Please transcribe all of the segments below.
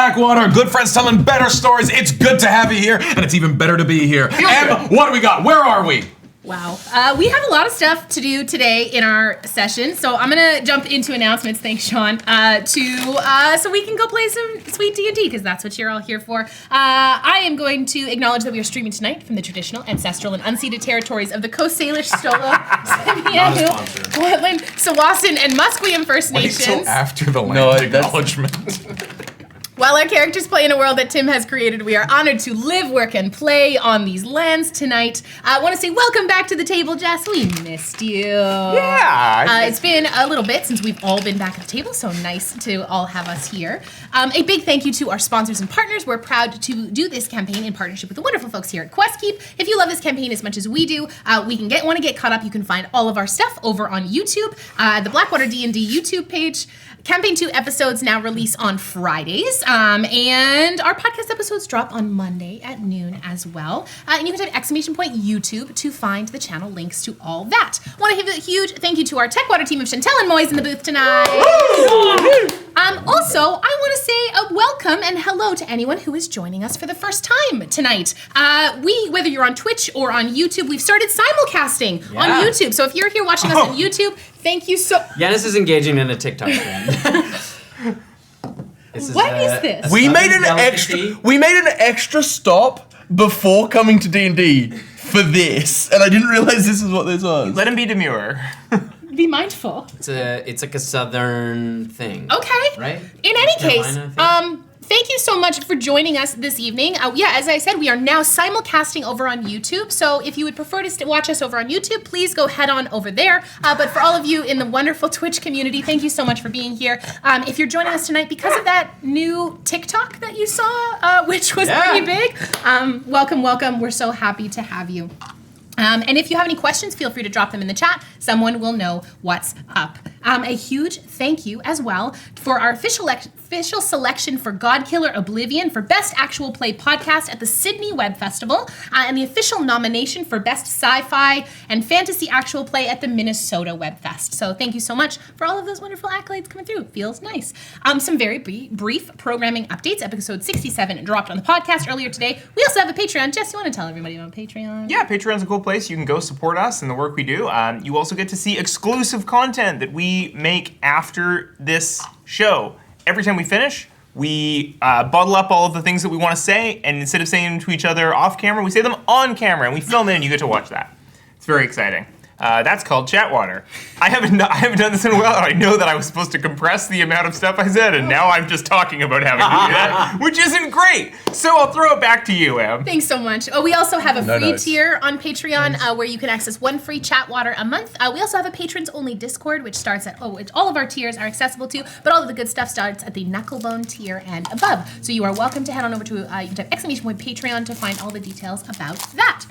Blackwater, good friends telling better stories. It's good to have you here, and it's even better to be here. Em, what do we got? Where are we? Wow. We have a lot of stuff to do today in our session, so I'm gonna jump into announcements, thanks Sean, so we can go play some sweet D&D, because that's what you're all here for. I am going to acknowledge that we are streaming tonight from the traditional, ancestral, and unceded territories of the Coast Salish, Stola, Semiahnu, Portland, Tsawwassen, and Musqueam First Nations. Wait till after the land acknowledgement. While our characters play in a world that Tim has created, we are honored to live, work, and play on these lands tonight. I want to say welcome back to the table, Jess. We missed you. Yeah. It's been a little bit since we've all been back at the table, so nice to all have us here. A big thank you to our sponsors and partners. We're proud to do this campaign in partnership with the wonderful folks here at QuestKeep. If you love this campaign as much as we do, want to get caught up, you can find all of our stuff over on YouTube, the BlackwaterDnD YouTube page. Campaign 2 episodes now release on Fridays, and our podcast episodes drop on Monday at noon as well. And you can type !YouTube to find the channel links to all that. I want to give a huge thank you to our TechWater team of Chantel and Moise in the booth tonight. Also, I want to say a welcome and hello to anyone who is joining us for the first time tonight. Whether you're on Twitch or on YouTube, we've started simulcasting on YouTube. So if you're here watching us on YouTube, thank you so. Yanis is engaging in a TikTok trend. What is this? We made an extra stop before coming to D&D for this, and I didn't realize this is what this was. Let him be demure. Be mindful. It's like a southern thing. Okay. Right? In any case, thank you so much for joining us this evening. As I said, we are now simulcasting over on YouTube. So if you would prefer to watch us over on YouTube, please go head on over there. But for all of you in the wonderful Twitch community, thank you so much for being here. If you're joining us tonight because of that new TikTok that you saw, which was pretty big, welcome, welcome. We're so happy to have you. And if you have any questions, feel free to drop them in the chat. Someone will know what's up. A huge thank you as well for our official selection for Godkiller Oblivion for Best Actual Play Podcast at the Sydney Web Festival, and the official nomination for Best Sci-Fi and Fantasy Actual Play at the Minnesota Web Fest. So thank you so much for all of those wonderful accolades coming through. It feels nice. Some very brief programming updates. Episode 67 dropped on the podcast earlier today. We also have a Patreon. Jess, you want to tell everybody about Patreon? Yeah, Patreon's a cool place. You can go support us and the work we do. You also get to see exclusive content that we make after this show. Every time we finish, we bottle up all of the things that we want to say, and instead of saying them to each other off camera, we say them on camera, and we film it, and you get to watch that. It's very exciting. That's called Chatwater. I haven't done this in a while, and I know that I was supposed to compress the amount of stuff I said, and now I'm just talking about having to do that, which isn't great. So I'll throw it back to you, Em. Thanks so much. We also have a free tier on Patreon where you can access one free Chatwater a month. We also have a patrons-only Discord, which starts at, which all of our tiers are accessible to, but all of the good stuff starts at the Knucklebone tier and above. So you are welcome to head on over to, you can type !Patreon to find all the details about that.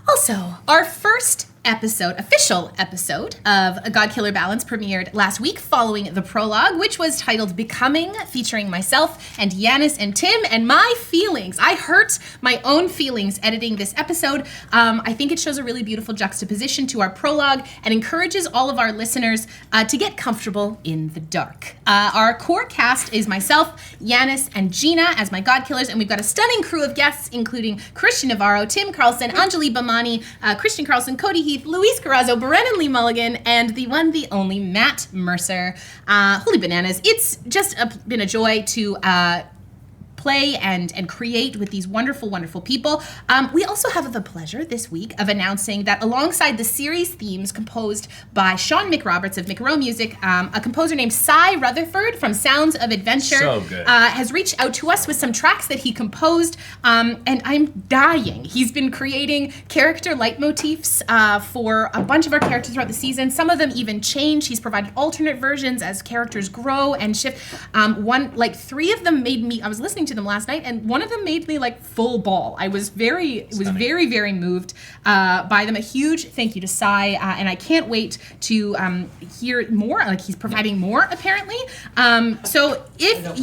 Also, our first official episode of A Godkiller Balance premiered last week following the prologue, which was titled Becoming, featuring myself and Yanis and Tim and my feelings. I hurt my own feelings editing this episode. I think it shows a really beautiful juxtaposition to our prologue and encourages all of our listeners to get comfortable in the dark. Our core cast is myself, Yanis, and Gina as my Godkillers, and we've got a stunning crew of guests, including Christian Navarro, Tim Carlson, Anjali Bamani, Christian Carlson, Cody Heath, Luis Carrazzo, Brennan Lee Mulligan, and the one, the only Matt Mercer. Holy bananas. It's just been a joy to play and create with these wonderful, wonderful people. We also have the pleasure this week of announcing that alongside the series themes composed by Sean McRoberts of McRow Music, a composer named Cy Rutherford from Sounds of Adventure has reached out to us with some tracks that he composed, and I'm dying. He's been creating character leitmotifs for a bunch of our characters throughout the season. Some of them even change. He's provided alternate versions as characters grow and shift. Three of them made me, I was listening to to them last night, and one of them made me like full ball. I was very very moved by them. A huge thank you to Sai, and I can't wait to hear more. Like he's providing more apparently. So if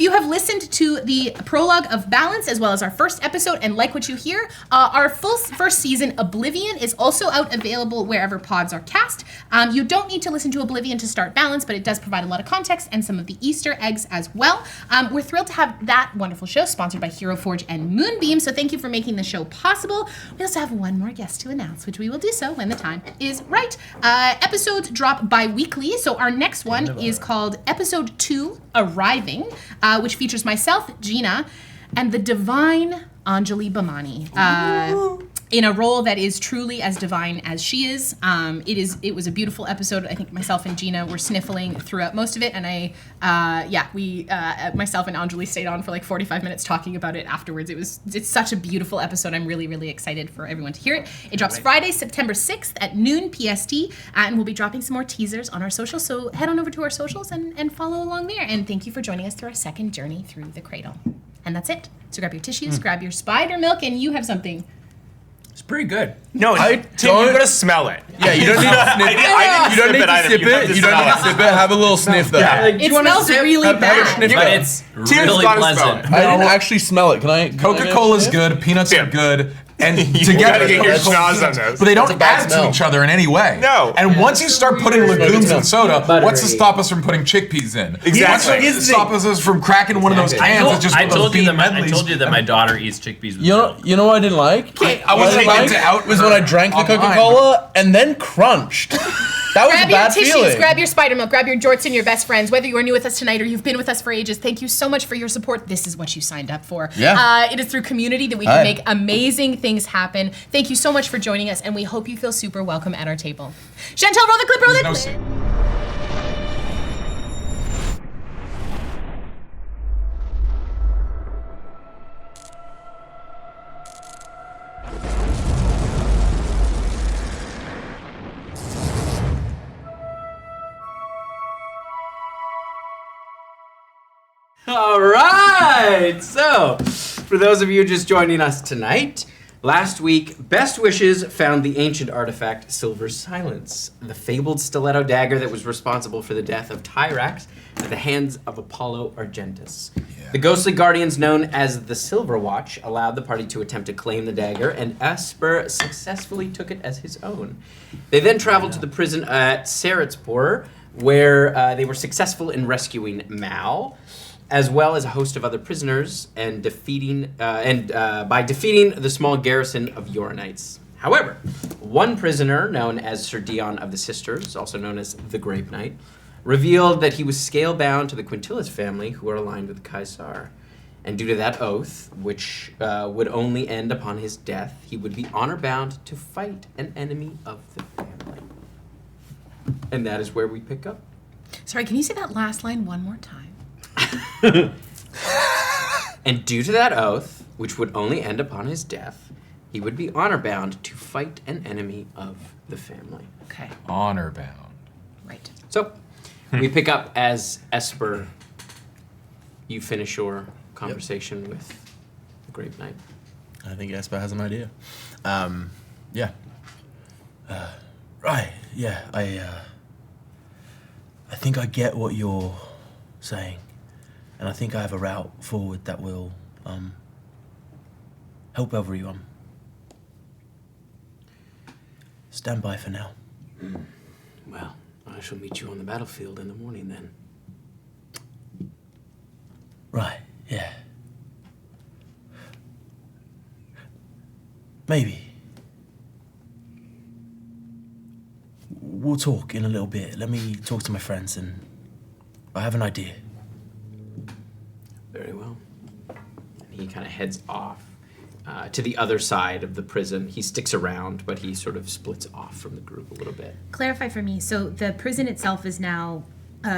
you have listened to the prologue of Balance as well as our first episode and like what you hear, our full first season Oblivion is also out available wherever pods are cast. You don't need to listen to Oblivion to start Balance, but it does provide a lot of context and some of the Easter eggs as well. We're thrilled to have that wonderful show sponsored by Hero Forge and Moonbeam, so thank you for making the show possible. We also have one more guest to announce, which we will do so when the time is right. Episodes drop bi-weekly, so our next one is called Episode 2, Arriving, which features myself, Gina, and the divine Anjali Bhamani. In a role that is truly as divine as she is. It was a beautiful episode. I think myself and Gina were sniffling throughout most of it, and myself and Anjali stayed on for like 45 minutes talking about it afterwards. It's such a beautiful episode. I'm really, really excited for everyone to hear it. It drops Friday, September 6th at noon PST, and we'll be dropping some more teasers on our socials, so head on over to our socials and follow along there. And thank you for joining us through our second journey through the cradle. And that's it. So grab your tissues, grab your spider milk, and you have something. It's pretty good. No, Tim, you gotta smell it. Yeah, you don't need to sniff it. You don't need to sip it. You don't need to sip it. Have a little sniff though. Yeah. It smells really Have a bad. sniff But though. it's Tim's really gotta pleasant. smell it. I didn't actually smell it. Can I? Coca-Cola's good, peanuts are good, and You together gotta get your they're schnoz on peanuts. those. But they don't That's a bad add to smell. each other in any way. No. And once you start putting legumes in soda, Buttery. what's to stop us from putting chickpeas in? Exactly. What's to stop us from cracking one of those cans that just I with those told you bean that I medleys? told you that my daughter eats chickpeas with You know what I didn't like? I was What I taken liked to out was when I drank the online. Coca-Cola and then crunched. That was Grab a your bad tissues, feeling. grab your spider milk, grab your jorts and your best friends. Whether you are new with us tonight or you've been with us for ages, thank you so much for your support. This is what you signed up for. Yeah. It is through community that we can Hi. make amazing things happen. Thank you so much for joining us, and we hope you feel super welcome at our table. Chantel, roll the clip, roll the There's no clip. All right. So, for those of you just joining us tonight, last week, Best Wishes found the ancient artifact Silver Silence, the fabled stiletto dagger that was responsible for the death of Tyrax at the hands of Apollo Argentus. The ghostly guardians known as the Silverwatch allowed the party to attempt to claim the dagger, and Esper successfully took it as his own. They then traveled to the prison at Saritspor, where they were successful in rescuing Mal, as well as a host of other prisoners, and by defeating the small garrison of Yoronites. However, one prisoner, known as Sir Dion of the Sisters, also known as the Grape Knight, revealed that he was scale-bound to the Quintilis family, who are aligned with Caesar. And due to that oath, which would only end upon his death, he would be honor-bound to fight an enemy of the family. And that is where we pick up. Sorry, can you say that last line one more time? And due to that oath, which would only end upon his death, he would be honor-bound to fight an enemy of the family. Okay, Honor bound. right. So, we pick up as Esper, you finish your conversation with the Grape Knight. I think Esper has an idea. Yeah. Right. Yeah. I think I get what you're saying, and I think I have a route forward that will help everyone. Stand by for now. Well, I shall meet you on the battlefield in the morning then. Right. Yeah. Maybe. We'll talk in a little bit. Let me talk to my friends, and I have an idea. Very well. And he kind of heads off to the other side of the prison. He sticks around, but he sort of splits off from the group a little bit. Clarify for me. So the prison itself is now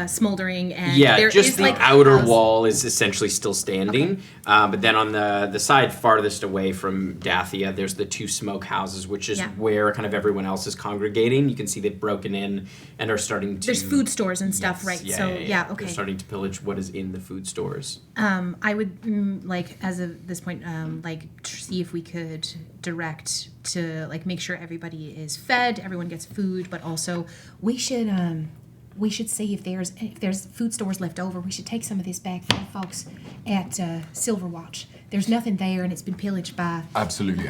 smoldering, and Yeah, there just is, the like, outer house- wall is essentially still standing. But then on the side farthest away from Dathia, there's the two smoke houses, which is where kind of everyone else is congregating. You can see they've broken in and are starting to... There's food stores and stuff, right? Yeah, So, yeah. okay. They're starting to pillage what is in the food stores. I would, like, as of this point, see if we could direct to, like, make sure everybody is fed, everyone gets food, but also we should see if there's food stores left over. We should take some of this back for the folks at Silverwatch. There's nothing there, and it's been pillaged by... Absolutely.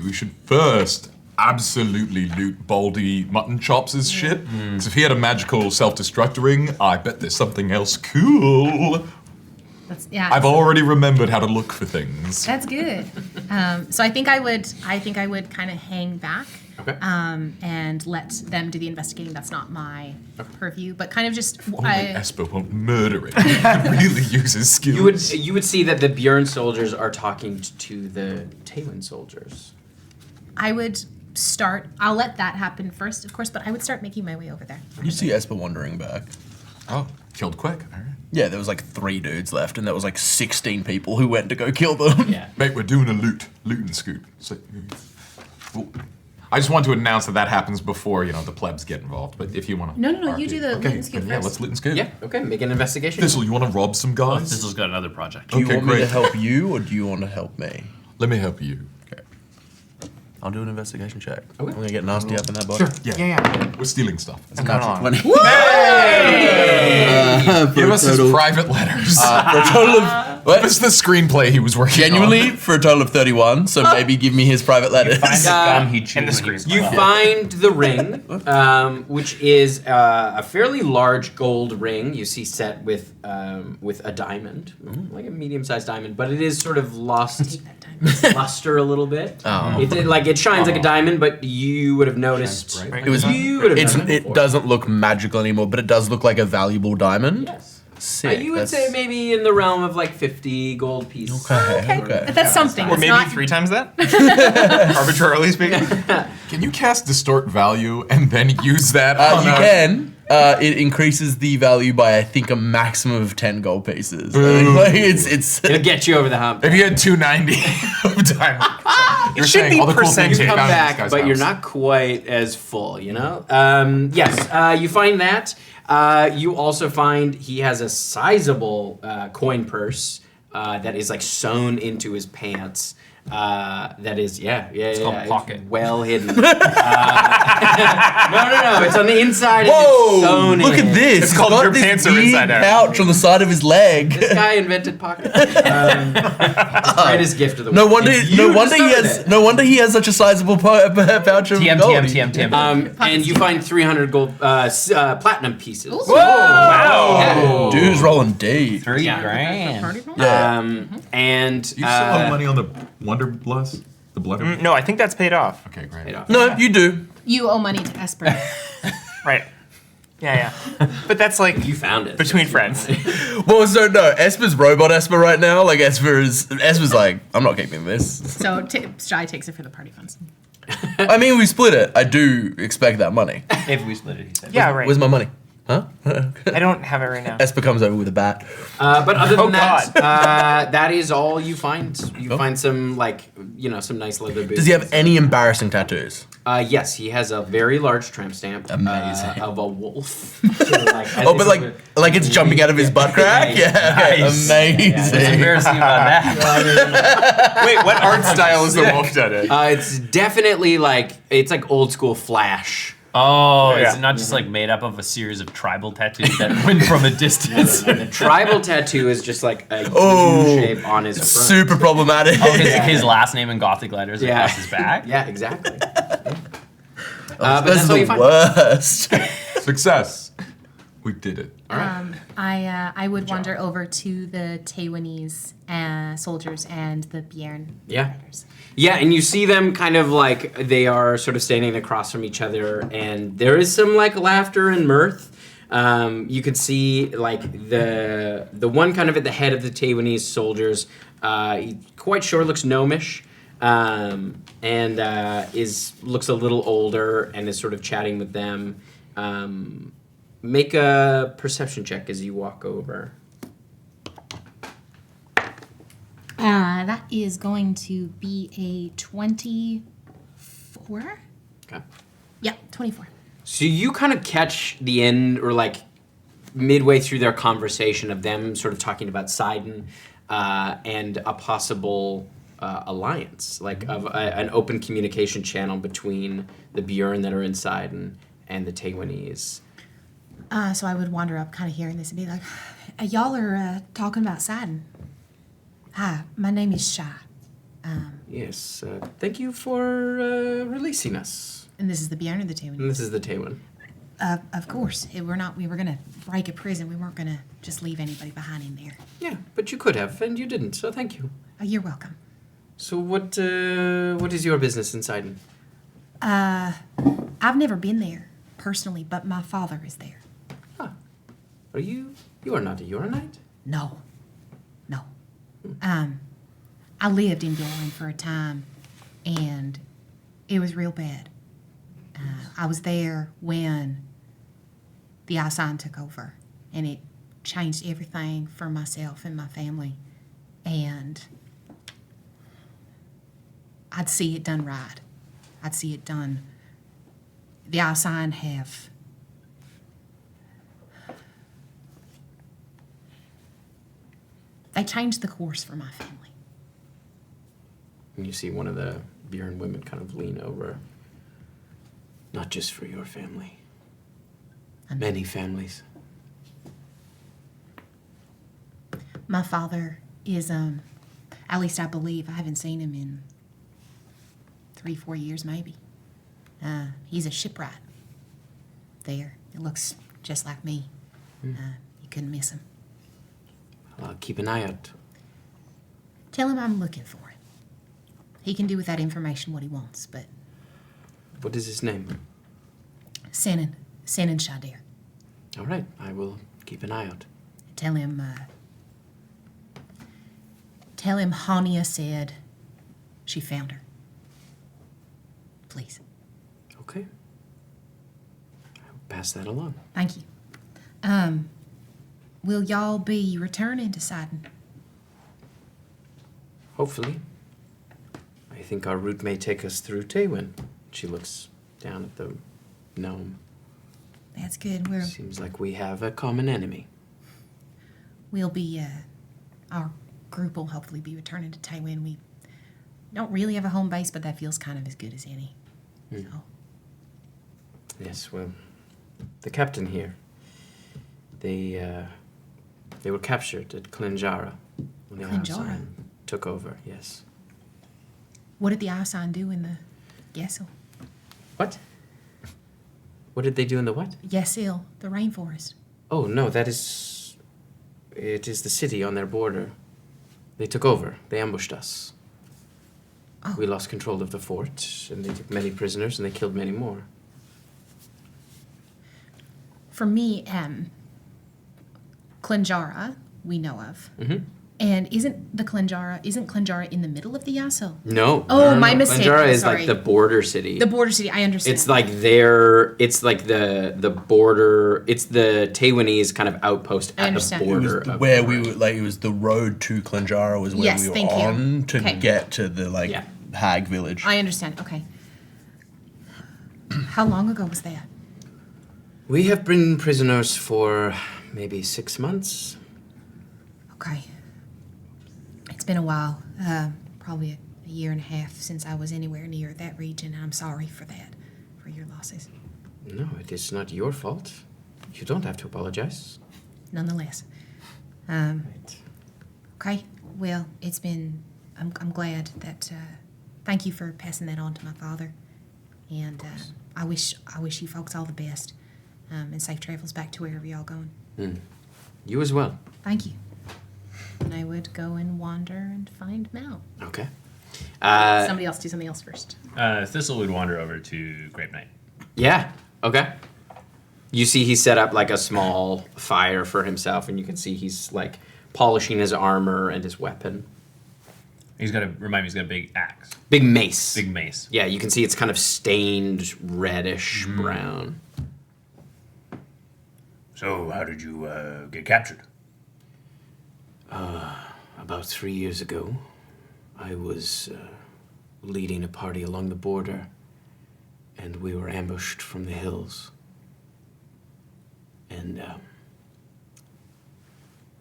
We should first absolutely loot Baldy Mutton Chops' shit. Because if he had a magical self-destruct ring, I bet there's something else cool. I've already remembered how to look for things. That's good. So I think I would kind of hang back. Okay. And let them do the investigating. That's not my purview, but kind of just... Only Esper won't murder it. He really uses skills. You would see that the Bjorn soldiers are talking to the Taywin soldiers. I would start... I'll let that happen first, of course, but I would start making my way over there. You see Esper wandering back. Oh, killed quick. All right. Yeah, there was like 3 dudes left, and there was like 16 people who went to go kill them. Yeah. Mate, we're doing a loot and scoop. So, well, I just want to announce that happens before, the plebs get involved. But if you want to... No, you do the loot and scoop Yeah, first. let's loot and scoop. Yeah, okay, make an investigation. Thistle, you want to rob some guys? Thistle's got another project. Do you Okay, want me to great. help you, or do you want to help me? Let me help you. Okay. I'll do an investigation check. Okay. I'm gonna get nasty up in that box. Yeah. We're stealing stuff. I'm going along. Give us his private letters. For a total of... What was the screenplay he was working Genuinely, on? for a total of 31, so maybe give me his private letters. Find the gum he chewed and the when he was screen. You little. find the ring, which is a fairly large gold ring. You see set with a diamond, like a medium-sized diamond, but it is sort of lost its luster a little bit. Oh. It shines like a diamond, but you would have noticed. Shines bright. It was. You would have It's. noticed It before. doesn't look magical anymore, but it does look like a valuable diamond. Yes. Sick. You would say maybe in the realm of like 50 gold pieces. Okay. But that's something. Or It's maybe not... 3 times that? Arbitrarily speaking. Can you cast Distort Value and then use that? You can. It increases the value by I think a maximum of 10 gold pieces. Like, it's. It'll get you over the hump. If you had 290 of diamond, It should be all the cool things percentage. you You come found in this back, guy's but you're house. not quite as full, Yes, you find that. You also find he has a sizable coin purse that is like sewn into his pants. That is, it's called a pocket. It's well hidden. No, it's on the inside. And it's Whoa! sewn Look in. at this. It's called He's got your this pants are weird inside out. pouch on the side of his leg. This guy invented pockets. His greatest gift of the No world. wonder. And you No wonder he discovered has. it. No wonder he has such a sizable pouch of TM, gold. TM. And you find 300 gold platinum pieces. Ooh. Wow. Dude's rolling deep. $3 grand. Party room? Yeah. And Do you still have money on the Wonder Bless? The Blood? No, I think that's paid off. Okay, great. No, you do. You owe money to Esper. Right. Yeah. But that's like you found it. between friends. Well, so no, Esper's robot Esper right now. Like Esper's like, I'm not keeping this. So Shy takes it for the party funds. I mean, we split it. I do expect that money. If we split it, he said. Yeah, right. Where's my money? Huh? I don't have it right now. Esper comes over with a bat. But other than Oh, that, God. that is all you find. You find some some nice leather boots. Does he have any embarrassing tattoos? Yes, he has a very large tramp stamp. Amazing. Of a wolf. Oh, but like it's jumping out of his butt crack. Yeah, okay. Nice. Amazing. What's embarrassing about that? Wait, what art style is the wolf done in? It's definitely it's like old school Flash. Oh, Yeah. is it not just like made up of a series of tribal tattoos that went from a distance? The tribal tattoo is just like a Oh, U shape on his front. Super problematic. Oh, his last name in Gothic letters across his back? Yeah, exactly. But that's that's all you the find. worst. Success. We did it. I would wander over to the Taiwanese soldiers and the Bjorn Yeah. riders. Yeah, and you see them kind of they are sort of standing across from each other, and there is some laughter and mirth. You could see the one kind of at the head of the Taiwanese soldiers, quite short, looks gnomish, and looks a little older, and is sort of chatting with them. Make a perception check as you walk over. That is going to be a 24. Okay. Yeah, 24. So you kind of catch the end, or like midway through their conversation of them sort of talking about Sidon and a possible alliance, like of an open communication channel between the Bjorn that are inside and the Taiwanese. So I would wander up kind of hearing this and be like, y'all are talking about Sidon. Hi, my name is Shy. Yes, thank you for releasing us. And this is the Bjorn or the And Taiwanese? this is the Taiwan. Of course. We were going to break a prison. We weren't going to just leave anybody behind in there. Yeah, but you could have, and you didn't, so thank you. Oh, you're welcome. So what is your business in Sidon? I've never been there personally, but my father is there. Huh. You are not a Uranite? No. I lived in Bjorn for a time, and it was real bad. I was there when the Ion took over, and it changed everything for myself and my family. And I'd see it done right. I'd see it done. The Ion have... They changed the course for my family. And you see one of the Bjorn women kind of lean over. Not just for your family. Many families. My father is, at least I believe, I haven't seen him in 3-4 years maybe. He's a shipwright there. It looks just like me. You couldn't miss him. I'll keep an eye out. Tell him I'm looking for him. He can do with that information what he wants, but What is his name? Senan Shadir. All right, I will keep an eye out. Tell him Hania said she found her. Please. Okay. I'll pass that along. Thank you. Will y'all be returning to Sidon? Hopefully. I think our route may take us through Taiwan. She looks down at the gnome. That's good. Seems like we have a common enemy. We'll be, our group will hopefully be returning to Taiwan. We don't really have a home base, but that feels kind of as good as any. So, Yes, well, the captain here, they were captured at Klinjara when the Klinjara? Ion took over, yes. what did the Ion do in the Yesil? What? What did they do in the what? Yesil, the rainforest. Oh, no, it is the city on their border. They took over. They ambushed us. Oh. We lost control of the fort, and they took many prisoners, and they killed many more. For me, Klinjara, we know of. Mm-hmm. And isn't Klinjara in the middle of the Yasil? No. Oh, no, my no. mistake. Klinjara is Sorry. like the border city. The border city, I understand. It's like the border, it's the Taiwanese kind of outpost I at the understand. It was border of where the we were, like, it was the road to Klinjara was where Yes, we were thank you. on to Okay. get to the, like, Yeah. hag village. I understand. Okay. How long ago was that? We have been prisoners for maybe 6 months. Okay. It's been a while. Probably a year and a half since I was anywhere near that region. I'm sorry for that, for your losses. No, it is not your fault. You don't have to apologize. Nonetheless. Okay. Well, it's been. I'm glad that. Thank you for passing that on to my father, and I wish you folks all the best, and safe travels back to wherever y'all going. You as well. Thank you. And I would go and wander and find Mal. Okay. Somebody else do something else first. Thistle would wander over to Grape Knight. Yeah, okay. You see he set up like a small fire for himself, and you can see he's like polishing his armor and his weapon. He's got a big axe. Big mace. Big mace. Yeah, you can see it's kind of stained reddish brown. So, how did you get captured? About 3 years ago, I was leading a party along the border, and we were ambushed from the hills. And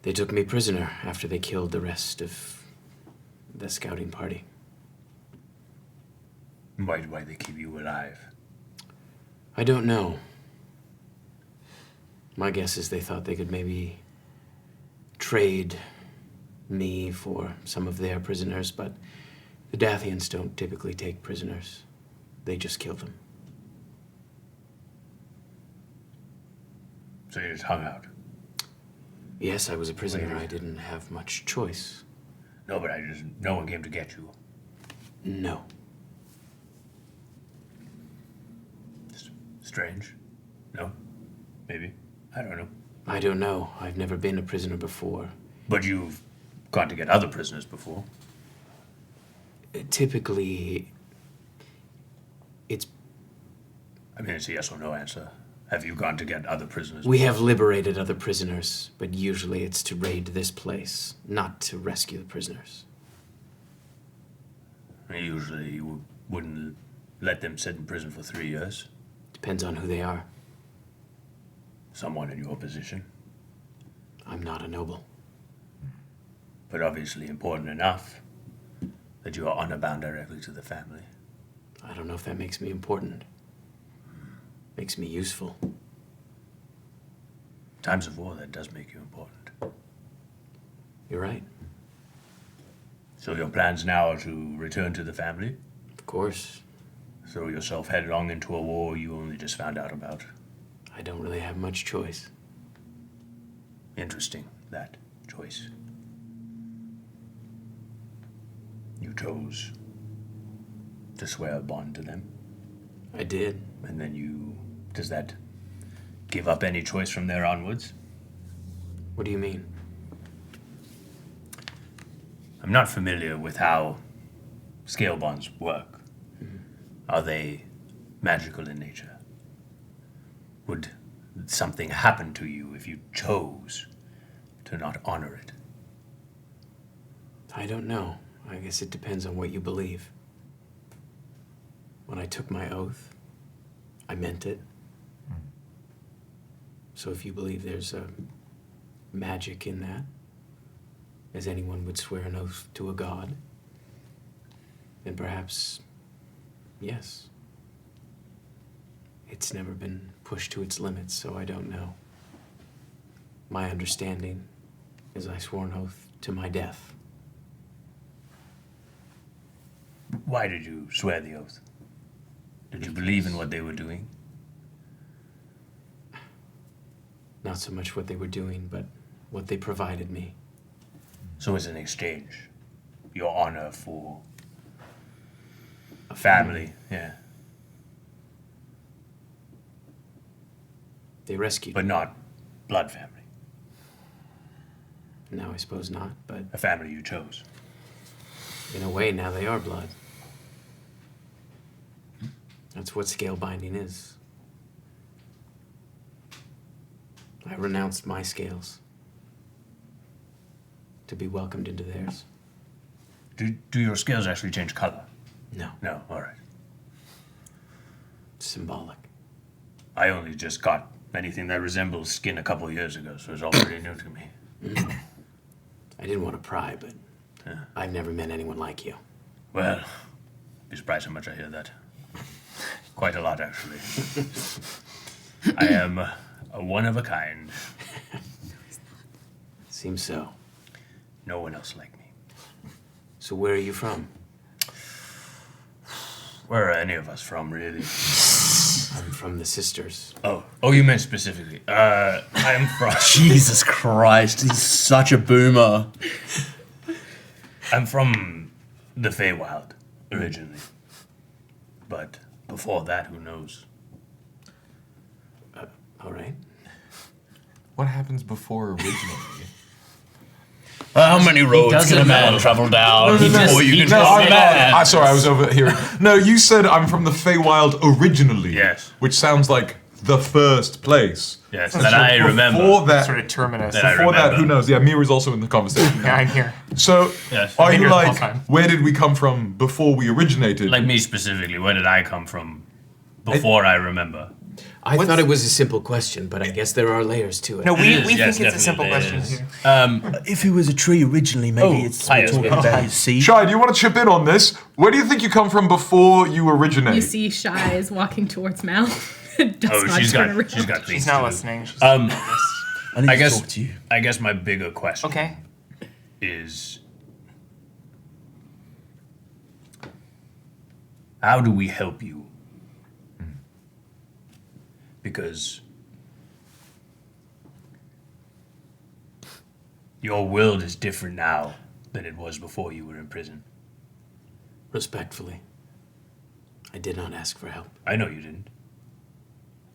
they took me prisoner after they killed the rest of the scouting party. Why did they keep you alive? I don't know. My guess is they thought they could maybe trade me for some of their prisoners, but the Dathians don't typically take prisoners. They just kill them. So you just hung out? Yes, I was a prisoner. I didn't have much choice. No, but no one came to get you. No. Strange. No? Maybe. I don't know. I don't know. I've never been a prisoner before. But you've gone to get other prisoners before. Typically, it's... I mean, it's a yes or no answer. Have you gone to get other prisoners? We have liberated other prisoners, but usually it's to raid this place, not to rescue the prisoners. Usually you wouldn't let them sit in prison for 3 years. Depends on who they are. Someone in your position. I'm not a noble. But obviously important enough that you are honor bound directly to the family. I don't know if that makes me important. Makes me useful. Times of war, that does make you important. You're right. So your plans now are to return to the family? Of course. Throw yourself headlong into a war you only just found out about. I don't really have much choice. Interesting, that choice. You chose to swear a bond to them. I did. And then does that give up any choice from there onwards? What do you mean? I'm not familiar with how scale bonds work. Are they magical in nature? Would something happen to you if you chose to not honor it? I don't know. I guess it depends on what you believe. When I took my oath, I meant it. So if you believe there's a magic in that, as anyone would swear an oath to a god, then perhaps, yes. It's never been pushed to its limits, so I don't know. My understanding is I swore an oath to my death. Why did you swear the oath? Did you believe in what they were doing? Not so much what they were doing, but what they provided me. So as an exchange, your honor for a family, yeah. They rescued But me. not blood family. No, I suppose not, but A family you chose. in a way, now they are blood. That's what scale binding is. I renounced my scales to be welcomed into theirs. Do your scales actually change color? No, No, all right. it's symbolic. I only just got anything that resembles skin a couple years ago, so it's all pretty new to me. I didn't want to pry, but I've never met anyone like you. Well, be surprised how much I hear that. Quite a lot, actually. I am a one of a kind. Seems so. No one else like me. So where are you from? Where are any of us from, really? I'm from the Sisters. Oh, you meant specifically. I'm from. Jesus Christ, he's such a boomer. I'm from the Feywild, originally. But before that, who knows? All right. What happens before originally? How many roads can a doesn't man know. travel down He just- before you he can just- trust a no, man? Sorry, I was overhearing. No, you said I'm from the Feywild originally. Yes. Which sounds like the first place. Yes, that I remember. Before that, Sort of terminus. That I before that, remember. who knows? Yeah, Mira's also in the conversation. Yeah, I'm here. So, Yes. are Been you here the whole like, time. where did we come from before we originated? Like me specifically, where did I come from before I remember? I thought it was a simple question, but I guess there are layers to it. No, we Yes, think it's a simple definitely question it too. is. If it was a tree originally, maybe Oh, it's hi, we're talking Esper. about his seed. Shai, do you want to chip in on this? Where do you think you come from before you originate? You see Shy is walking towards Mal. Does Oh, not she's turn got around. things She's to not do. listening. She's I need I to guess talk to you. I guess my bigger question okay. is how do we help you? Because your world is different now than it was before you were in prison. Respectfully, I did not ask for help. I know you didn't.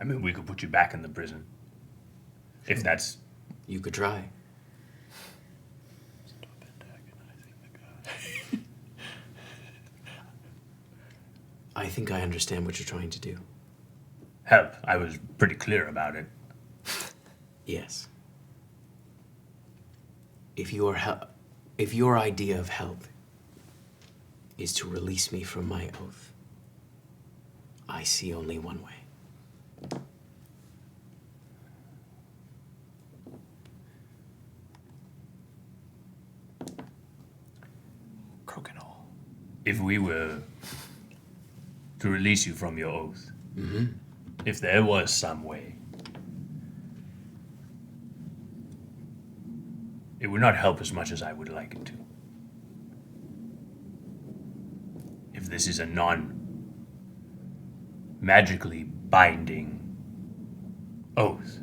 I mean, we could put you back in the prison. If that's... You could try. I think I understand what you're trying to do. help. I was pretty clear about it. Yes. If your idea of help is to release me from my oath, I see only one way. Crokinole. If we were to release you from your oath, if there was some way, it would not help as much as I would like it to. If this is a non-magically binding oath,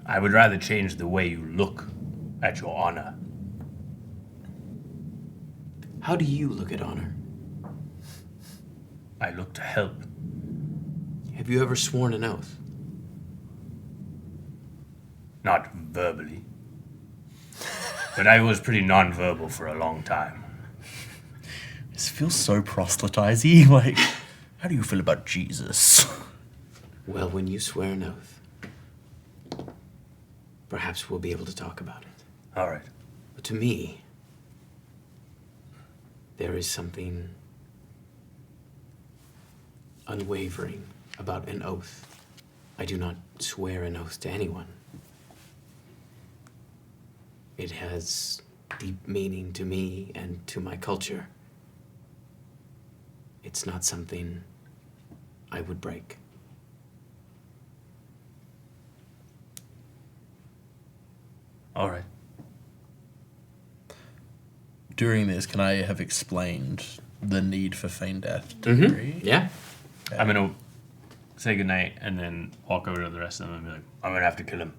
I would rather change the way you look at your honor. How do you look at honor? I look to help. Have you ever sworn an oath? Not verbally. But I was pretty non-verbal for a long time. This feels so proselytizing. Like, how do you feel about Jesus? Well, when you swear an oath, perhaps we'll be able to talk about it. All right. But to me, there is something unwavering about an oath. I do not swear an oath to anyone. It has deep meaning to me and to my culture. It's not something I would break. All right. During this, can I have explained the need for feign death to Miri? Yeah? I'm gonna say goodnight and then walk over to the rest of them and be like, I'm gonna have to kill him.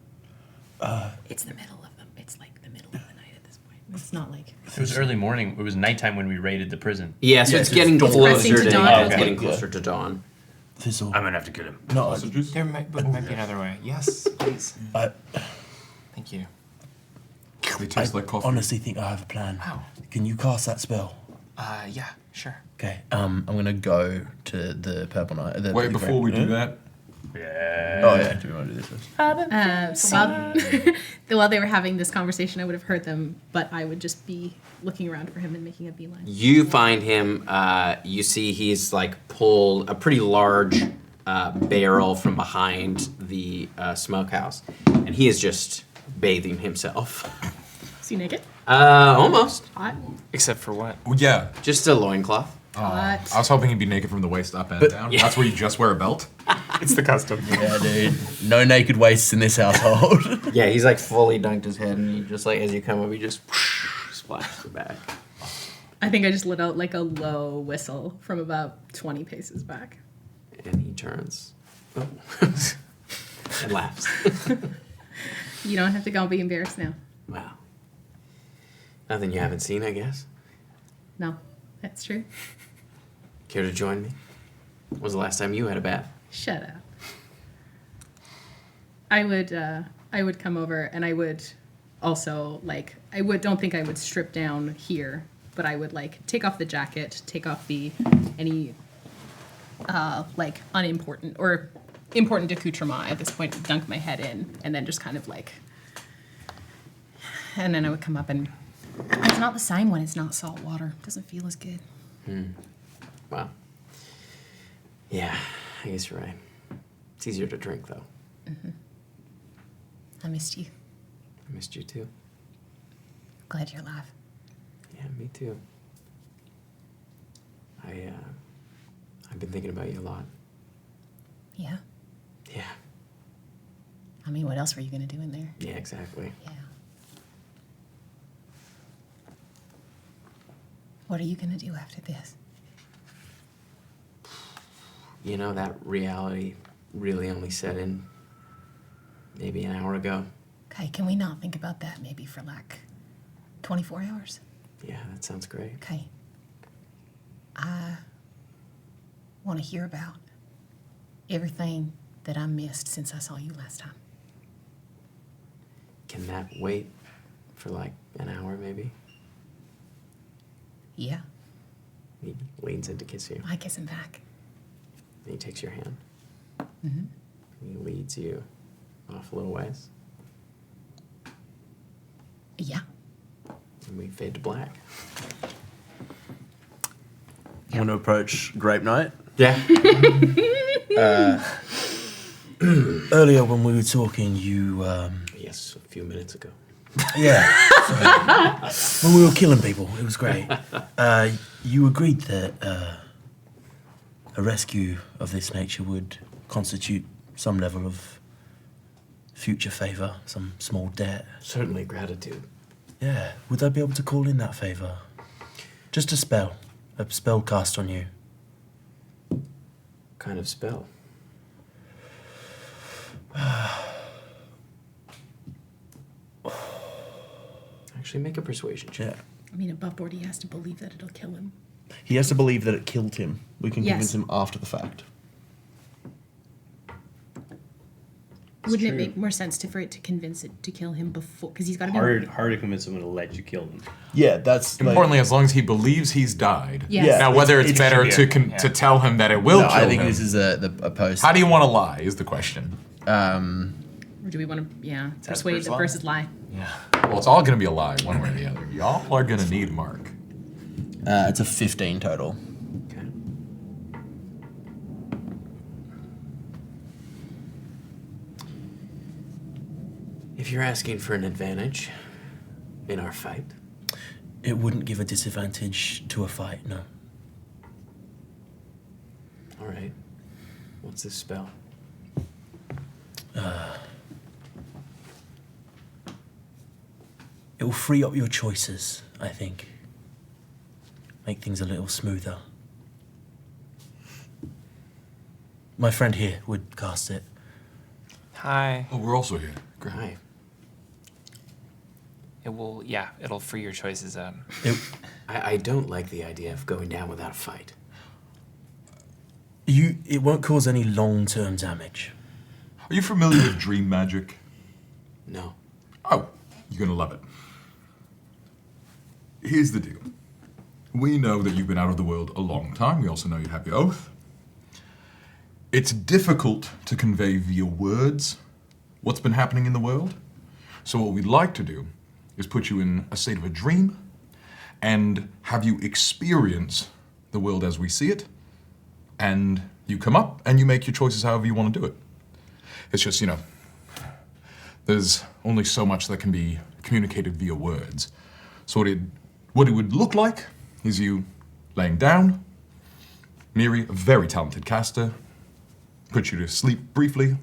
It's the middle of them. It's like the middle of the night at this point. It's not like It was early morning. It was nighttime when we raided the prison. Yeah, so Yes, it's getting it's pressing closer to to dawn. dawn. It's Okay. getting closer to dawn. Thistle. I'm gonna have to kill him. No, There might be another way. Yes, please. I Thank you. They taste like coffee. honestly think I have a plan. Wow. Can you cast that spell? Yeah, sure. Okay. I'm gonna go to the purple knight. Wait, before we do that, Yeah. Oh yeah. Do we want to do this first? while they were having this conversation, I would have heard them, but I would just be looking around for him and making a beeline. You find him, you see he's like pulled a pretty large barrel from behind the smokehouse, and he is just bathing himself. Is he naked? Almost. Hot. Except for what? well, yeah. Just a loincloth. Hot. I was hoping he'd be naked from the waist up and down. yeah. That's where you just wear a belt. It's the custom. Yeah, dude. No naked waists in this household. Yeah, he's like fully dunked his head, and he just like as you come up, he just splashes it back. I think I just let out like a low whistle from about 20 paces back. And he turns and laughs. You don't have to go be embarrassed now. Wow. Nothing you haven't seen, I guess. No, that's true. Care to join me? When was the last time you had a bath? Shut up. I would come over and I would also like don't think I would strip down here, but I would like take off the jacket, take off any like unimportant or important accoutrement at this point, dunk my head in, and then just kind of like, and then I would come up and it's not the same when it's not salt water. It doesn't feel as good. Wow. Yeah, I guess you're right. It's easier to drink, though. I missed you. I missed you, too. Glad you're alive. Yeah, me too. I've been thinking about you a lot. Yeah. Yeah. I mean, what else were you gonna do in there? Yeah, exactly. Yeah. What are you gonna do after this? You know, that reality really only set in maybe an hour ago. Okay, can we not think about that maybe for like 24 hours? Yeah, that sounds great. Okay. I want to hear about everything that I missed since I saw you last time. Can that wait for like an hour, maybe? Yeah, He leans in to kiss you. I kiss him back. And he takes your hand. And he leads you off a little ways. Yeah. And we fade to black. You want to approach Grape Knight? Yeah. Earlier when we were talking, you, Yes, a few minutes ago. yeah. When we were killing people, it was great. You agreed that a rescue of this nature would constitute some level of future favor, some small debt. Certainly gratitude. Yeah. Would I be able to call in that favor? Just a spell cast on you. Kind of spell. Actually, make a persuasion check. Yeah. I mean, above board, he has to believe that it'll kill him. He has to believe that it killed him. We can Yes. convince him after the fact. Wouldn't it true. make more sense for it to convince it to kill him before? Because he's got to be Hard to convince someone to let you kill them. Yeah, that's Importantly, as long as he believes he's died. Yes. Yeah. Now, whether it's It better should be to tell him that it will No, kill I think him. this is a post. How do you want to lie? Is the question. Or do we want to, persuade first lie? versus lie? Well, it's all going to be a lie, one way or the other. Y'all are going to need Mark. It's a 15 total. Okay. If you're asking for an advantage in our fight, It wouldn't give a disadvantage to a fight, no. all right. What's this spell? It will free up your choices, I think. Make things a little smoother. My friend here would cast it. Hi. Oh, we're also here. Great. Hi. It'll free your choices out. I don't like the idea of going down without a fight. It won't cause any long-term damage. Are you familiar with dream magic? No. Oh, you're going to love it. Here's the deal. We know that you've been out of the world a long time. We also know you have your oath. It's difficult to convey via words what's been happening in the world. So what we'd like to do is put you in a state of a dream and have you experience the world as we see it. And you come up and you make your choices however you want to do it. It's just, there's only so much that can be communicated via words. So what it would look like is you laying down, Miri, a very talented caster, puts you to sleep briefly.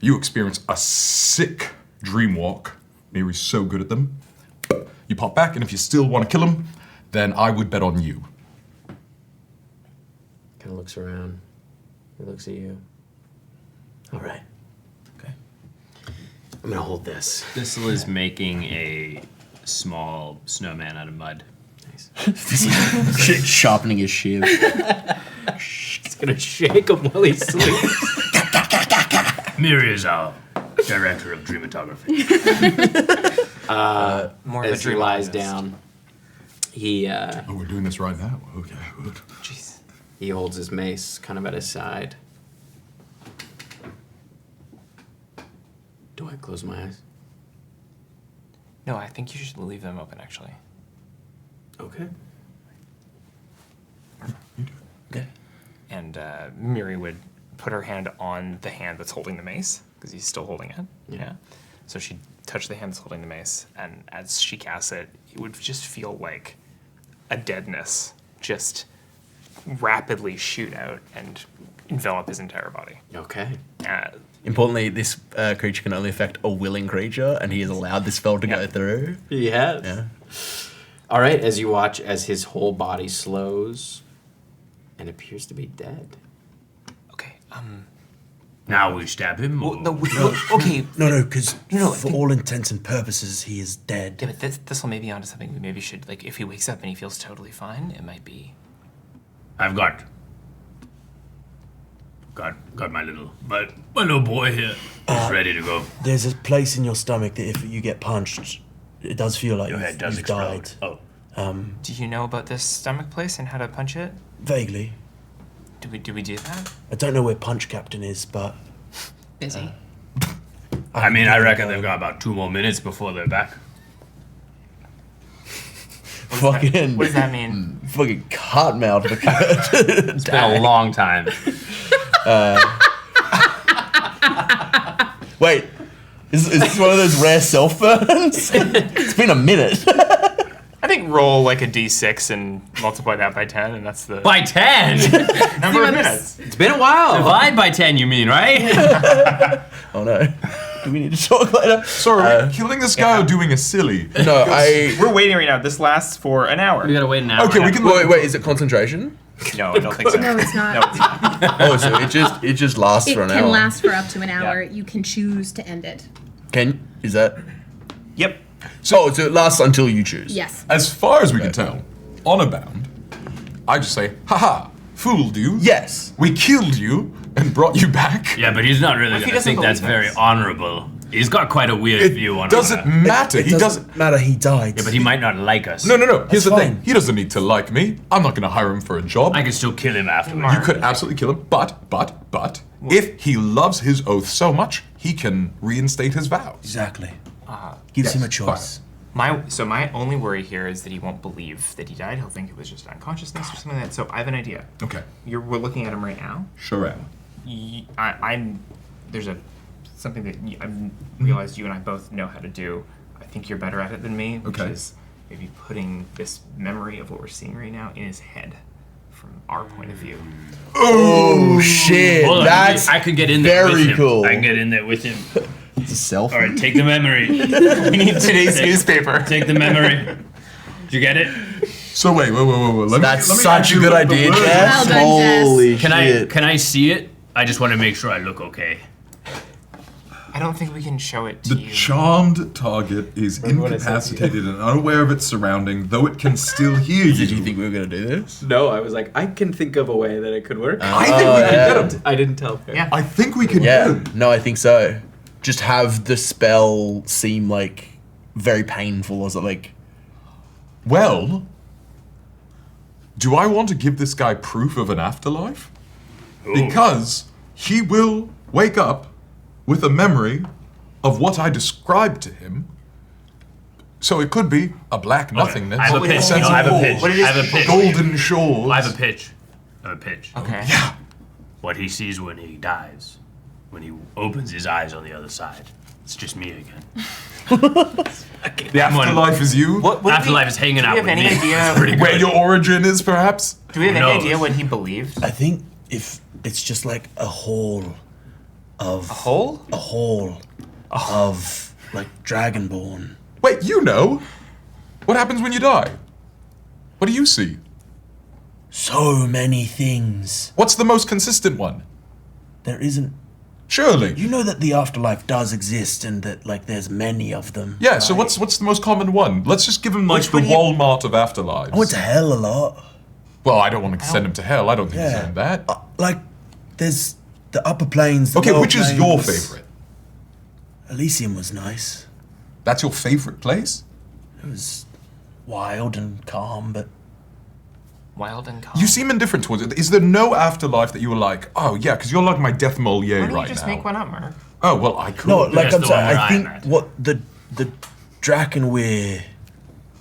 You experience a sick dream walk. Miri's so good at them. You pop back, and if you still want to kill him, then I would bet on you. Kind of looks around. He looks at you. All right. Okay. I'm gonna hold this. Thistle is making a small snowman out of mud. Nice. Sharpening his shiv. He's gonna shake him while he sleeps. Miri is our director of dreamatography. More of a As he dream lies artist. down, he Oh, we're doing this right now. Okay, good. Jeez. He holds his mace kind of at his side. Do I close my eyes? No, I think you should leave them open, actually. Okay. Okay. And Miri would put her hand on the hand that's holding the mace, because he's still holding it. Yeah. So she'd touch the hand that's holding the mace, and as she casts it, it would just feel like a deadness just rapidly shoot out and envelop his entire body. Okay. Importantly, this creature can only affect a willing creature, and he has allowed this spell to go through. He has. Yeah. All right, as you watch as his whole body slows and appears to be dead. Okay. Now we stab him. Well, or- no, okay. No, because No, I for think- all intents and purposes, he is dead. Yeah, but this will maybe onto something we maybe should, like, if he wakes up and he feels totally fine, it might be. I've got my little boy here. He's ready to go. There's a place in your stomach that if you get punched, it does feel like Your head does you've explode. died. Oh, Do you know about this stomach place and how to punch it? Vaguely. Do we do that? I don't know where Punch Captain is, but Busy. I mean, I reckon they've got about 2 more minutes before they're back. fucking What does that mean? fucking cart mouth. It's been a long time. Wait, is this one of those rare self burns? It's been a minute. I think roll like a d6 and multiply that by 10, and that's the By 10! number of minutes. It's been a while. Divide by 10, you mean, right? Oh no. Do we need to talk later? Sorry, are we killing this guy or doing a silly? No, We're waiting right now. This lasts for an hour. We gotta wait an hour. Okay, we can Wait, is it concentration? No, I don't think so. No, it's not. No, it's not. Oh, so it just lasts It for an can hour. last for up to an hour. You can choose to end it. Is that? Yep. So it lasts until you choose. Yes. As far as we can tell, honor bound, I just say, haha, fooled you. Yes. We killed you and brought you back. Yeah, but he's not really he gonna doesn't think that's believe very us? honorable. He's got quite a weird It view on doesn't it. matter. It He doesn't. matter. He died. Yeah, but he might not like us. No. Here's the fine. thing. He doesn't need to like me. I'm not going to hire him for a job. I can still kill him afterwards. You could absolutely kill him, but, if he loves his oath so much, he can reinstate his vows. Exactly. Gives him a choice. My only worry here is that he won't believe that he died. He'll think it was just unconsciousness or something like that. So I have an idea. Okay. We're looking at him right now. Sure am. There's something that I realized you and I both know how to do. I think you're better at it than me, which Okay. is maybe putting this memory of what we're seeing right now in his head from our point of view. Oh shit! Hold on, That's I could get in there with very him. cool. I can get in there with him. It's a self. All right, take the memory. We need today's newspaper. Take the memory. Did you get it? So wait. Let That's me such a actually good look at the idea, words. Jess. Well done, Jess. Holy Can shit! I see it? I just want to make sure I look okay. I don't think we can show it to The you. charmed target is Remember what I said to you? incapacitated and unaware of its surrounding, though it can still hear you. Did you think we were gonna do this? No, I was like, I can think of a way that it could work. I think we can get him. I didn't tell her. Yeah. I think we can get Yeah. him. No, I think so. Just have the spell seem like very painful or something. Like, Well, do I want to give this guy proof of an afterlife? Because he will wake up with a memory of what I described to him. So it could be a black nothingness. I have a pitch. sense No, of I have a awe, pitch. What it is- I have a pitch. Golden shores. I have a pitch. Okay. Yeah. What he sees when he dies, when he opens his eyes on the other side, it's just me again. The afterlife is you. What do Afterlife is hanging do out we have with any me. idea? It's pretty Where good. your origin is, perhaps? Do we have Who any knows? idea what he believed? I think if it's just like a hall of Hole? a hall of like Dragonborn. Wait, you know. What happens when you die? What do you see? So many things. What's the most consistent one? There isn't. Surely. You know that the afterlife does exist and that like there's many of them. Yeah, so what's the most common one? Let's just give him like Which the one do you- Walmart of afterlives. I went to hell a lot. Well, I don't want to send him to hell. I don't think he's Yeah. saying that. Like there's the upper planes. The Okay, lower which is your planes. favorite? Elysium was nice. That's your favorite place? It was wild and calm, but Wild and calm. You seem indifferent towards it. Is there no afterlife that you were like, oh yeah, because you're like my death moliere Why don't right you just now? make one up, Mark? Oh, well, I could. No, like That's I'm the saying, one where I I'm think at. what the Drakenweir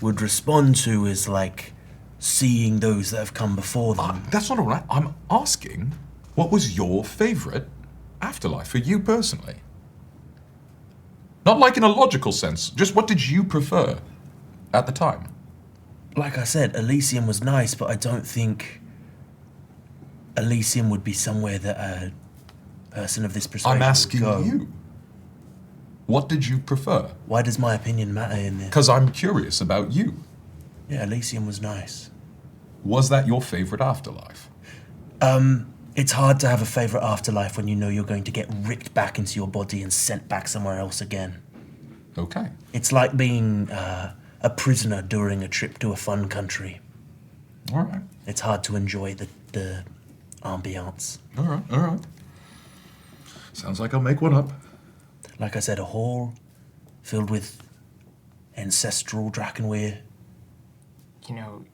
would respond to is like seeing those that have come before them. That's not all right. I'm asking, what was your favorite afterlife for you personally? Not like in a logical sense, just what did you prefer at the time? Like I said, Elysium was nice, but I don't think Elysium would be somewhere that a person of this persuasion I'm asking would go. you. What did you prefer? Why does my opinion matter in this? Because I'm curious about you. Yeah, Elysium was nice. Was that your favorite afterlife? It's hard to have a favorite afterlife when you know you're going to get ripped back into your body and sent back somewhere else again. Okay. It's like being a prisoner during a trip to a fun country. All right. It's hard to enjoy the ambiance. All right. All right. Sounds like I'll make one up. Like I said, a hall filled with ancestral Drakenweir. You know,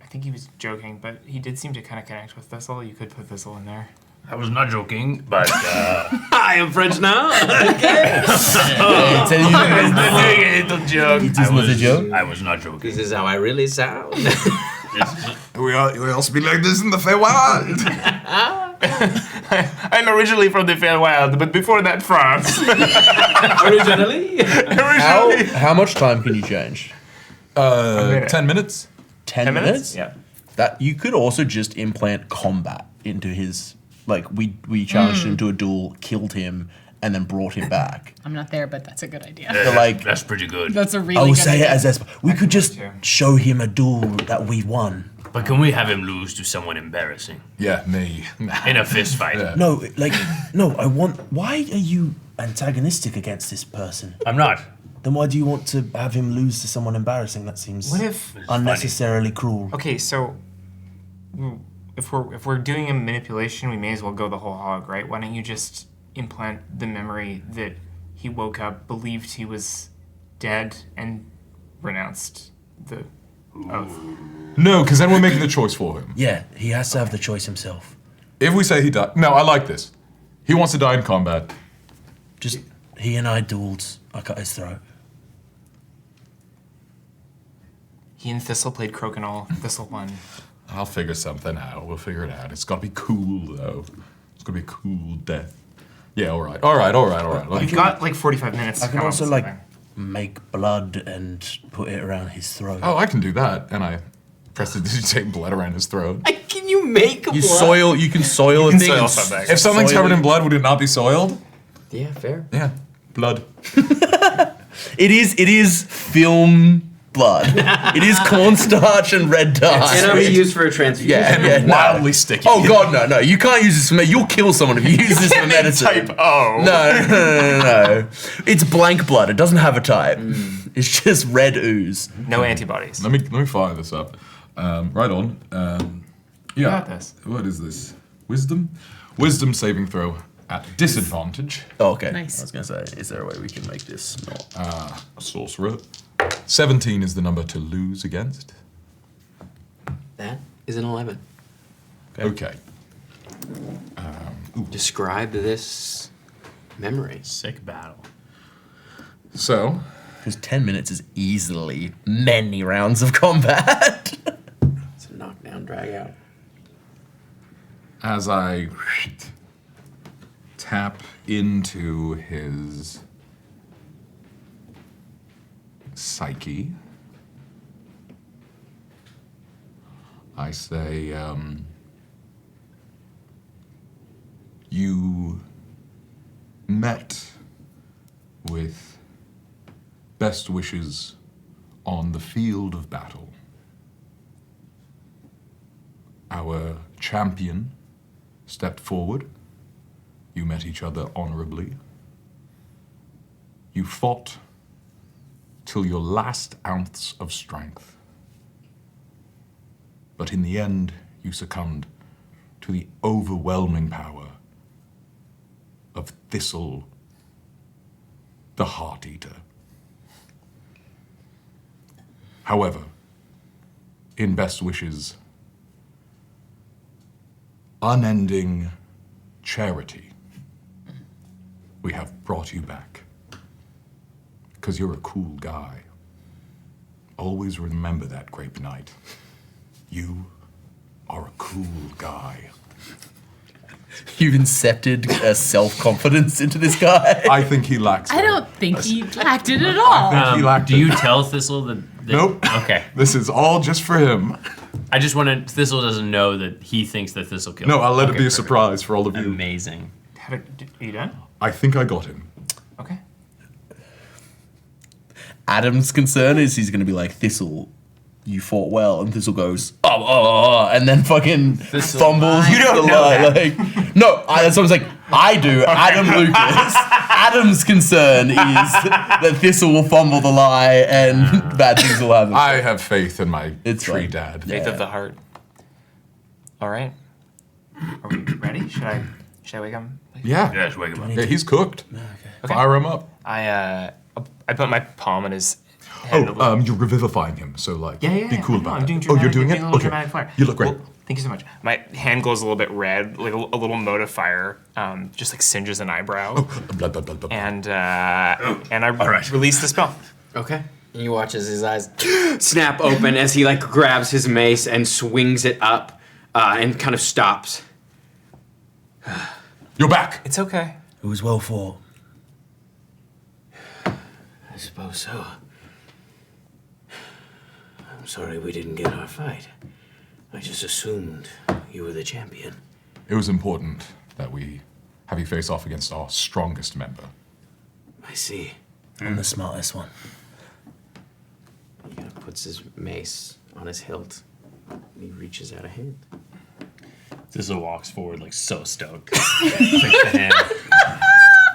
I think he was joking, but he did seem to kind of connect with Thistle. You could put Thistle in there. I was not joking, but I am French now. Little joke. I was not joking. This is how I really sound. We all speak like this in the Feywild. I'm originally from the Feywild, but before that, France. Originally? How much time can you change? minute. 10 minutes? 10 10 minutes? minutes? Yeah. That you could also just implant combat into his. Like we challenged him to a duel, killed him, and then brought him back. I'm not there, but that's a good idea. like- that's pretty good. That's a really I will good say idea. it as Esper. We could just too. show him a duel that we won. But can we have him lose to someone embarrassing Yeah, me. in a fist fight? Yeah. No, I want. Why are you antagonistic against this person? I'm not. Then why do you want to have him lose to someone embarrassing? That seems What if? unnecessarily cruel. Okay, so if we're doing a manipulation, we may as well go the whole hog, right? Why don't you just implant the memory that he woke up, believed he was dead, and renounced the oath? No, because then we're making the choice for him. Yeah, he has to have the choice himself. If we say he died... No, I like this. He wants to die in combat. Just he and I dueled. I cut his throat. He and Thistle played Crokinole. Thistle won. I'll figure something out. We'll figure it out. It's got to be cool, though. It's going to be a cool death. Yeah, all right. We've got like 45 minutes. I to can come up also with like something. make blood and put it around his throat. Oh, I can do that. And I press the take blood around his throat. Can you make a You blood? soil. You can soil a can thing. soil and something. If something's soil covered it. in blood, would it not be soiled? Yeah, fair. Yeah. Blood. It is film blood. It is cornstarch and red dye. Cannot be used for a transfusion. Yeah, no. Wildly sticky. Oh god, no! You can't use this for medicine. You'll kill someone if you use this for medicine. Type O. No. It's blank blood. It doesn't have a type. It's just red ooze. No antibodies. Let me fire this up. Right on. Yeah. got this. What is this? Wisdom? Wisdom saving throw at disadvantage. Oh, okay. Nice. I was gonna say, is there a way we can make this not? Sorcerer. 17 is the number to lose against. That is an 11. Okay. Describe this memory. Sick battle. So, Because 10 minutes is easily many rounds of combat. It's a knockdown, drag out. as I tap into his psyche, I say, you met with best wishes on the field of battle. Our champion stepped forward. You met each other honorably. You fought till your last ounce of strength. But in the end, you succumbed to the overwhelming power of Thistle, the Heart Eater. However, in best wishes, unending charity, we have brought you back. Because you're a cool guy. Always remember that, Grape Knight. You are a cool guy. You've incepted self-confidence into this guy. I think he lacks I don't think he lacked it at all. he lacked Do you it. tell Thistle that? Nope. Okay. This is all just for him. I just want to. Thistle doesn't know that he thinks that Thistle killed No, him. I'll let it Okay, be a perfect. surprise for all of you. Amazing. Are you done? I think I got him. Okay. Adam's concern is he's going to be like, Thistle, you fought well. And Thistle goes, oh, and then fucking fumbles. You don't the know line, that. Like, no, that's what I'm saying. I do. Adam Lucas. Adam's concern is that Thistle will fumble the lie and bad things will happen. I have faith in my It's tree fine. dad. Faith of the heart. All right. Are we ready? Should I wake him? Yeah. Yes, wake him up. Yeah, he's cooked. Fire him up. I put my palm in his head. Oh, you're revivifying him, so like, be cool about I'm it. doing Oh, you're dramatic- doing it? a little Okay. dramatic fire. You look great. Well, thank you so much. My hand glows a little bit red, like a little mote of fire, just like singes an eyebrow, Blood, blood, blood, blood. and I right. release the spell. Okay. And you watch as his eyes snap open as he like grabs his mace and swings it up and kind of stops. You're back. It's okay. It was well fought. I suppose so. I'm sorry we didn't get our fight. I just assumed you were the champion. It was important that we have you face off against our strongest member. I see. I'm the smartest one. He kind of puts his mace on his hilt. And he reaches out a hand. Thistle walks forward like so stoked. Takes the hand.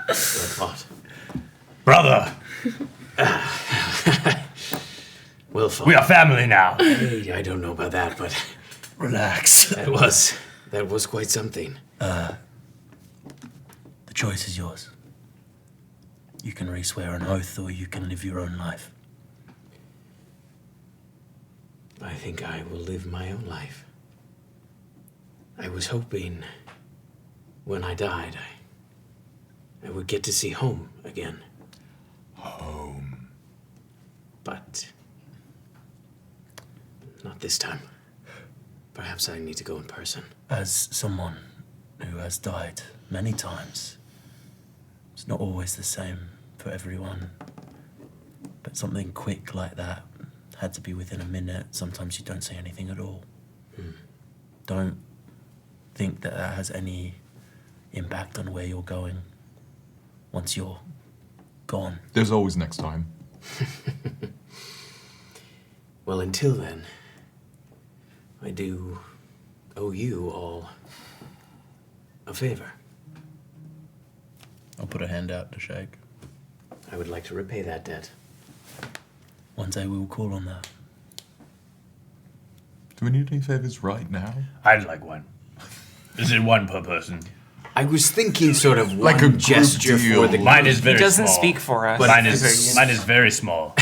Good thought. Brother, Well fought. we are family now. I don't know about that, but Relax. that was quite something. The choice is yours. You can re-swear an oath or you can live your own life. I think I will live my own life. I was hoping when I died, I would get to see home again. Home. But not this time. Perhaps I need to go in person. As someone who has died many times, it's not always the same for everyone. But something quick like that had to be within a minute. Sometimes you don't say anything at all. Don't think that that has any impact on where you're going once you're gone. There's always next time. Well, until then, I do owe you all a favor. I'll put a hand out to shake. I would like to repay that debt. One day we will call on that. Do we need any favors right now? I'd like one. Is it one per person? I was thinking sort of Like one a group gesture deal. for the Mine is He very doesn't small. speak for us. Mine is very small.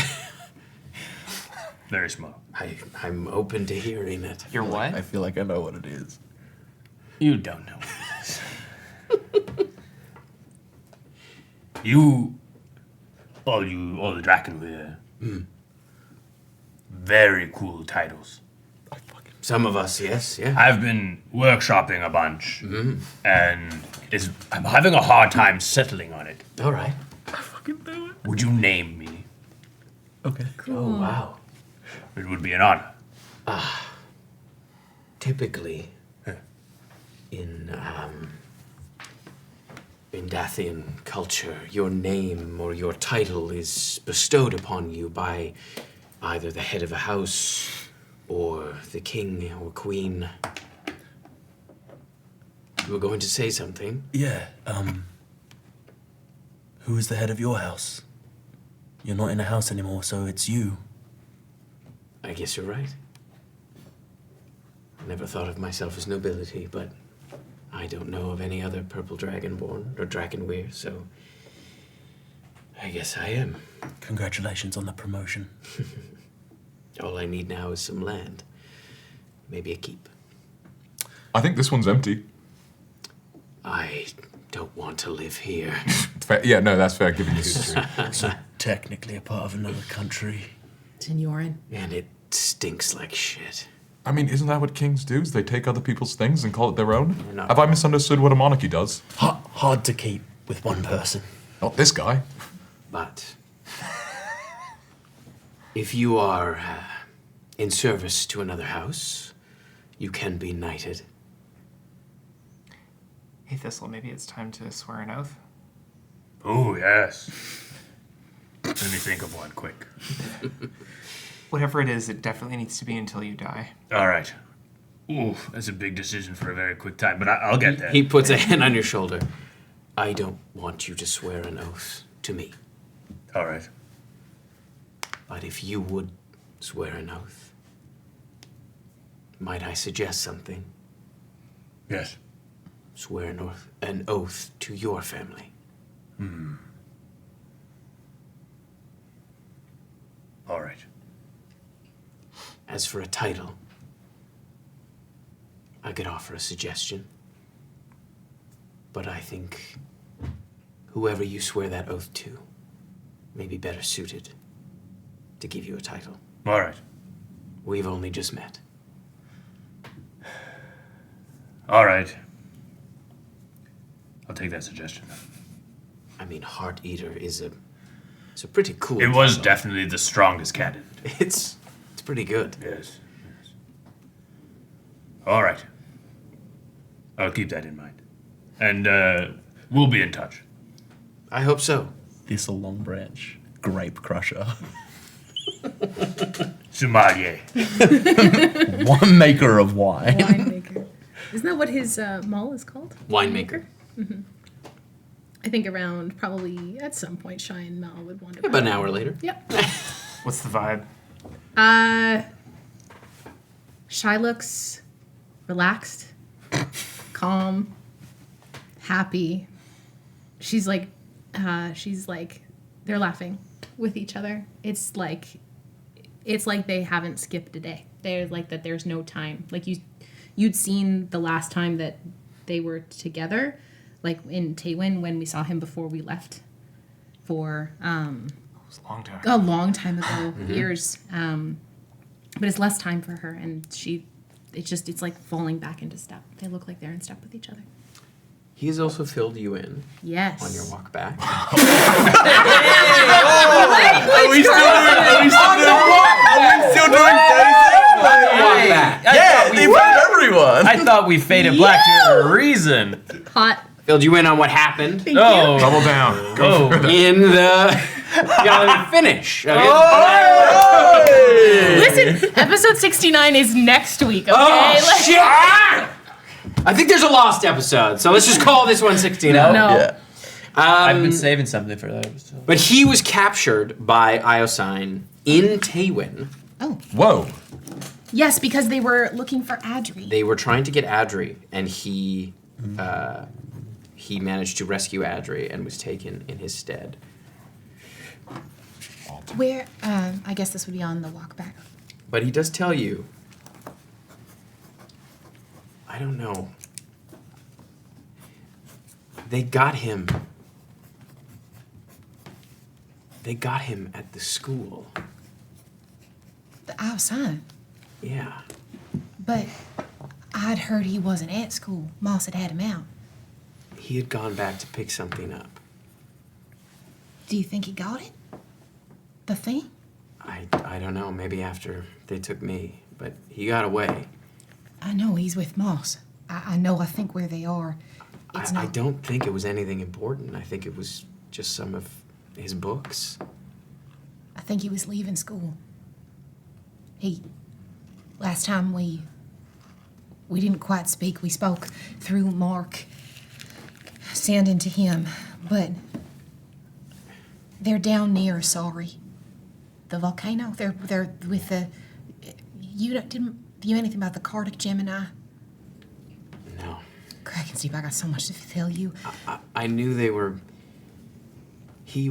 Very small. I'm open to hearing it. You're what? I feel like I know what it is. You don't know what it is. You, all the Drakenweir, very cool titles. Some of us, yes, yeah. I've been workshopping a bunch, and I'm having a hard time settling on it. All right. Would you name me? Okay. Oh, wow. It would be an honor. Typically, in Dathian culture, your name or your title is bestowed upon you by either the head of a house or the king or queen. You were going to say something? Yeah, who is the head of your house? You're not in a house anymore, so it's you. I guess you're right. I never thought of myself as nobility, but I don't know of any other purple dragonborn or dragonweir, so I guess I am. Congratulations on the promotion. All I need now is some land. Maybe a keep. I think this one's empty. I don't want to live here. Fair. Yeah, no, that's fair, given your history. So technically a part of another country. Signorin. And it stinks like shit. I mean, isn't that what kings do? Is they take other people's things and call it their own? We're not- Have I misunderstood what a monarchy does? Hard to keep with one person. Not this guy. But if you are in service to another house, you can be knighted. Hey, Thistle, maybe it's time to swear an oath. Oh, yes. Let me think of one quick. Whatever it is, it definitely needs to be until you die. All right. Ooh, that's a big decision for a very quick time, but I'll get there. He puts a hand on your shoulder. I don't want you to swear an oath to me. All right. But if you would swear an oath, might I suggest something? Yes. Swear an oath to your family. All right. As for a title, I could offer a suggestion. But I think whoever you swear that oath to may be better suited to give you a title. All right. We've only just met. All right. I'll take that suggestion. I mean, Heart Eater is a pretty cool It was title. definitely the strongest candidate. It's pretty good. Yes. All right. I'll keep that in mind. And we'll be in touch. I hope so. Thistle, Longbranch, Grape Crusher. Sommelier. One maker of wine. Winemaker. Isn't that what his mall is called? Winemaker. I think around probably at some point Shy and Mel would wander About by. an hour later. Yep. What's the vibe? Shy looks relaxed, calm, happy. She's like, they're laughing with each other. It's like they haven't skipped a day. They're like that. There's no time. Like you'd seen the last time that they were together, like in Taywin when we saw him before we left for It was a long time. a long time ago, years. But it's less time for her, and it's like falling back into step. They look like they're in step with each other. He has also filled you in Yes. on your walk back. Are we still doing 30 Walk back. Yeah, they found everyone. I thought we faded black for a reason. Hot. Filled you in on what happened Thank Oh. Double down. Go Oh. further. in the finish. Okay? you. Listen, episode 69 is next week, okay? Oh, shit! I think there's a lost episode, so let's just call this one 69. No. Yeah. I've been saving something for that episode. But he was captured by Iosine in Taywin. Whoa. Yes, because they were looking for Adri. They were trying to get Adri, and he managed to rescue Adri and was taken in his stead. Where, I guess this would be on the walk back. But he does tell you, I don't know. They got him. They got him at the school. The outside. Yeah. But I'd heard he wasn't at school. Moss had him out. He had gone back to pick something up. Do you think he got it? The thing? I don't know, maybe after they took me, but he got away. I know he's with Moss. I think where they are. It's I not. don't think it was anything important. I think it was just some of his books. I think he was leaving school. Last time we didn't quite speak. We spoke through Mark, sending to him, but they're down near Sorry, the volcano. They're with the. Didn't you know anything about the Cardic Gemini? No. Craig and Steve, I got so much to tell you. I knew they were. He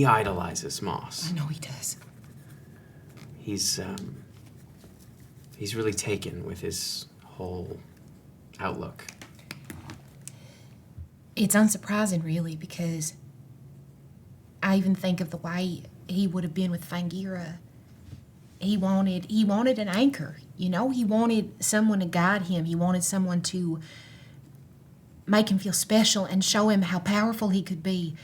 idolizes Moss. I know he does. He's really taken with his whole outlook. It's unsurprising, really, because I even think of the way he would have been with Fangira. He wanted an anchor, you know? He wanted someone to guide him. He wanted someone to make him feel special and show him how powerful he could be.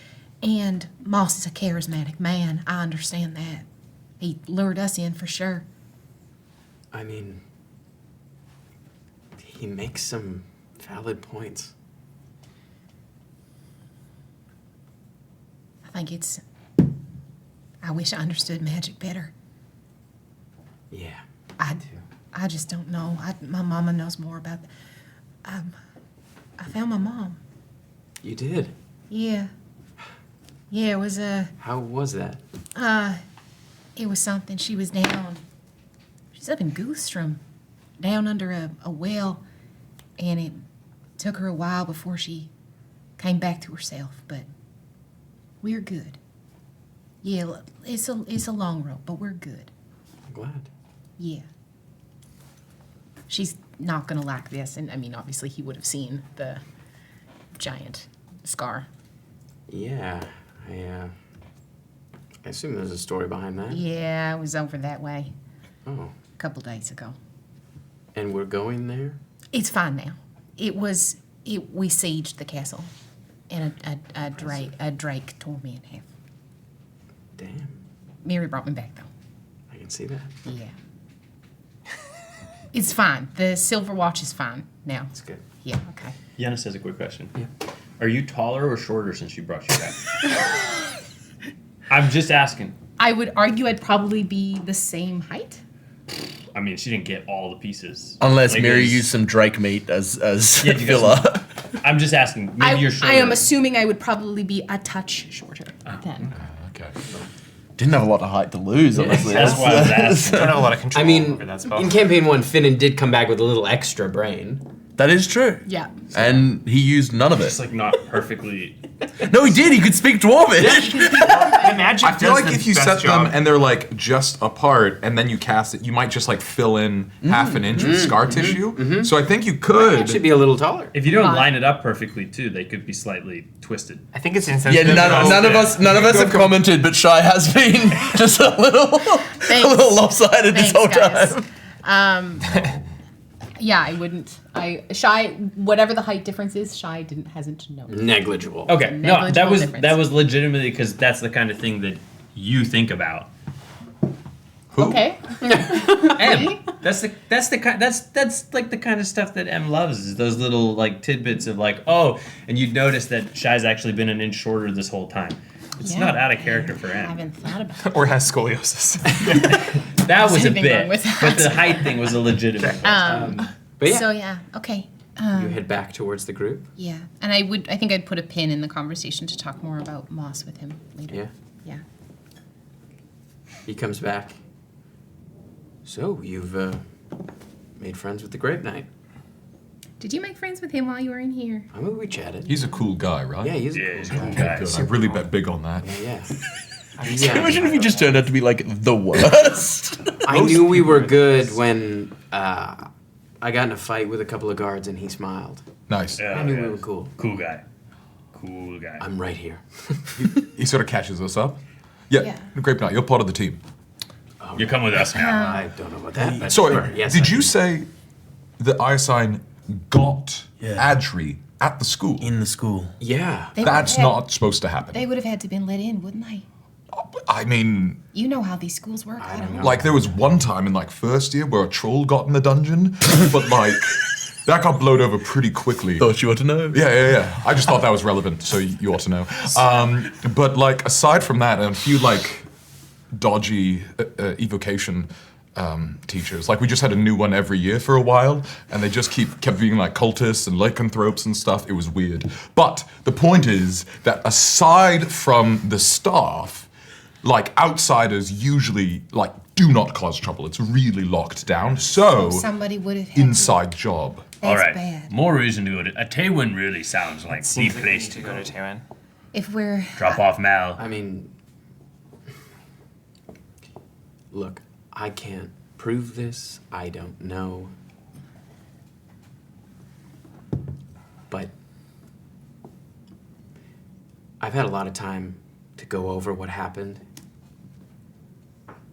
And Moss is a charismatic man. I understand that. He lured us in for sure. I mean, he makes some valid points. I wish I understood magic better. Yeah. I just don't know. My mama knows more about. I found my mom. You did? Yeah. Yeah, it was How was that? it was something. She was down. She's up in Goostrom, down under a well, and it took her a while before she came back to herself. But we're good. Yeah, it's a long road, but we're good. I'm glad. Yeah. She's not gonna like this, and I mean, obviously, he would have seen the giant scar. Yeah, I assume there's a story behind that. Yeah, it was over that way Oh, a couple days ago. and we're going there? It's fine now. We sieged the castle, and a drake tore me in half. Damn, Mary brought me back though. I can see that. Yeah. It's fine. The Silverwatch is fine now. It's good. Yeah. Okay. Giannis has a quick question. Yeah. Are you taller or shorter since she brought you back? I'm just asking. I would argue I'd probably be the same height. I mean, she didn't get all the pieces. Unless Like, Miri it's- used some Drake meat as Yeah, you filler. I'm just asking. Maybe you're shorter. I am assuming I would probably be a touch shorter then. Okay. Didn't have a lot of height to lose, honestly. That's why I was asking. Don't have a lot of control I mean, over that spell. in campaign 1, Finnan did come back with a little extra brain. That is true. Yeah. And he used none of Just it. like not perfectly. No, he did. He could speak Dwarvish. The magic I feel does like the if you best set job. them and they're like just apart and then you cast it, you might just like fill in half an inch of scar tissue. So I think you It could. should be a little taller. If you don't Fine. line it up perfectly too, they could be slightly twisted. I think it's Yeah, insensitive. none of us have commented, but Shy has been just a little lopsided this whole guys. time. Yeah, I wouldn't. Shy, whatever the height difference is, Shy hasn't noticed. Negligible. Okay, no, that Negligible was difference. that was legitimately because that's the kind of thing that you think about. Who? Okay. M. That's like the kind of stuff that M loves is those little like tidbits of like, oh, and you'd notice that Shy's actually been an inch shorter this whole time. It's Yeah. not out of character for I M. haven't thought about it. Or has scoliosis. That was a Anything wrong bit, with that. but the height thing was a legitimate. But yeah, So yeah, okay. you head back towards the group. Yeah, and I think I'd put a pin in the conversation to talk more about Moss with him later. Yeah. Yeah. He comes back. So, you've made friends with the Grape Knight. Did you make friends with him while you were in here? I mean, we chatted. He's a cool guy, right? Yeah, he's Yeah, a he's cool a cool guy. guy. Good. I really bet big on that. Yeah. Imagine if he just turned out to be like the worst. I knew we were good when I got in a fight with a couple of guards and he smiled. Nice. Yeah, I knew yeah. we were cool. Cool guy. Cool guy. I'm right here. He sort of catches us up. Yeah, Yeah. Grape Knight, you're part of the team. You come with us now. I don't know about that. but Sorry, sure, yes, did I you do. say that Iosine got Yeah. Adri at the school? In the school. Yeah. They That's would have- not supposed to happen. They would have had to been let in, wouldn't they? I mean, You know how these schools work. I don't know. like there was one time in like first year where a troll got in the dungeon, but like that got blowed over pretty quickly. Thought you ought to know. Yeah. I just thought that was relevant, so you ought to know. But like aside from that, and a few like dodgy evocation teachers, like we just had a new one every year for a while, and they just kept being like cultists and lycanthropes and stuff. It was weird. But the point is that aside from the staff, like outsiders usually like do not cause trouble. It's really locked down. So Somebody would have had to- inside job. That's All right. bad. More reason to go to. A Taywin really sounds like the Seems like we place need to to go go. to Taywin. If we're Drop off Mal. I mean, look, I can't prove this. I don't know. But I've had a lot of time to go over what happened.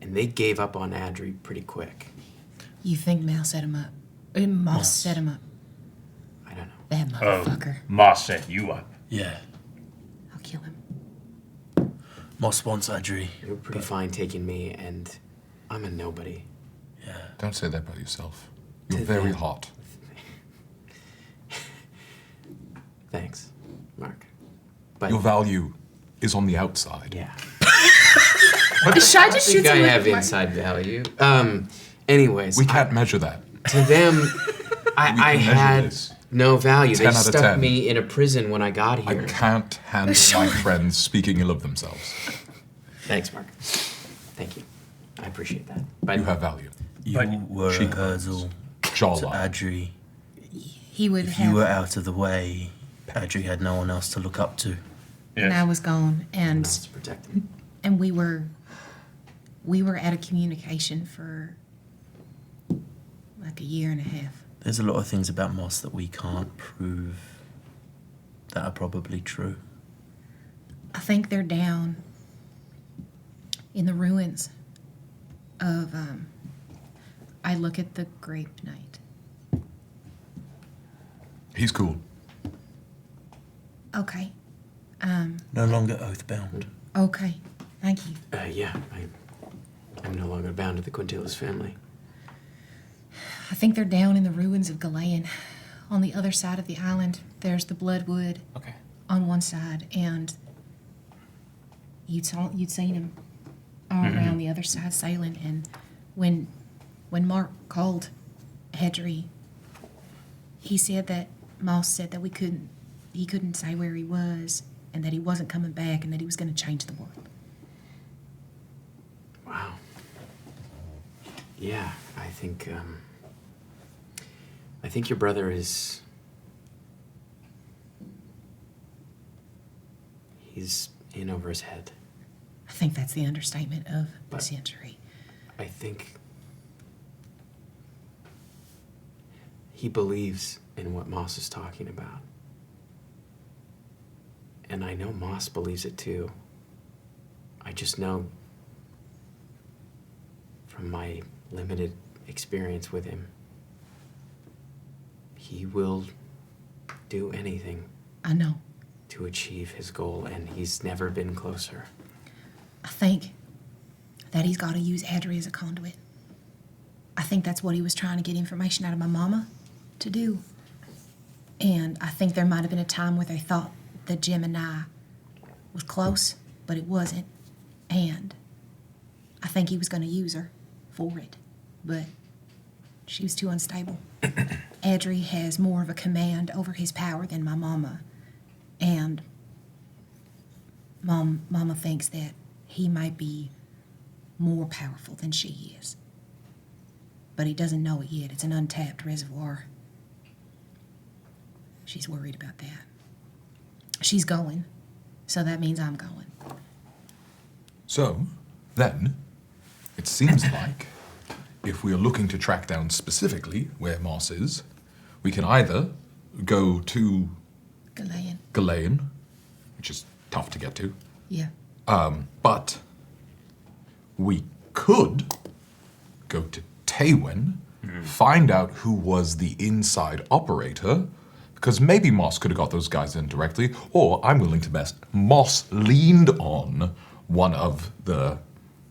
And they gave up on Adri pretty quick. You think Mal set him up? Moss set him up. I don't know. That motherfucker. Moss set you up. Yeah. I'll kill him. Moss wants Adri. They were pretty fine taking me, and I'm a nobody. Yeah. Don't say that about yourself. You're To very them. hot. Thanks, Mark. But Your value is on the outside. yeah. Shy I just think shoots I him have with inside value. Anyways, We can't measure that. to them, I can measure had this. no value. 10 They out of stuck 10. me in a prison when I got I here. can't handle my friends speaking ill of themselves. Thanks, Mark. Thank you. I appreciate that. But You have value. You were a Cheek hurdle to Jawline. Adri. He would If have. you were out of the way, Adri had no one else to look up to. And I was gone, and it's protected. we were out of communication for like a year and a half. There's a lot of things about Moss that we can't prove that are probably true. I think they're down in the ruins of. I look at the Grape Knight. He's cool. Okay. No longer oathbound. Okay. Thank you. Yeah, I'm no longer bound to the Quintilis family. I think they're down in the ruins of Galayan. On the other side of the island, there's the Bloodwood Okay. on one side, and you'd seen him all around the other side sailing. And when Mark called Hedry, he said that Moss said that he couldn't say where he was, and that he wasn't coming back, and that he was going to change the world. Wow. Yeah, I think your brother is. He's in over his head. I think that's the understatement of the But- century. I think he believes in what Moss is talking about. And I know Moss believes it too. I just know from my limited experience with him, he will do anything I know. to achieve his goal, and he's never been closer. I think that he's got to use Adri as a conduit. I think that's what he was trying to get information out of my mama to do. And I think there might have been a time where they thought that Jim and I was close, but it wasn't. And I think he was going to use her for it, but she was too unstable. Adri has more of a command over his power than my mama. And Mama thinks that he might be more powerful than she is. But he doesn't know it yet. It's an untapped reservoir. She's worried about that. She's going, so that means I'm going. So, then, it seems like if we are looking to track down specifically where Moss is, we can either go to Galayan, which is tough to get to, Yeah. but we could go to Taywin, find out who was the inside operator, because maybe Moss could have got those guys in directly, or I'm willing to bet Moss leaned on one of the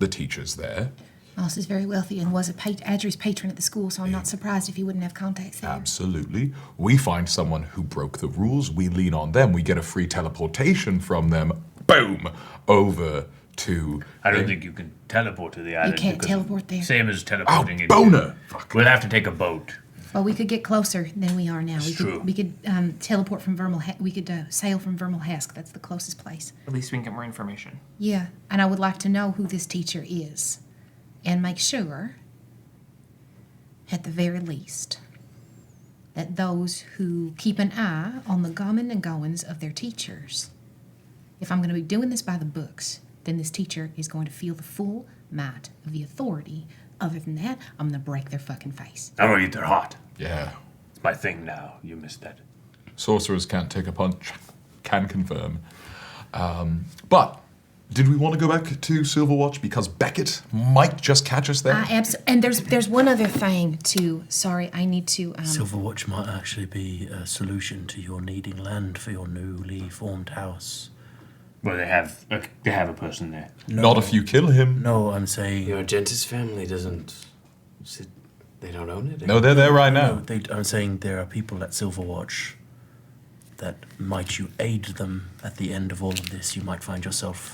teachers there. Moss is very wealthy and was Adri's patron at the school, so I'm not surprised if he wouldn't have contacts there. Absolutely. We find someone who broke the rules, we lean on them, we get a free teleportation from them, boom, over to... I don't think you can teleport to the island. can't because teleport there. Same as teleporting in boner! here. We'll have to take a boat. Well, we could get closer than we are now. True. We could teleport from we could sail from Vermalhask. That's the closest place. At least we can get more information. Yeah, and I would like to know who this teacher is, and make sure, at the very least, that those who keep an eye on the goings and goings of their teachers, if I'm going to be doing this by the books, then this teacher is going to feel the full might of the authority. Other than that, I'm going to break their fucking face. I'm gonna eat their heart. Yeah. It's my thing now. You missed that. Sorcerers can't take a punch. Can confirm. But did we want to go back to Silverwatch because Beckett might just catch us there? And there's one other thing too. Sorry, I need to. Silverwatch might actually be a solution to your needing land for your newly formed house. Well, they have a person there. Not if you kill him. No, I'm saying... Your Gentis family doesn't... They don't own it? No, they're there right now. No, I'm saying there are people at Silverwatch that might you aid them at the end of all of this. You might find yourself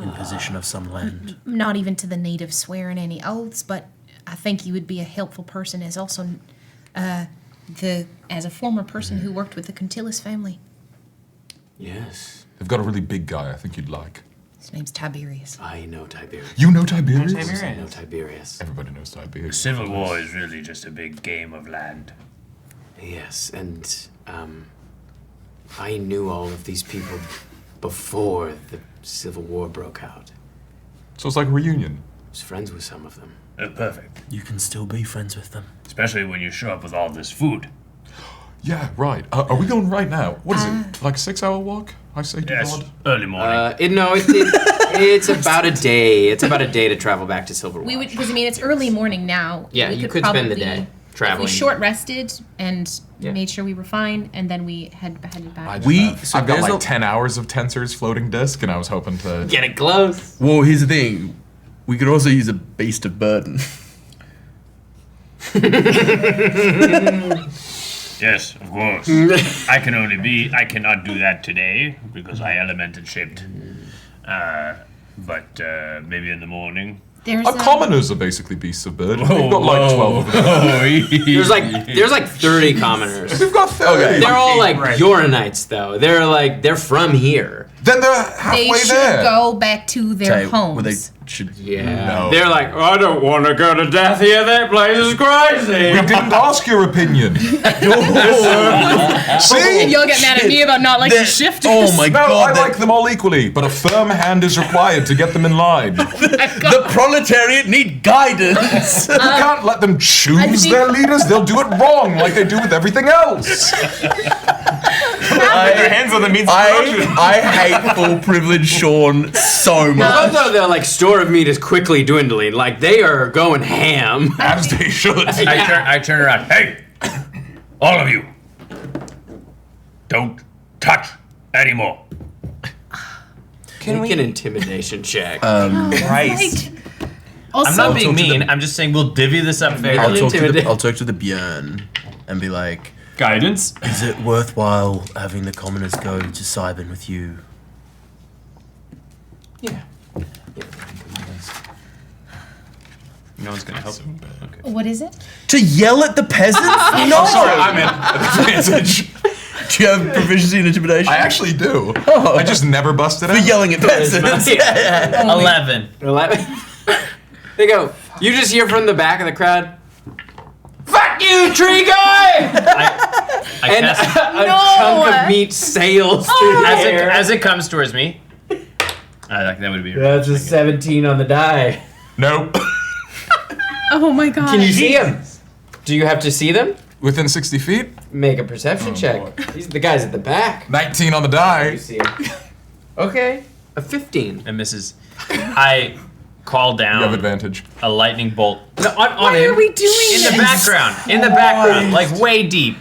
in possession of some land. Not even to the native swearing any oaths, but I think you would be a helpful person as also as a former person who worked with the Contillis family. Yes. They've got a really big guy I think you'd like. His name's Tiberius. I know Tiberius. You know Tiberius? I know Tiberius. Everybody knows Tiberius. Civil War is really just a big game of land. Yes, and I knew all of these people before the Civil War broke out. So it's like a reunion. I was friends with some of them. Perfect. You can still be friends with them. Especially when you show up with all this food. Yeah, right. Are we going right now? What is it? Like a 6-hour walk? I say to Yes, God. early morning. It's about a day. It's about a day to travel back to Silverwatch. We would, because I mean, it's early morning now. Yeah, we you could spend the probably- day If traveling. we short rested and Yeah. made sure we were fine, and then we headed back. I've got there's like a- 10 hours of Tensor's floating disk, and I was hoping to... Get it close. Well, here's the thing. We could also use a beast of burden. Yes, of course. I cannot do that today because I elemented shaped. But maybe in the morning. There's Our commoners are basically beasts of burden. We've got like 12 of them. There's like 30 commoners. We've got 30. They're all like Yoranites though. They're from here. Then they're They halfway should there. go back to their homes. Yeah. No. They're like, I don't want to go to Dathia. That place is crazy. We didn't ask your opinion. See? You'll get mad at me about not liking shifters. Oh my No, god. I like them all equally, but a firm hand is required to get them in line. The proletariat need guidance. You can't let them choose think- their leaders. They'll do it wrong, like they do with everything else. Their hands on the means of production. I hate full privilege Sean so much. Although their like store of meat is quickly dwindling, like they are going ham. As they should. I turn around. Hey, all of you, don't touch anymore. Make an intimidation check. Christ. Also, I'm not being mean. I'm just saying we'll divvy this up fairly. I'll talk to the Björn and be like, Guidance. is it worthwhile having the commoners go to Cybin with you? Yeah. No one's gonna help. Okay. what is it? To yell at the peasants? No! Sorry, I'm in advantage. Do you have proficiency in intimidation? I actually do. I just never busted For out. yelling at peasants. 11. 11. They go. You just hear from the back of the crowd. Fuck you, tree guy! I And cast, a chunk of meat sails through the air. as it comes towards me. That would be. That's a 17 on the die. Nope. Oh my god. Can you see him? Do you have to see them? Within 60 feet, Make a perception check. These are the guys at the back. 19 on the die. You see him. Okay. A 15. And misses. I call You have down advantage. a lightning bolt. No, on Why him. are we doing In this? the background. In the background. Like way deep.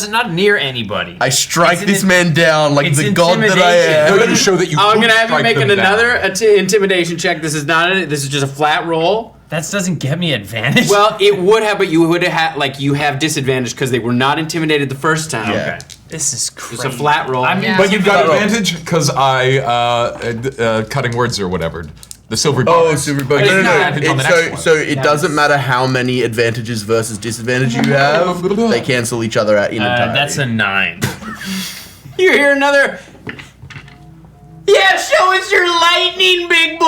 Not near anybody. I strike It's this an- man down like it's the god that I intimidation. They're am. going to show that you I'm could gonna have you strike make them another down. intimidation check. This is not. This is just a flat roll. That doesn't get me advantage. Well, it would have, but you would have had like you have disadvantage because they were not intimidated the first time. Yeah. this is crazy. It's a flat roll. Yeah. But you've got Roll. advantage because I cutting words or whatever. The silver Oh, bonus. super bug. But No, it's no, not no. advantage on the next one. So it doesn't matter how many advantages versus disadvantage you have. They cancel each other out in entirety. That's a 9. You hear another. Yeah, show us your lightning, big boy.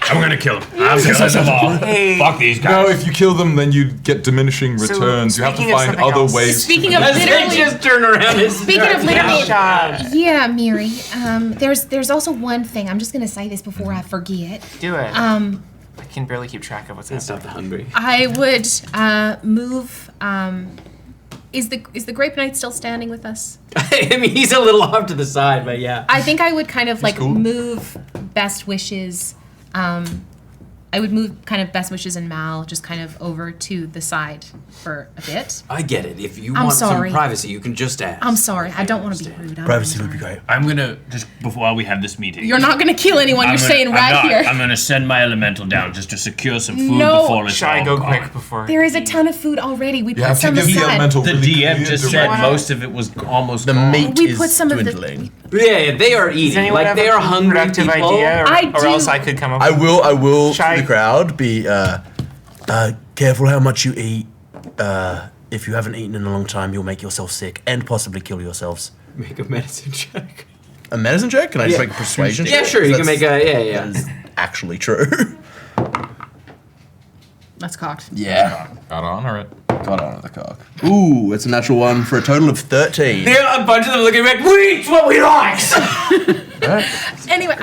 I'm gonna kill him. I'm killing them all. Hey. Fuck these No, guys. if you kill them, then you get diminishing returns. You have to speaking of find something other else- ways. Speaking of As they literally, just turn around. And speaking of literally, God. yeah, Miri. There's also one thing. I'm just gonna say this before I forget. Do it. I can barely keep track of what's Stop happening. the hungry. I would move Is the Grape Knight still standing with us? I mean, he's a little off to the side, but yeah. I think I would kind of like cool. move Best Wishes. I would move kind of Best Wishes and Mal just kind of over to the side for a bit. I get it. If you I'm want sorry. some privacy, you can just ask. I'm sorry. I don't want to be rude. Privacy would be great. I'm gonna just before we have this meeting. You're not going to kill anyone. You're staying right here. I'm gonna send my elemental down just to secure some food No. before it's Shy, all go gone. quick before. There is a ton of food already. We You put have to some give the aside. elemental The really DM clear just said direction. most of it was almost The gone. meat We is put some of the- dwindling. Yeah, they are Does eating. anyone Like, have they a are hungry productive people. idea, or, I or do. else I could come up I will Shy. to the crowd be careful how much you eat. If you haven't eaten in a long time, you'll make yourself sick and possibly kill yourselves. Make a medicine check. A medicine check? Can I just Yeah. make a persuasion Yeah, check? sure. You can That's- make a yeah. That is actually true. That's cocked. Yeah. Gotta honor it. Got on the cock. Ooh, it's a natural one for a total of 13. There are a bunch of them looking at me. We eat what we like. Anyway,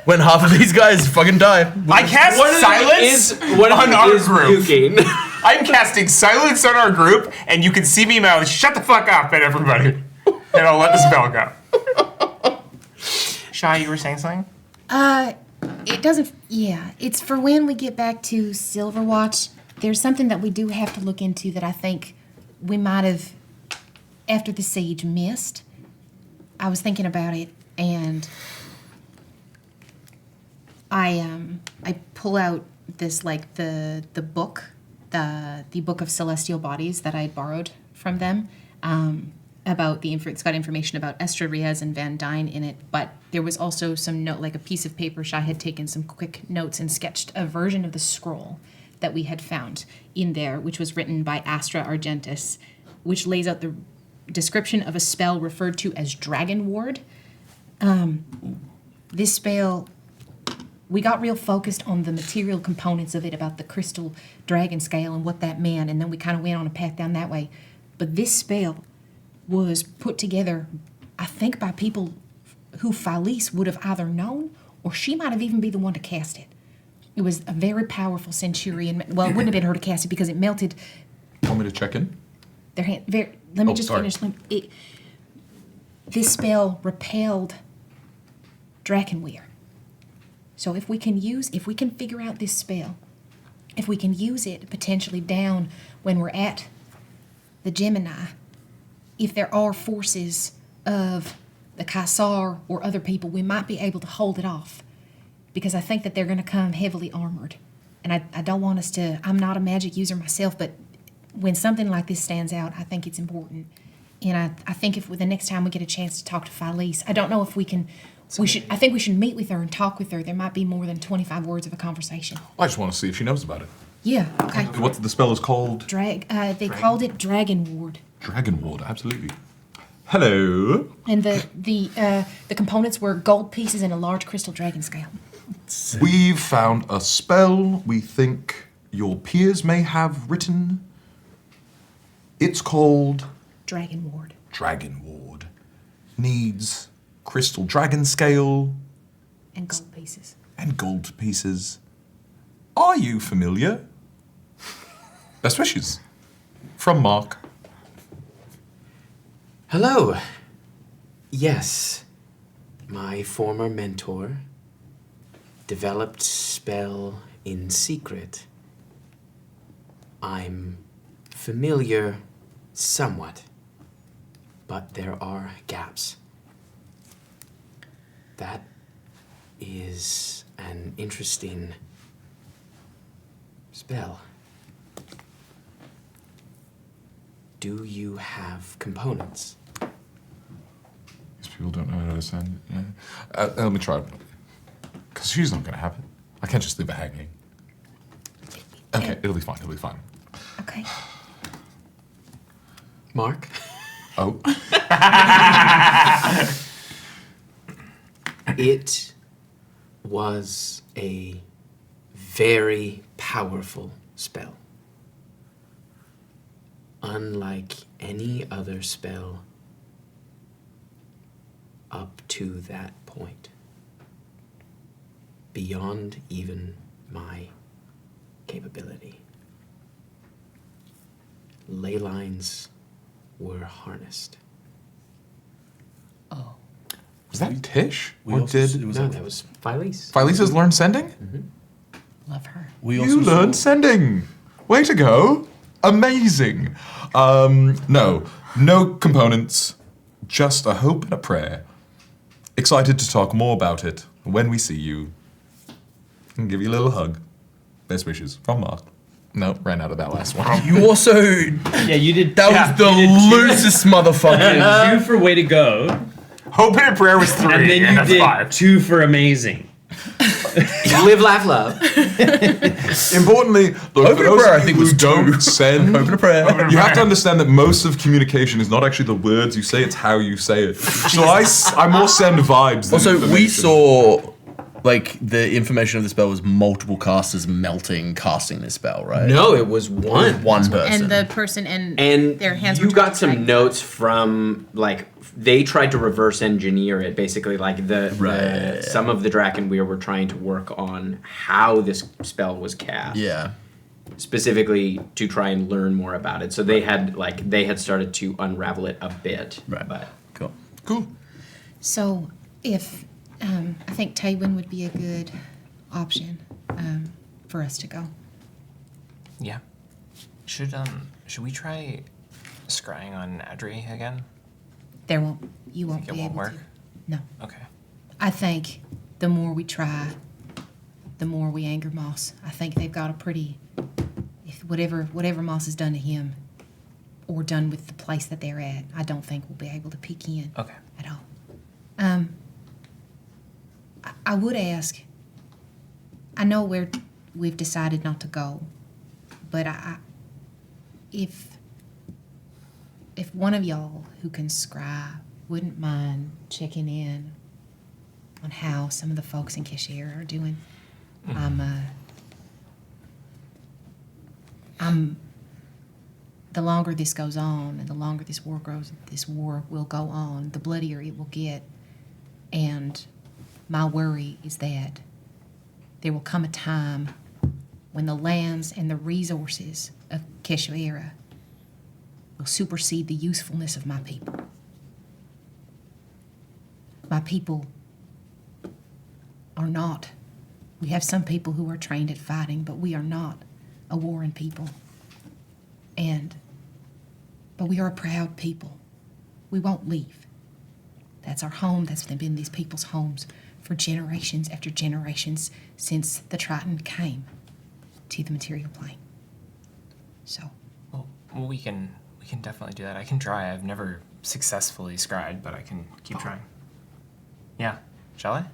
When half of these guys fucking die. I cast One of them silence is one of on them our is group. puking. I'm casting silence on our group, and you can see me mouth, shut the fuck up at everybody. And I'll let the spell go. Shy, you were saying something? it doesn't. Yeah, it's for when we get back to Silverwatch. There's something that we do have to look into that I think we might have, after the siege, missed. I was thinking about it, and I pull out this like the book, the book of celestial bodies that I borrowed from them. About it's got information about Esther Riaz and Van Dyne in it, but there was also some note, like a piece of paper. Shai had taken some quick notes and sketched a version of the scroll that we had found in there, which was written by Astra Argentis, which lays out the description of a spell referred to as Dragon Ward. This spell, we got real focused on the material components of it, about the crystal dragon scale and what that meant, and then we kind of went on a path down that way. But this spell was put together, I think, by people who Felice would have either known, or she might have even been the one to cast it. It was a very powerful centurion. Well, it wouldn't have been her to cast it because it melted Want me to check in? their hand. Let me Oh, just sorry. finish. This spell repelled Drakenweir. So if we can figure out this spell, if we can use it potentially down when we're at the Gemini, if there are forces of the Kaisar or other people, we might be able to hold it off. Because I think that they're going to come heavily armored. And I don't want us to... I'm not a magic user myself, but when something like this stands out, I think it's important. And I think if the next time we get a chance to talk to Felice, I don't know if we can... I think we should meet with her and talk with her. There might be more than 25 words of a conversation. I just want to see if she knows about it. Yeah, okay. What the spell is called? They called it Dragon Ward. Dragon Ward, absolutely. Hello. And the components were gold pieces and a large crystal dragon scale. We've found a spell we think your peers may have written. It's called Dragon Ward. Dragon Ward. Needs crystal dragon scale And gold pieces. and gold pieces. Are you familiar? Best wishes. From Mark. Hello. Yes, my former mentor developed spell in secret. I'm familiar somewhat, but there are gaps. That is an interesting spell. Do you have components? These people don't know how to send it. Yeah. Let me try. Because she's not going to have it. I can't just leave it hanging. Okay, it'll be fine. It'll be fine. Okay. Mark? Oh. It was a very powerful spell. Unlike any other spell up to that point. Beyond even my capability. Ley lines were harnessed. Oh. Was that Tish? We Or also- did it was No, a- that was Phyllis. Phyllis learn sending? Love her. we You also learned saw- sending. Way to go. Amazing. No components, just a hope and a prayer. Excited to talk more about it when we see you. And give you a little hug. Best wishes from Mark. No, ran out of that last one. You also. Yeah, you did. That yeah, was the you did two- loosest motherfucker. 2 for way to go, Hope and a prayer was 3, and then you that's did 5. 2 for amazing. Live, laugh, love. Importantly, look, Hope for and those prayer, of I think you who was two. don't send, Hope and a prayer. you have to understand that most of communication is not actually the words you say, it's how you say it. So I more send vibes than Also, we information. saw like the information of the spell was multiple casters melting, casting this spell, right? No, it was one. One person. And the person and, And their hands you were got some tied. notes from like they tried to reverse engineer it. Basically, like Right. some of the Drakenweir were trying to work on how this spell was cast. Yeah. Specifically to try and learn more about it. So they had started to unravel it a bit. Right. But Cool. Cool. So, if I think Tywin would be a good option for us to go. Yeah. Should we try scrying on Adri again? You won't Think it be won't able work? to. No, Okay. I think the more we try, the more we anger Moss. I think they've got a pretty, if whatever Moss has done to him, or done with the place that they're at, I don't think we'll be able to peek in Okay. at all. I would ask. I know we've decided not to go, but if one of y'all who can scry wouldn't mind checking in on how some of the folks in Keshire are doing, I'm. The longer this goes on, and the longer this war will go on, the bloodier it will get, and my worry is that there will come a time when the lands and the resources of Keshire will supersede the usefulness of my people. My people are not. We have some people who are trained at fighting, but we are not a warring people. But we are a proud people. We won't leave. That's our home. That's been these people's homes for generations after generations since the Triton came to the material plane. So, Well, we can definitely do that. I can try. I've never successfully scried, but I can keep trying. Yeah. Shall I?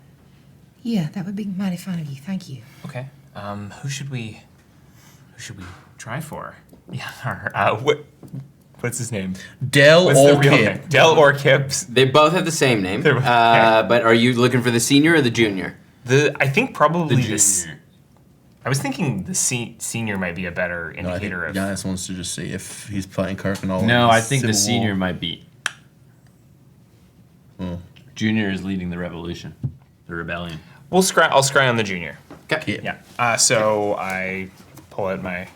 yeah, that would be mighty fine of you. Thank you. Okay. Who should we try for? Yeah. What's his name? Del What's the or real Kip? name? Del or Kips? they both have the same name. They're- okay. But are you looking for the senior or the junior? I think probably The this. junior. I was thinking the senior might be a better No, I think indicator of. Giannis wants to just see if he's playing Kirkandall. No, in I think the Civil War. senior might be. Junior is leading the revolution, the rebellion. I'll scry on the junior. Okay. Yeah. Yeah. So I pull out my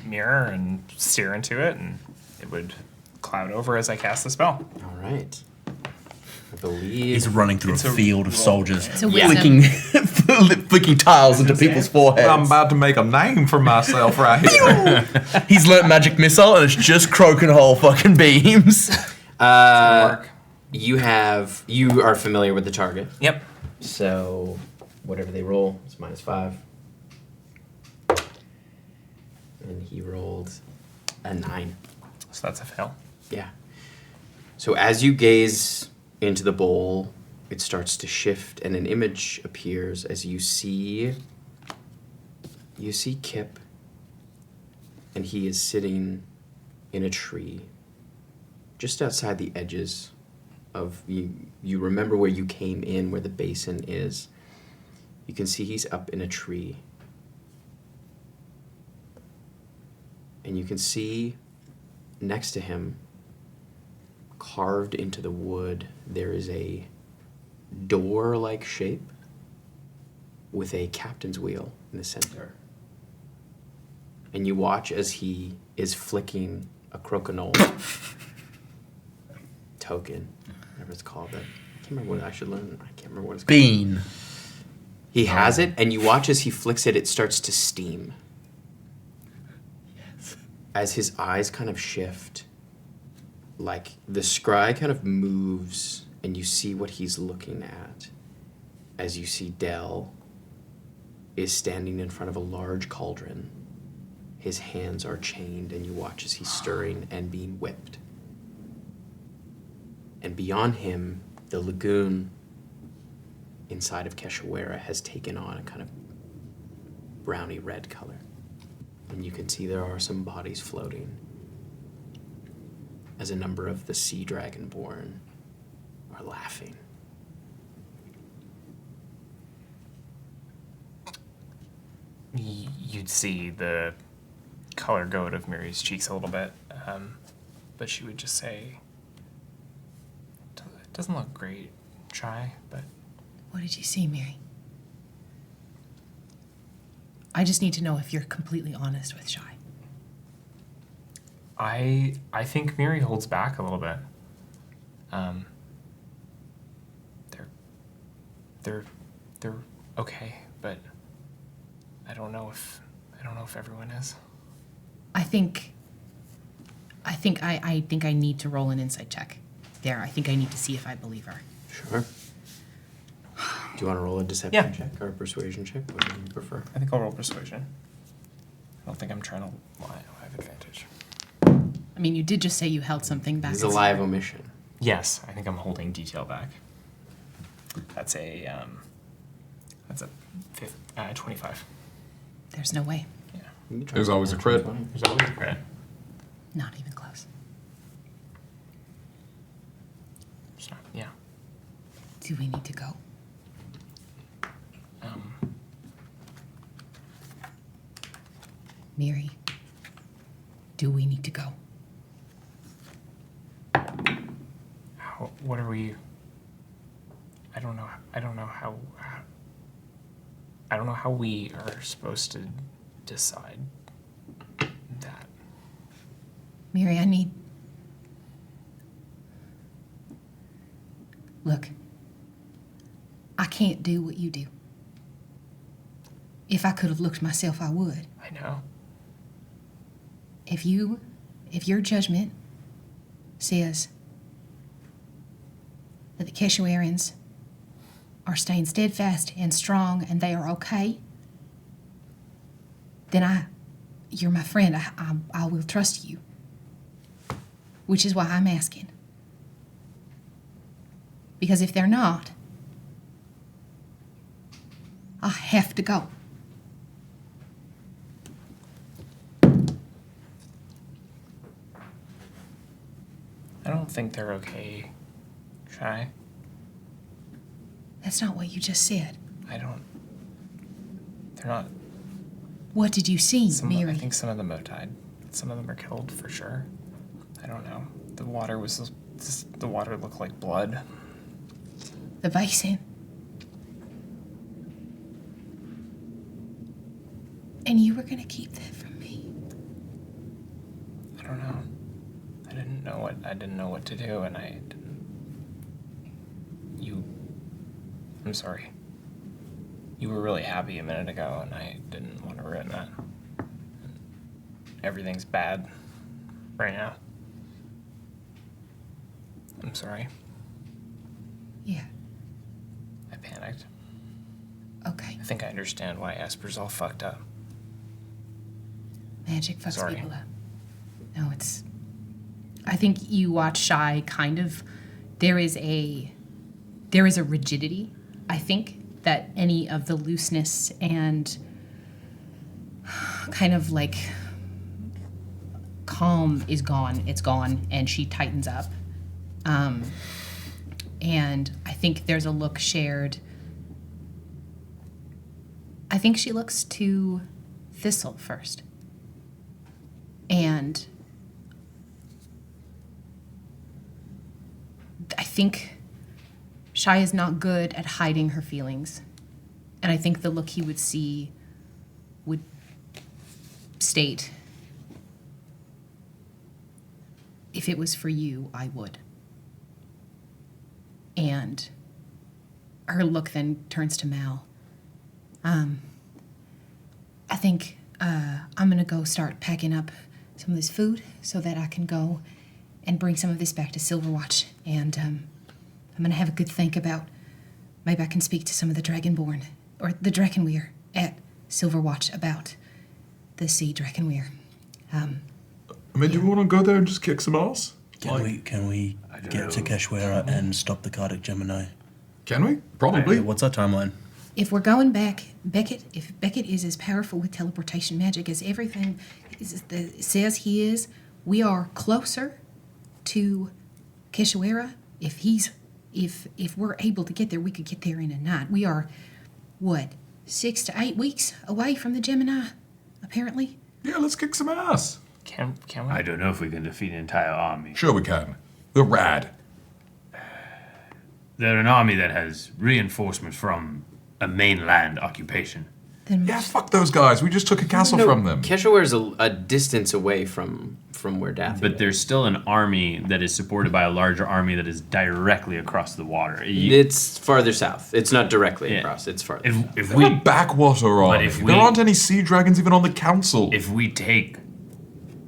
mirror and steer into it, and it would cloud over as I cast the spell. All right. I believe. He's running through a field of soldiers, a wisdom. flicking, flicking tiles into people's foreheads. I'm about to make a name for myself right here. He's learnt magic missile, and it's just Crokenhole fucking beams. You are familiar with the target. Yep. So whatever they roll, it's -5. And he rolled a 9. So that's a fail. Yeah. So as you gaze into the bowl, it starts to shift and an image appears as you see Kip, and he is sitting in a tree just outside the edges of you remember where you came in, where the basin is. You can see he's up in a tree. And you can see next to him, carved into the wood, there is a door-like shape with a captain's wheel in the center. And you watch as he is flicking a crokinole token, whatever it's called. That I can't remember what I should learn. I can't remember what it's called. Bean. He has it, and you watch as he flicks it. It starts to steam. As his eyes kind of shift, like the scry kind of moves, and you see what he's looking at. As you see Dell is standing in front of a large cauldron. His hands are chained, and you watch as he's stirring and being whipped. And beyond him, the lagoon inside of Keshawara has taken on a kind of browny red color. And you can see there are some bodies floating as a number of the sea dragonborn are laughing. You'd see the color go out of Miri's cheeks a little bit, but she would just say, "It doesn't look great, Shy, but..." What did you see, Miri? I just need to know if you're completely honest with Shy. I think Miri holds back a little bit. They're okay, but I don't know if everyone is. I think I need to roll an insight check. There, I think I need to see if I believe her. Sure. Do you want to roll a deception check or a persuasion check? What do you prefer? I think I'll roll persuasion. I don't think I'm trying to lie. I have advantage. I mean, you did just say you held something back. It's a lie of omission. Yes, I think I'm holding detail back. That's a 25. There's no way. Yeah. You can try There's to always a natural crit. 20. There's always a credit. Not even close. Yeah. Do we need to go? Miri, do we need to go? What are we? I don't know how we are supposed to decide that. Miri, I need... Look, I can't do what you do. If I could have looked myself, I would. I know. If your judgment says that the Keshuarians are staying steadfast and strong and they are okay, then you're my friend. I will trust you. Which is why I'm asking. Because if they're not, I have to go. I don't think they're okay, Shy. That's not what you just said. They're not. What did you see, Miri? I think some of them have died. Some of them are killed for sure. I don't know. The water looked like blood. The basin. And you were gonna keep that from me. I don't know. I didn't know what to do, and I didn't. I'm sorry. You were really happy a minute ago, and I didn't want to ruin that. Everything's bad right now. I'm sorry. Yeah. I panicked. Okay. I think I understand why Esper's all fucked up. Magic fucks Sorry. people up. No, it's... I think you watch Shy kind of... There is a rigidity, I think, that any of the looseness and kind of like calm is gone. It's gone, and she tightens up. And I think there's a look shared. I think she looks to Thistle first. And I think Shy is not good at hiding her feelings. And I think the look he would see would state, if it was for you, I would. And her look then turns to Mal. I think I'm going to go start packing up some of this food so that I can go and bring some of this back to Silverwatch. And I'm going to have a good think about maybe I can speak to some of the Dragonborn or the Drakenweir at Silverwatch about the Sea Drakenweir. I mean, do you want to go there and just kick some ass? Can we get to Keshwera and stop the Cardic Gemini? Can we? Probably. What's our timeline? If we're going back, if Beckett is as powerful with teleportation magic as everything says he is, we are closer to Keshwera. If we're able to get there, we could get there in a night. We are, 6 to 8 weeks away from the Gemini, apparently. Yeah, let's kick some ass. Can we? I don't know if we can defeat an entire army. Sure we can. They're rad. They're an army that has reinforcements from a mainland occupation. Then Yeah, fuck those guys. We just took a castle from them. Keshaware's a distance away from where Dathomir But there's still an army that is supported by a larger army that is directly across the water. It's farther south. It's not directly Yeah. across. It's farther. If We're a we backwater army. if we- There aren't any sea dragons even on the council. if we take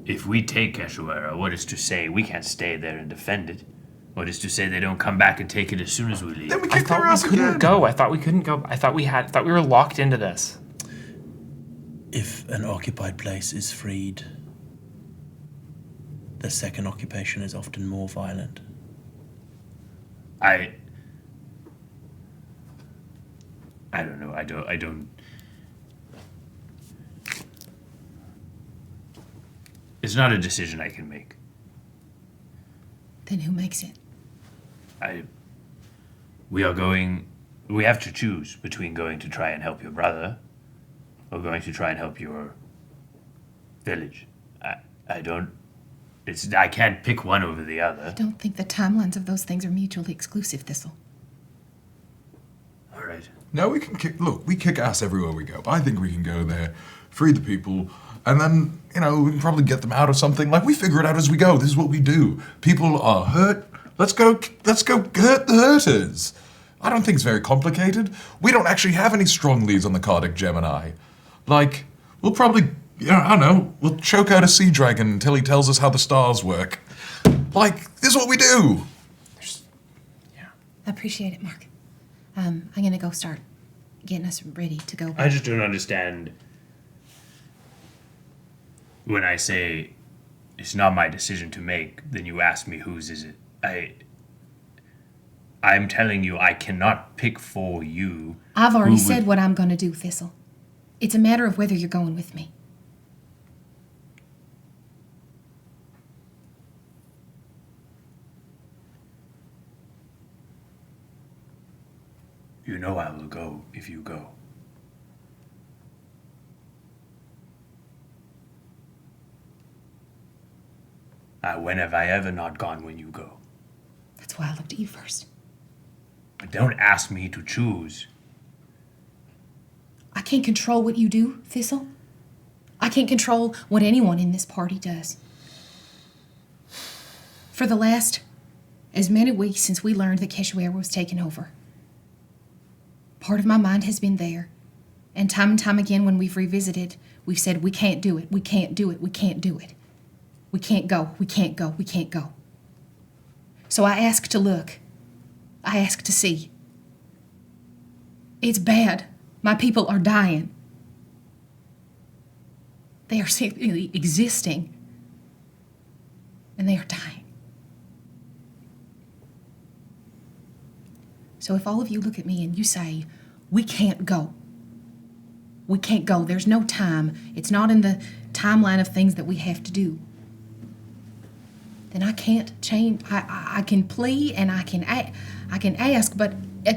Keshwera, what is to say we can't stay there and defend it? What is to say they don't come back and take it as soon as we leave? then we I kick their thought ass we couldn't again. go. I thought we couldn't go. I thought we were locked into this. If an occupied place is freed, the second occupation is often more violent. I don't know. I don't. It's not a decision I can make. Then who makes it? We have to choose between going to try and help your brother or going to try and help your village. I can't pick one over the I other. don't think the timelines of those things are mutually exclusive, Thistle. All right. No, we can kick. Look, we kick ass everywhere we go. I think we can go there, free the people, and then, we can probably get them out or something. Like, we figure it out as we go. This is what we do. People are hurt. Let's go hurt the hurters. I don't think it's very complicated. We don't actually have any strong leads on the Cardic Gemini. Like, we'll probably, I don't know, we'll choke out a sea dragon until he tells us how the stars work. Like, this is what we do. I appreciate it, Mark. I'm going to go start getting us ready to go. I just don't understand when I say it's not my decision to make, then you ask me whose is it. I'm telling you I cannot pick for you. I've already who would- said what I'm going to do, Thistle. It's a matter of whether you're going with me. You know I will go if you go. When have I ever not gone when you go? That's why I looked at you first. But don't ask me to choose. I can't control what you do, Thistle. I can't control what anyone in this party does. For the last as many weeks since we learned that Keshwera was taken over, part of my mind has been there. And time again when we've revisited, we've said, we can't do it, we can't do it, we can't do it. We can't go, we can't go, we can't go. So I ask to look. I ask to see. It's bad. My people are dying. They are simply existing. And they are dying. So if all of you look at me and you say, we can't go. We can't go. There's no time. It's not in the timeline of things that we have to do. Then I can't change. I can plea and I can ask, but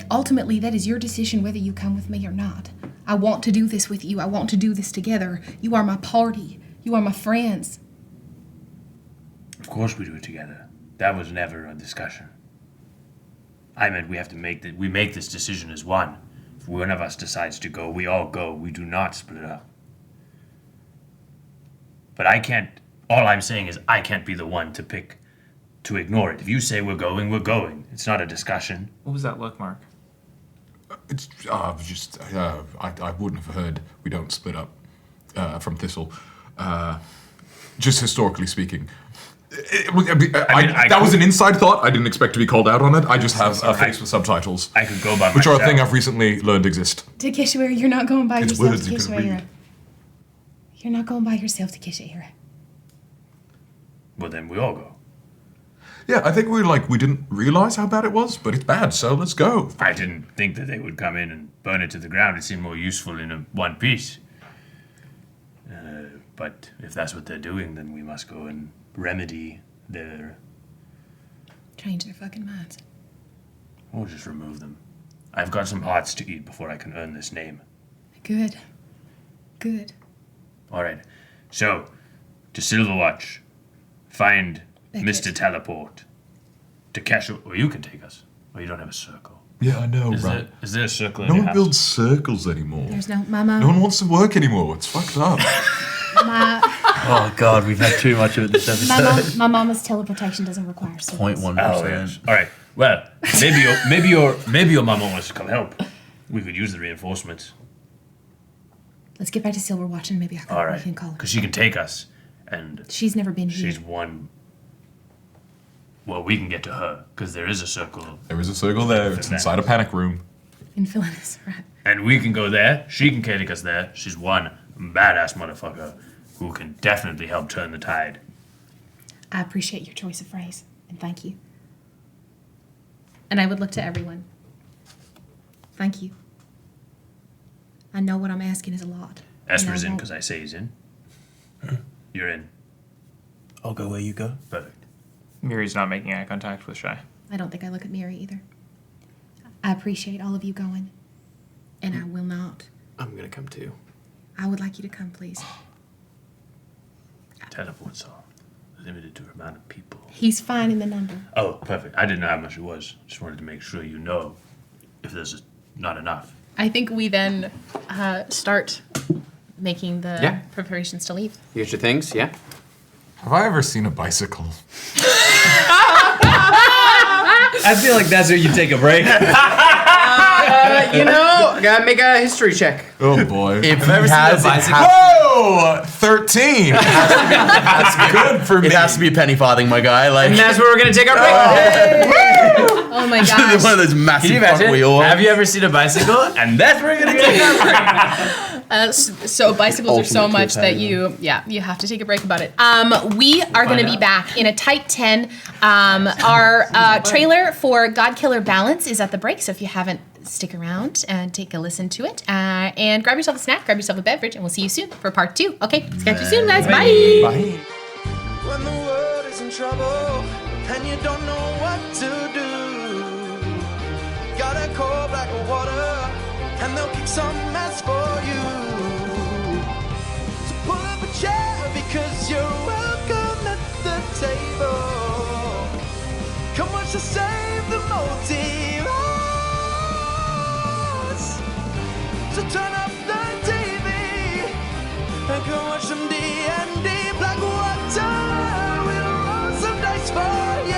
ultimately that is your decision whether you come with me or not. I want to do this with you. I want to do this together. You are my party. You are my friends. Of course we do it together. That was never a discussion. I meant we have to make this decision as one. If one of us decides to go, we all go. We do not split up. But all I'm saying is I can't be the one to pick to ignore it. If you say we're going, we're going. It's not a discussion. What was that look, Mark? It's just I wouldn't have heard we don't split up from Thistle. Just historically speaking. That was an inside thought. I didn't expect to be called out on it. I just have a face with subtitles. I could go by which myself. are a thing I've recently learned exist. To Kishwara, you're not going by It's yourself words to you can Kishwara. read. You're not going by yourself to Kishwara. Well, then we all go. Yeah, I think we didn't realize how bad it was, but it's bad, so let's go. I didn't think that they would come in and burn it to the ground. It seemed more useful in one piece. But if that's what they're doing, then we must go and remedy their... Change their fucking minds. Or just remove them. I've got some hearts to eat before I can earn this name. Good. Good. All right. So, to Silverwatch, find Mr. Teleport. To Castle... Or you can take us. Or you don't have a circle. Yeah, I know, right? Is there a circle in No your one house? builds circles anymore. There's no mama. No one wants to work anymore. It's fucked up. Oh God, we've had too much of it this episode. My mama's teleportation doesn't require circles. 0.1%. Oh, yes. All right. Well, maybe your mama wants to come help. We could use the reinforcements. Let's get back to Silverwatch and maybe I can, All we right. can call her. Because she can take us, and She's never been here. she's one. Well, we can get to her because there is a circle, There is a circle there. It's inside a panic room. In Philinus, right? and we can go there. She can take us there. She's one badass motherfucker who can definitely help turn the tide. I appreciate your choice of phrase, and thank you. And I would look to everyone. Thank you. I know what I'm asking is a lot. Esper's And I in won't- because I say he's in. You're in. I'll go where you go. Perfect. Miri's not making eye contact with Shy. I don't think I look at Miri either. I appreciate all of you going, and I will not. I'm gonna come too. I would like you to come, please. Teleports are limited to an amount of people. He's fine in the number. Oh, perfect. I didn't know how much it was. Just wanted to make sure you know if there's not enough. I think we then start making the Yeah. preparations to leave. You get your things, yeah? Have I ever seen a bicycle? I feel like that's where you take a break. Gotta make a history check. Oh boy. If ever he seen a has, it bicycle? has, Whoa! 13! That's good for me. it has to be a penny farthing, my guy. Like And that's where we're gonna take our break. Oh my one gosh. of those massive Can you front imagine? wheels. Have you ever seen a bicycle? And that's where you're gonna take our break. So bicycles are so Ultimate much that you have to take a break about it. We are going to be back in a tight 10. Our trailer for Godkiller Balance is at the break, so if you haven't, stick around and take a listen to it. And grab yourself a snack, grab yourself a beverage, and we'll see you soon for part 2. Okay, catch you soon, guys. Bye. Bye. When the world is in trouble and you don't know what to do, gotta call Blackwater and they'll kick some mess for you. So pull up a chair because you're welcome at the table. Come watch us save the multiverse. So turn up the TV and come watch some D&D. Blackwater, we'll roll some dice for you.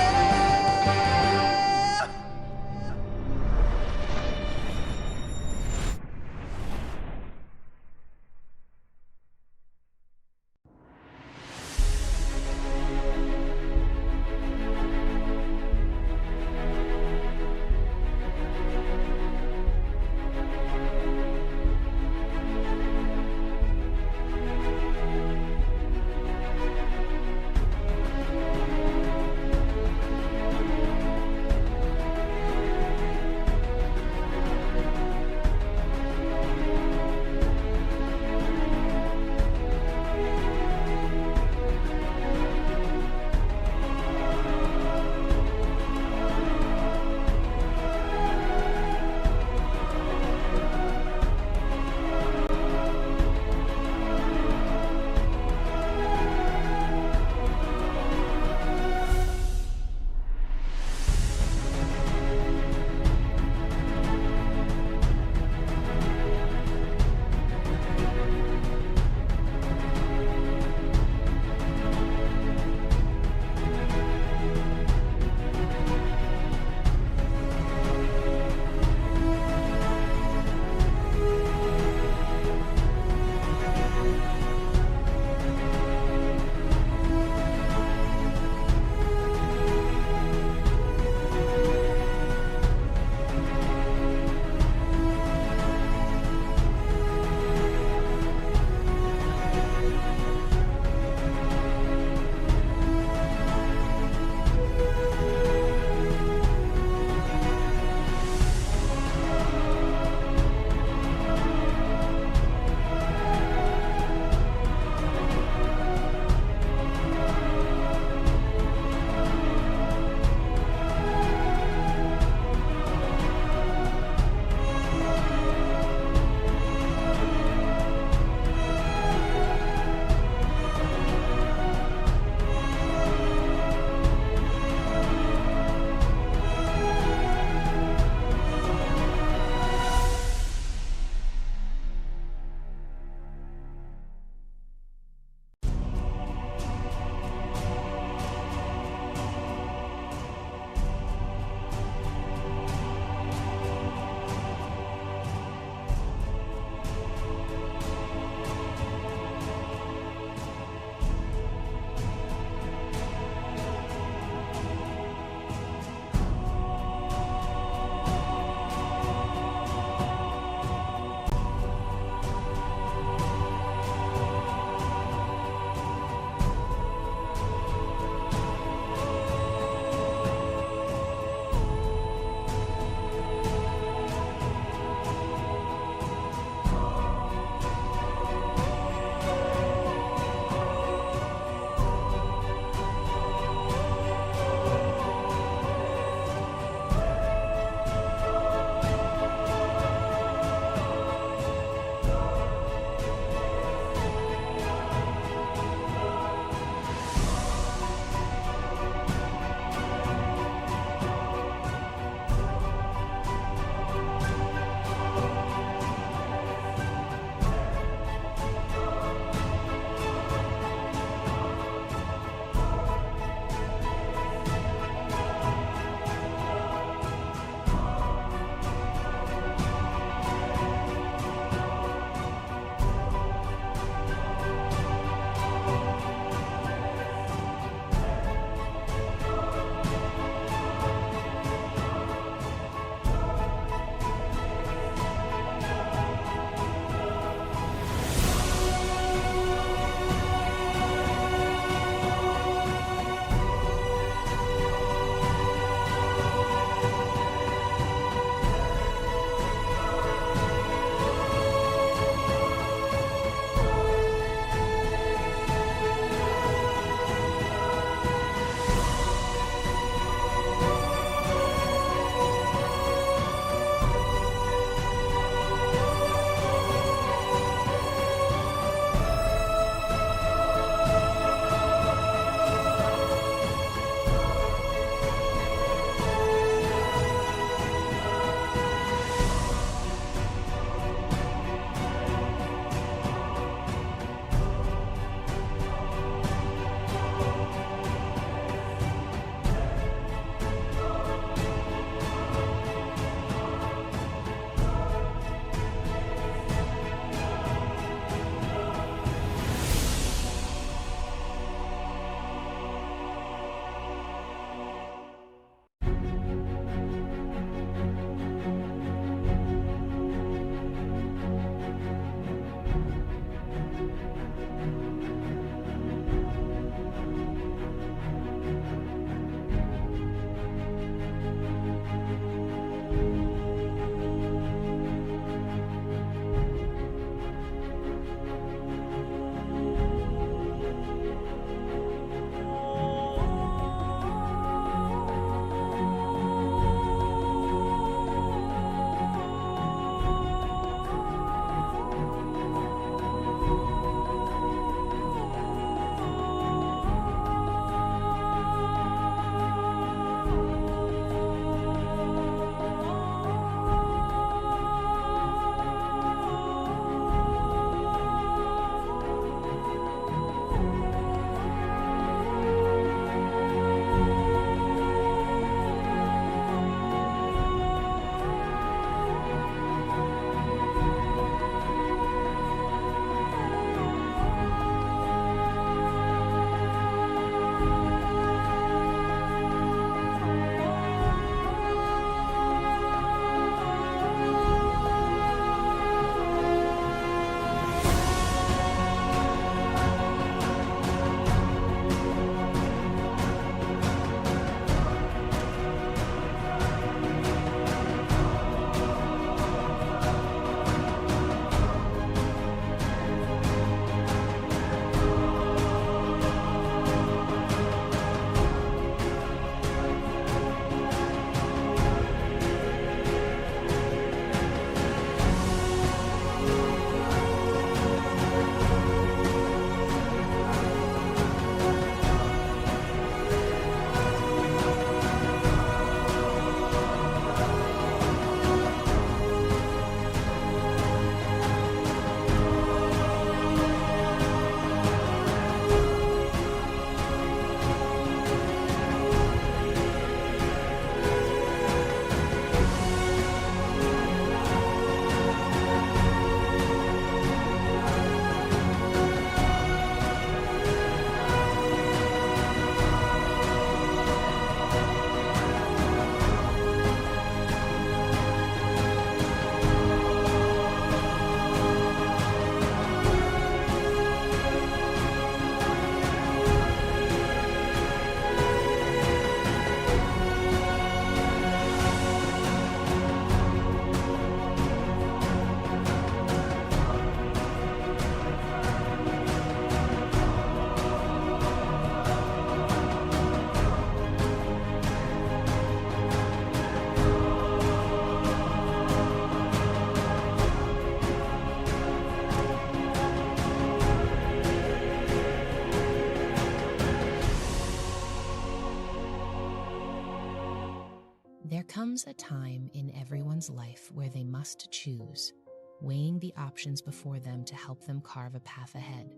There comes a time in everyone's life where they must choose, weighing the options before them to help them carve a path ahead.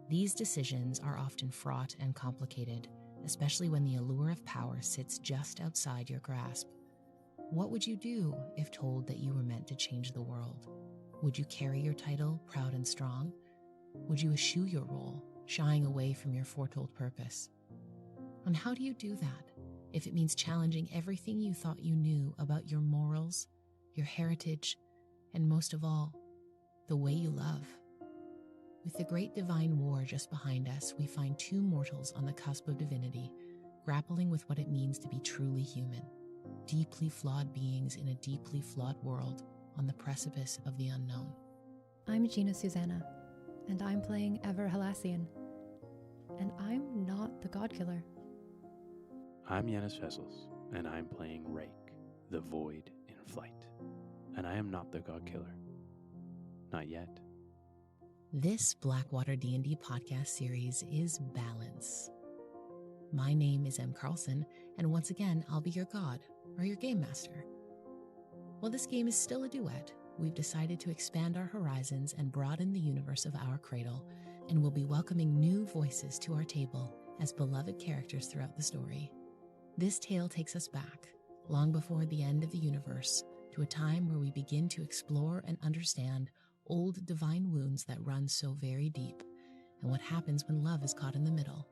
These decisions are often fraught and complicated, especially when the allure of power sits just outside your grasp. What would you do if told that you were meant to change the world? Would you carry your title proud and strong? Would you eschew your role, shying away from your foretold purpose? And how do you do that if it means challenging everything you thought you knew about your morals, your heritage, and most of all, the way you love? With the great divine war just behind us, we find two mortals on the cusp of divinity, grappling with what it means to be truly human, deeply flawed beings in a deeply flawed world on the precipice of the unknown. I'm Gina Susanna, and I'm playing Ever Halassian, and I'm not the God Killer. I'm Yanis Vessels, and I'm playing Rake, the Void in Flight, and I am not the God Killer. Not yet. This BlackwaterDnD podcast series is Balance. My name is M. Carlson, and once again, I'll be your god, or your game master. While this game is still a duet, we've decided to expand our horizons and broaden the universe of our cradle, and we'll be welcoming new voices to our table as beloved characters throughout the story. This tale takes us back, long before the end of the universe, to a time where we begin to explore and understand old divine wounds that run so very deep, and what happens when love is caught in the middle.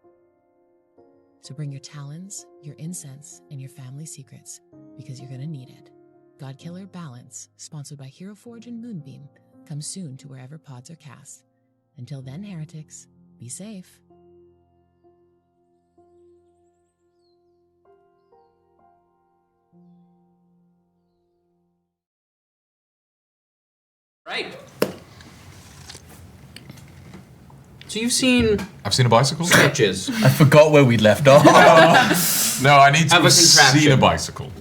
So bring your talons, your incense, and your family secrets, because you're gonna need it. Godkiller Balance, sponsored by Hero Forge and Moonbeam, comes soon to wherever pods are cast. Until then, heretics, be safe. Right. So you've seen I've seen a bicycle. sketches. I forgot where we left off. No, I need to Have a have seen contraption. a bicycle.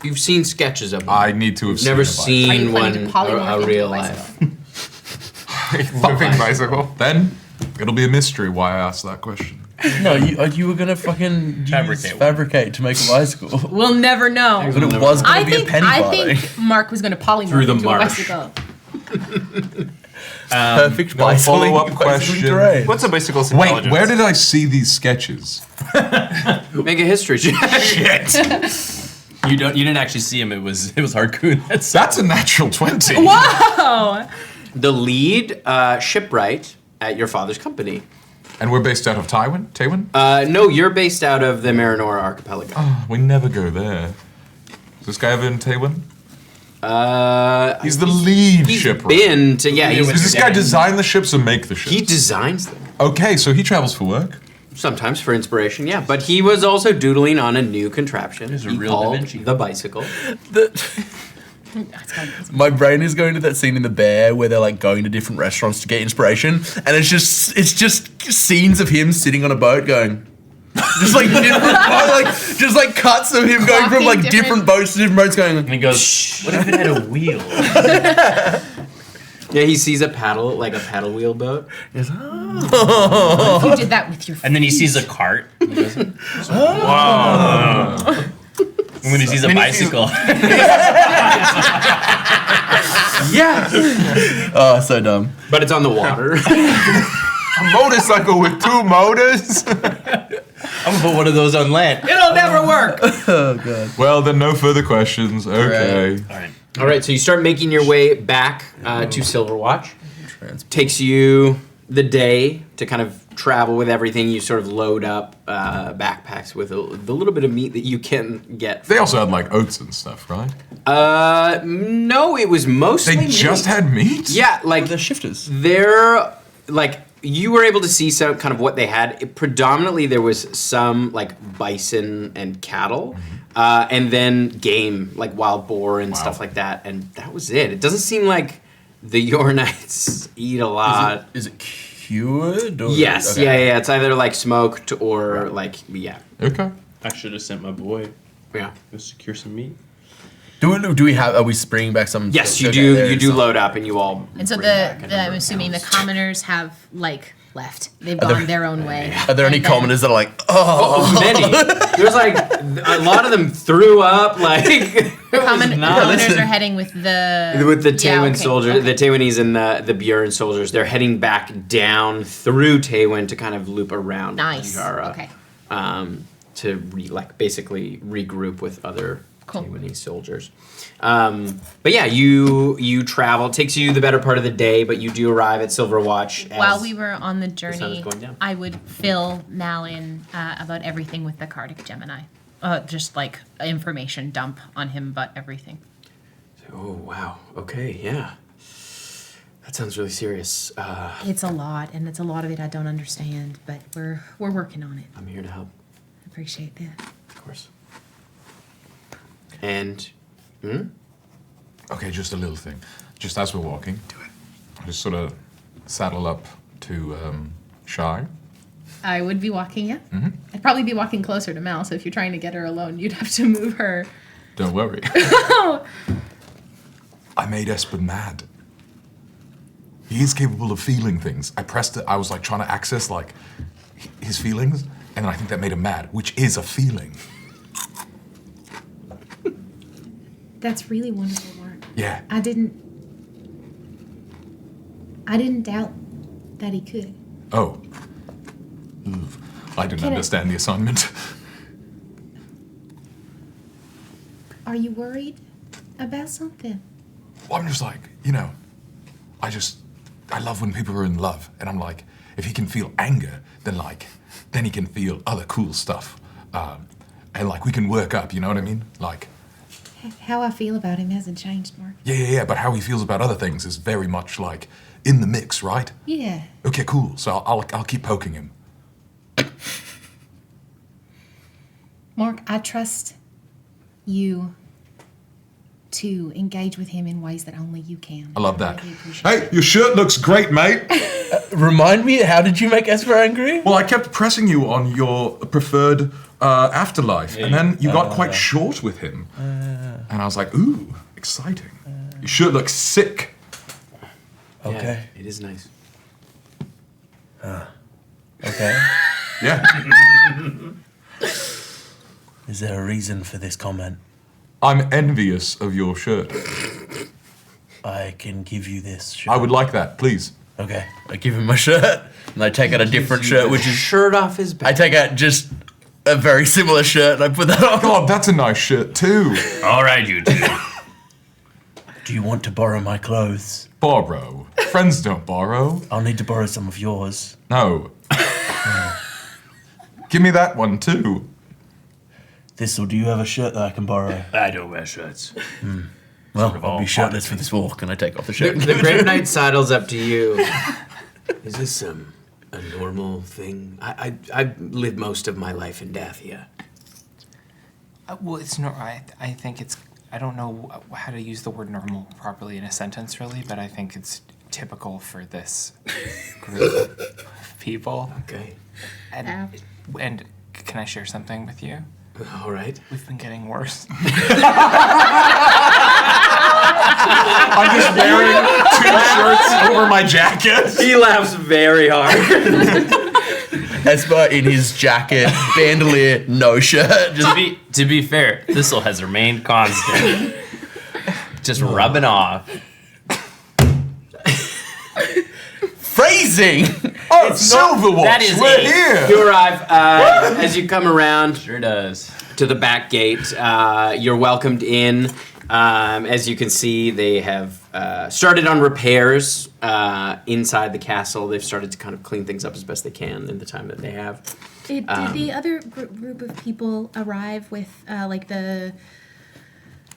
You've seen sketches of them. I need to have Never seen a Are you seen planning one to polymorph a into real a life. Moving bicycle. Then it'll be a mystery why I asked that question. No, you were gonna fucking fabricate to make a bicycle. We'll never know. But it was gonna I be a penny I farthing. think Mark was going to polymorph Through the into marsh. a bicycle. Perfect no, bicycling follow-up bicycling question. terrain. What's a bicycle's Wait, intelligence? where did I see these sketches? Make a history check. You didn't actually see him. It was Harkoon. That's a natural 20. Whoa! The lead shipwright at your father's company. And we're based out of Taiwan? No, you're based out of the Marinora Archipelago. Oh, we never go there. Is this guy ever in Taiwan? He's the lead He's shipwright. been to Does this guy design the ships or make the ships? He designs them. Okay, so he travels for work. Sometimes for inspiration, yeah. But he was also doodling on a new contraption. He's a he real Da called Vinci. the bicycle. My brain is going to that scene in The Bear where they're like going to different restaurants to get inspiration, and it's just scenes of him sitting on a boat going, just like different, just like cuts of him going from like different boats to different boats going. And he goes, "What if it had a wheel?" Yeah, he sees a paddle wheel boat. Yes, What if you did that with your And then he sees a cart. And he goes, "Wow!" And when he sees a bicycle, yeah. Oh, so dumb. But it's on the water. A motorcycle with two motors? I'm gonna put one of those on land. It'll never work. Oh god. Well, then no further questions. Okay. All right. All right, so you start making your way back to Silverwatch. Takes you the day to kind of travel with everything. You sort of load up backpacks with the little bit of meat that you can get. They also had like oats and stuff, right? No, it was mostly They just meat. had meat? Yeah, like They're shifters. they're like you were able to see some kind of what they had. Predominantly, there was some like bison and cattle, and then game like wild boar and stuff like that. And that was it. It doesn't seem like the Yornites eat a lot. Is it cured? Or Yes, okay. yeah. It's either like smoked or like yeah. Okay. I should have sent my boy Yeah. to secure some meat. Do we have? Are we bringing back some? Yes, you okay, do. there's You do some. load up, and you all. And so bring back a number I'm of assuming the pounds. commoners have like left. They've gone their own way. Are there any And then- commoners that are like, oh? Many. There's like a lot of them threw up. Like Commoners are heading with the Tywin soldiers, okay. the Tywinese and the Bjorn soldiers. They're heading back down through Tywin to kind of loop around Nice. Angara, Okay. to basically regroup with other Cool. Tywinese soldiers. But yeah, you travel. It takes you the better part of the day, but you do arrive at Silverwatch. While we were on the sun journey, is going down. I would fill Mal in about everything with the Cardic Gemini. Just like information dump on him about everything. Oh wow. Okay. Yeah. That sounds really serious. It's a lot, and it's a lot of it I don't understand, but we're working on it. I'm here to help. Appreciate that. Of course. And. Okay, just a little thing. Just as we're walking, I just sort of saddle up to Shy. I would be walking, yeah. Mm-hmm. I'd probably be walking closer to Mal, so if you're trying to get her alone, you'd have to move her. Don't worry. I made Esper mad. He is capable of feeling things. I pressed it. I was like trying to access like his feelings, and I think that made him mad, which is a feeling. That's really wonderful work. Yeah. I didn't doubt that he could. Oh. I didn't understand the assignment. Are you worried about something? Well, I'm just like, I love when people are in love, and I'm like, if he can feel anger, then he can feel other cool stuff, and like we can work up. You know what I mean? Like, How I feel about him hasn't changed, Mark. yeah. But how he feels about other things is very much like in the mix, right? Yeah. Okay, cool. So I'll keep poking him. Mark, I trust you to engage with him in ways that only you can. I love that. really appreciate Hey, your shirt looks great, mate. Remind me, how did you make Esper angry? Well, I kept pressing you on your preferred afterlife, and then you got quite short with him. And I was like, ooh, exciting. Your shirt looks sick. Okay. Yeah, it is nice. Okay. Yeah. Is there a reason for this comment? I'm envious of your shirt. I can give you this shirt. I would like that, please. Okay. I give him my shirt, and I take out a different shirt, which is... Shirt off his back. I take out just a very similar shirt, and I put that on. God, that's a nice shirt, too. All right, you two. Do you want to borrow my clothes? Borrow. Friends don't borrow. I'll need to borrow some of yours. No. Give me that one, too. Thistle, do you have a shirt that I can borrow? I don't wear shirts. Well, of I'll all be shirtless for this walk, and I take off the shirt. The Grave Knight sidles up to you. Is this a normal thing? I've lived most of my life in Dathia. Well, it's not. I think it's. I don't know how to use the word normal properly in a sentence, really, but I think it's typical for this group of people. Okay. And can I share something with you? All right. We've been getting worse. I'm just wearing 2 shirts over my jacket. He laughs very hard. Esper in his jacket, bandolier, no shirt. Just To be fair, Thistle has remained constant. Just rubbing off. phrasing. Oh, Silverwatch, that is we're a- here. You arrive as you come around Sure does. to the back gate. You're welcomed in. As you can see, they have started on repairs inside the castle. They've started to kind of clean things up as best they can in the time that they have. Did the other group of people arrive with like the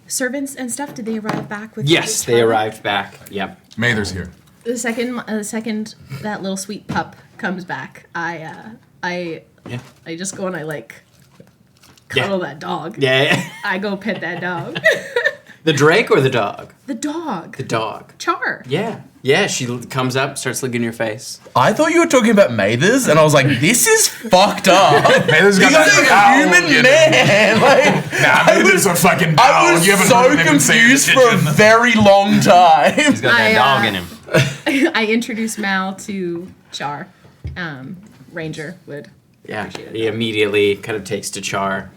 servants and stuff? Did they arrive back with? Yes, they arrived back. Yep. Mather's here. The second that little sweet pup comes back, I just go and I like cuddle that dog. Yeah. I go pet that dog. The Drake or the dog? The dog. The dog. Char. Yeah. Yeah, she comes up, starts licking your face. I thought you were talking about Mathers, and I was like, this is fucked up. Mather's got He's a that human owl, man. Like, Nah, Mather's a fucking I owl. was You haven't so heard him say in the confused for a kitchen. very long time. He's got that dog in him. I introduce Mal to Char. Ranger would. Yeah, he immediately kind of takes to Char.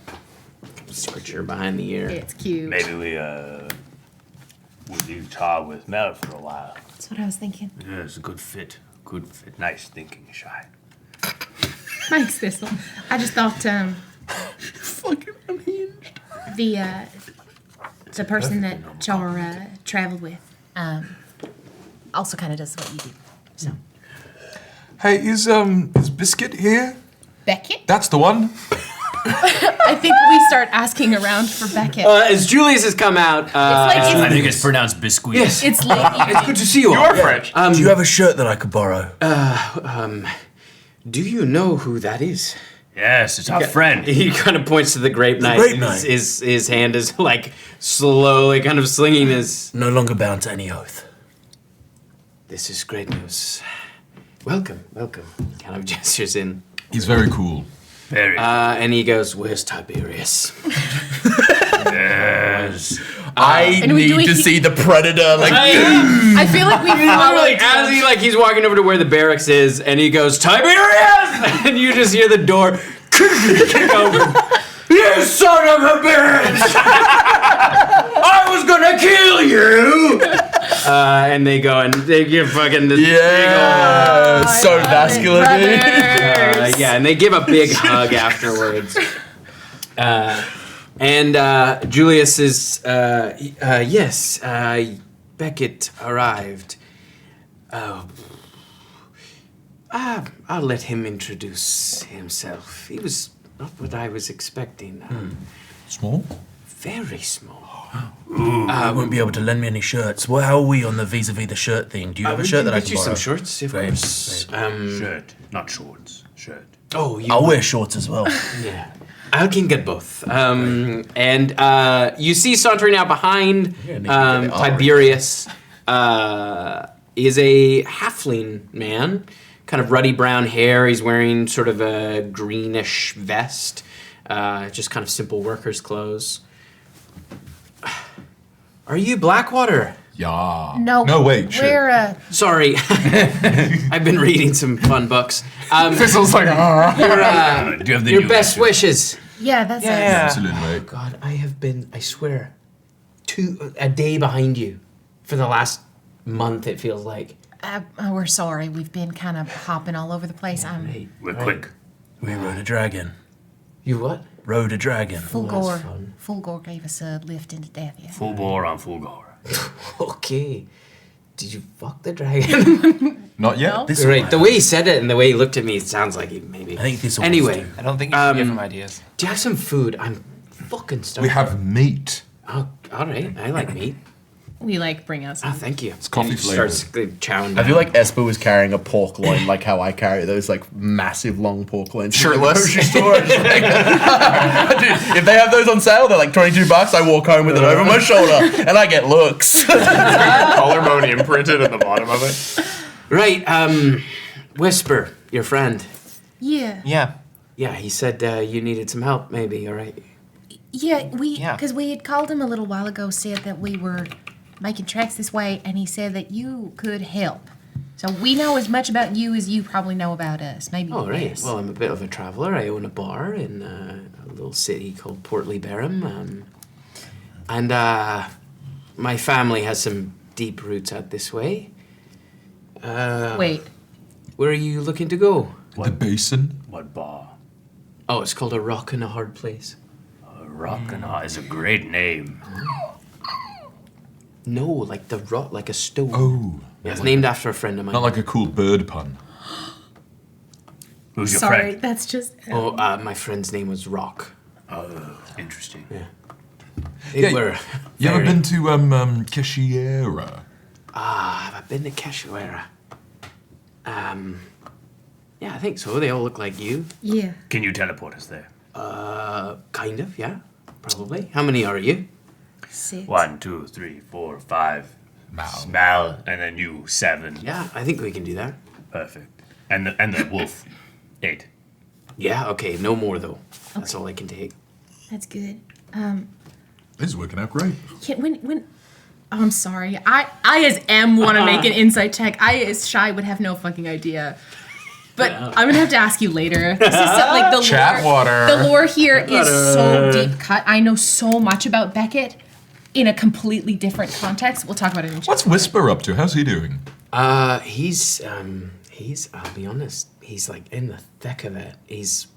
Switcher behind the ear. It's cute. Maybe we would leave Char with Mel for a while. That's what I was thinking. Yeah, it's a good fit. Good fit. Nice thinking, Shy. Thanks, Thistle. I just thought Fucking unhinged. the person that Char traveled with also kind of does what you do. So Hey, is Biscuit here? Beckett? That's the one. I think we start asking around for Beckett. As Julius has come out, I think it's pronounced biscuit. yes, It's late. it's good to see you all. You're French. Do you have a shirt that I could borrow? Do you know who that is? Yes, it's our friend. He kind of points to the grape knife. grape and knife. His hand is like slowly kind of slinging his. No longer bound to any oath. This is great news. Welcome. He kind of gestures in. He's very cool. Very. And he goes, "Where's Tiberius?" Yes. I And we do need to it- see the Predator. Like, I feel like we Literally, followed. as he's walking over to where the barracks is, and he goes, "Tiberius!" And you just hear the door kick open. You son of a bitch! I was gonna kill you! And they go and they give fucking this yeah, so vascular, dude. yeah, and they give a big hug afterwards. And Julius is, yes, Beckett arrived. Oh, I'll let him introduce himself. He was not what I was expecting. Small? Very small. You won't be able to lend me any shirts. Well, how are we on the vis-a-vis the shirt thing? Do you have a shirt that I get can you borrow? some shorts, of Great, course. Shirt, not shorts. Shirt. Oh, you I'll wear shorts as well. Yeah, I can get both. And you see sauntering out behind Tiberius is a halfling man, kind of ruddy brown hair. He's wearing sort of a greenish vest, just kind of simple worker's clothes. Are you Blackwater? Yeah. No, wait, shit. we're Sorry, I've been reading some fun books. Thistle's like, Do you have the Your new best issue? wishes. yeah, that's us. Absolutely right. God, I have been, I swear, a day behind you for the last month, it feels like. We're sorry. We've been kind of hopping all over the place. We're quick. We rode a dragon. You what? Rode a dragon. Fulgor gave us a lift into death. Yeah. Full bore on full gore. Okay. Did you fuck the dragon? Not yet. This Right, one, the way he said it and the way he looked at me, it sounds like he maybe. I think this will Anyway, I don't think you should give him ideas. do you have some food? I'm fucking starving. We have meat. Oh, all right. I like meat. We bring us. Oh, thank you. It's coffee And he flavored. starts chowing down. I feel like Esper was carrying a pork loin like how I carry those like massive long pork loins. Shirtless. Dude, if they have those on sale, they're like $22. I walk home with it over my shoulder and I get looks. Collarbone imprinted at the bottom of it. Right, Whisper, your friend. Yeah. Yeah. Yeah, he said you needed some help, maybe, all right? Yeah, Yeah. because we had called him a little while ago, said that we were making tracks this way, and he said that you could help. So we know as much about you as you probably know about us. Maybe Oh, right. less. Well, I'm a bit of a traveler. I own a bar in a little city called Portly Barham. And my family has some deep roots out this way. Wait, Where are you looking to go? The basin. What bar? Oh, it's called A Rock in a Hard Place. Rock and Hard is a great name. No, like the rock, like a stone. Oh. Yeah, it's named after a friend of mine. Not like a cool bird pun. Who's your sorry, friend? that's just. Oh, my friend's name was Rock. Oh, interesting. Yeah. Yeah, Were You ever very- been to Keshiera? Have I been to Cachoeira? Yeah, I think so. They all look like you. Yeah. Can you teleport us there? Kind of, yeah. Probably. How many are you? 6. 1, 2, 3, 4, 5. Mal. Mal, and then you 7. Yeah, I think we can do that. Perfect. And the wolf 8. Yeah, okay. No more, though. That's all I can take. That's good. This is working out great. When oh, I'm sorry. I as M want to make an insight check. I as Shy would have no fucking idea. But I'm gonna have to ask you later. This is like the Chat lore. water. The lore here is so deep cut. I know so much about Beckett in a completely different context. We'll talk about it in chat. What's Whisper up to? How's he doing? He's I'll be honest, he's like in the thick of it. He's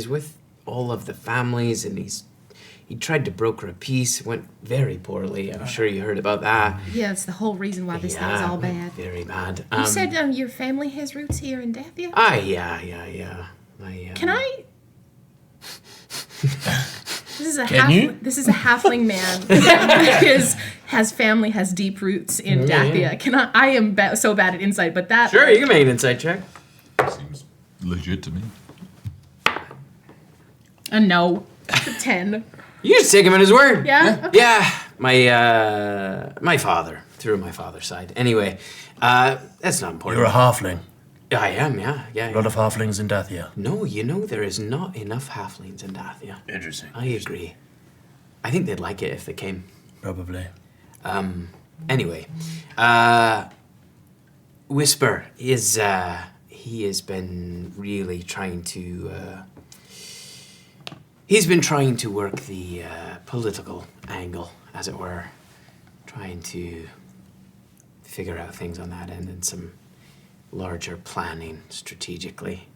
with all of the families, and he tried to broker a peace. It went very poorly. I'm sure you heard about that. Yeah, it's the whole reason why this thing is all bad. Very bad. You said your family has roots here in Dathia? Yeah. Can I? This is a you? This is a halfling man. Has family, has deep roots in Dathia. Can I am so bad at insight, but that. Sure, you can make an insight check. Seems legit to me. A no. It's a 10. You just take him at his word. Yeah? Okay. Yeah, my father, through my father's side. Anyway, that's not important. You're a halfling. I am, yeah. A lot of halflings in Dathia. No, there is not enough halflings in Dathia. Interesting. I agree. I think they'd like it if they came. Probably. Anyway, Whisper is, he has been really trying to, he's been trying to work the political angle, as it were. Trying to figure out things on that end and some larger planning strategically.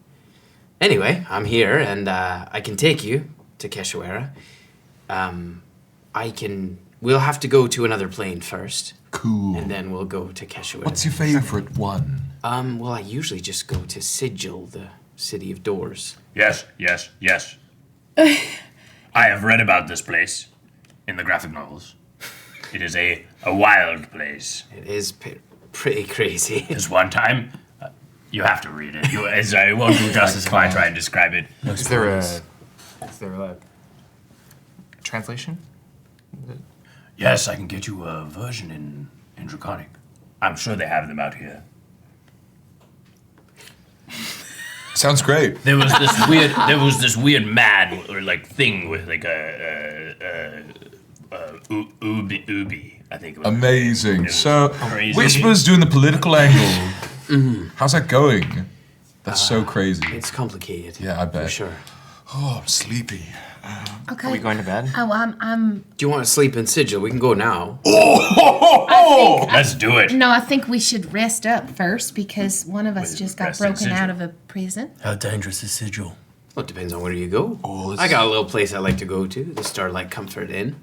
Anyway, I'm here and I can take you to Keshawara. We'll have to go to another plane first. Cool. And then we'll go to Keshawara. What's your favorite one? Well, I usually just go to Sigil, the city of doors. Yes. I have read about this place in the graphic novels. It is a wild place. It is pretty crazy. This one time, you have to read it. I won't do justice if I try and describe it. Is there a translation? Yes, I can get you a version in Draconic. I'm sure they have them out here. Sounds great. There was this weird man or like thing with like a ubi, I think it was. Amazing. So, crazy. Whisper's doing the political angle. How's that going? That's so crazy. It's complicated. Yeah, I bet. For sure. Oh, I'm sleepy. Okay. Are we going to bed? Oh, I'm. Do you want to sleep in Sigil? We can go now. Let's do it. No, I think we should rest up first because one of us just got rest in broken Sigil. out of a prison. How dangerous is Sigil? Well, it depends on where you go. Oh, I got a little place I like to go to, the Starlight Comfort Inn.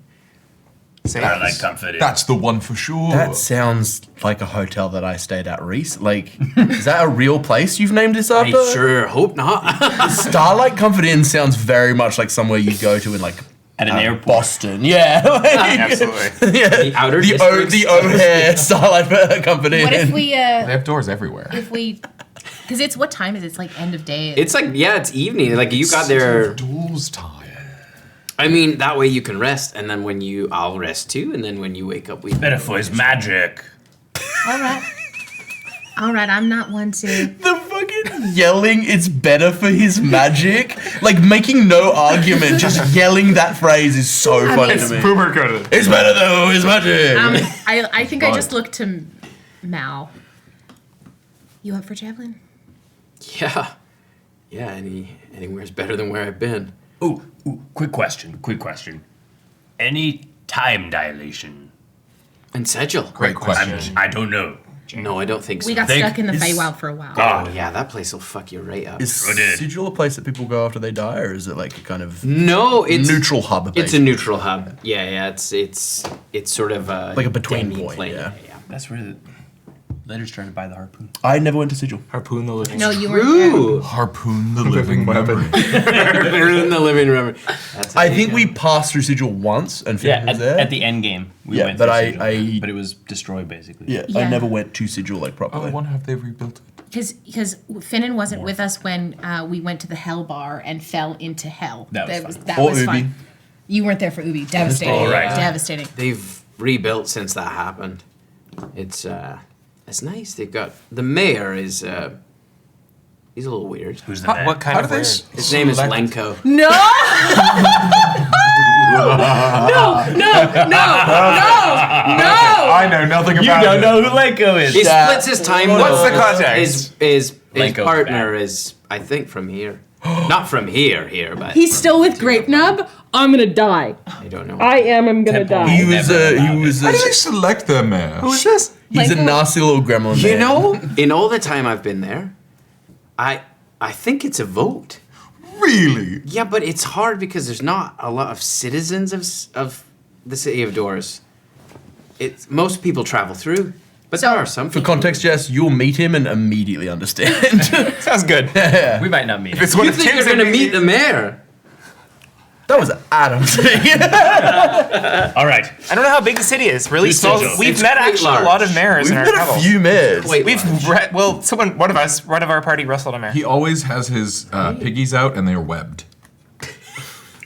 Starlight Comfort. That's the one for sure. That sounds like a hotel that I stayed at, Reese. Like, is that a real place you've named this after? I sure hope not. Starlight Comfort Inn sounds very much like somewhere you'd go to in like At an airport. Boston. Yeah. Absolutely. Yeah. The outer the districts. O'Hare Starlight Comfort Inn. What if we, They have doors everywhere. because it's, what time is it? It's like end of day. It's like, yeah, it's evening. Like, you got there. Doors time. I mean, that way you can rest, and then I'll rest too, and then when you wake up, we. Better for his magic. All right. All right, I'm not one to. The fucking yelling, it's better for his magic. Like, making no argument, just yelling that phrase is so funny to me. Boomer coded. It's better though, his magic. I think I just looked to Mal. You up for javelin? Yeah. Yeah, anywhere's better than where I've been. Ooh, quick question. Any time dilation? And Sigil. Great question. I don't know. No, I don't think so. We got stuck in the Feywild for a while. Oh, yeah, that place will fuck you right up. Is Sigil a place that people go after they die, or is it like a kind of No, it's neutral hub? It's a neutral hub. Yeah, it's sort of like a between point. plane. Yeah. That's where the letters started by the harpoon. I never went to Sigil. Harpoon the living. No, you weren't Harpoon the living memory. They're in the living room. That's how I you think go. we passed through Sigil once, and Finn was there. At the end game, we Yeah, went but through I- Sigil, but it was destroyed basically. yeah, Yeah. I never went to Sigil like Oh, I properly. wonder if they rebuilt it. Because Finnan wasn't with us when we went to the Hell Bar and fell into hell. That was fun. That Or was Ubi. fun. You weren't there for Ubi. Devastating. All right. Devastating. They've rebuilt since that happened. It's nice. They've got the mayor is he's a little weird. Who's the man? What kind How of do they weird? His name is Lenko. No! No! I know nothing about You don't it. know who Lenko is. He splits his time. What's though. the context? His His Blanco's partner back. is, I think, from here. Not from here, but He's still with Grape Nub. I'm gonna die. I don't know. I'm gonna die. He was How did you select their mayor? Who's this? he's a Blanco? nasty little gremlin. You man. know, in all the time I've been there, I think it's a vote. Really? Yeah, but it's hard because there's not a lot of citizens of the city of Doors. It's most people travel through, but there are some. For people. context, Jess, you'll meet him and immediately understand. Sounds good. We might not meet If him. it's one You of think Tim's you're gonna enemies- meet the mayor? That was Adam's thing. All right. I don't know how big the city is. Really It's small. Sigil. We've It's met quite actually large. a lot of mayors We've in our met a travels. few mayors. Wait, We've one of our party wrestled a mayor. He always has his piggies out and they are webbed.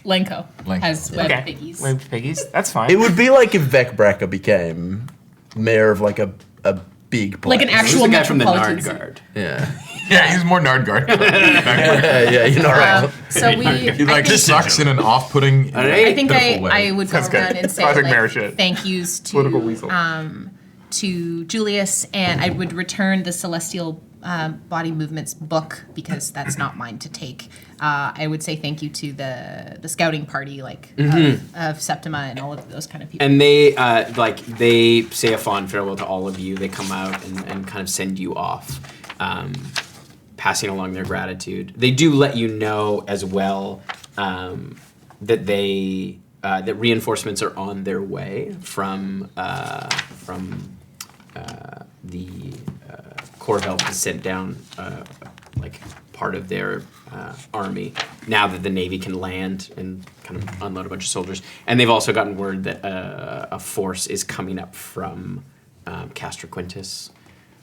Lenko Lenko. has Okay. web piggies. Webbed piggies. That's fine. It would be like if Vec Bracker became mayor of like a big place. Like an Who's actual the guy from the metropolitan Nard city. Guard? Yeah. Yeah, he's more Nardguard. Yeah, you're not wrong. So we. He like I think, sucks in an off-putting. I think pitiful way. I would go That's good. around and say Classic mayor like, shit. thank yous Political weasel. to Julius, and I would return the Celestial Body Movements book because that's not mine to take. I would say thank you to the scouting party, of Septima and all of those kind of people. And they they say a fond farewell to all of you. They come out and kind of send you off, passing along their gratitude. They do let you know as well that that reinforcements are on their way from the Corvelt has sent down part of their army now that the Navy can land and kind of unload a bunch of soldiers. And they've also gotten word that a force is coming up from Castra Quintus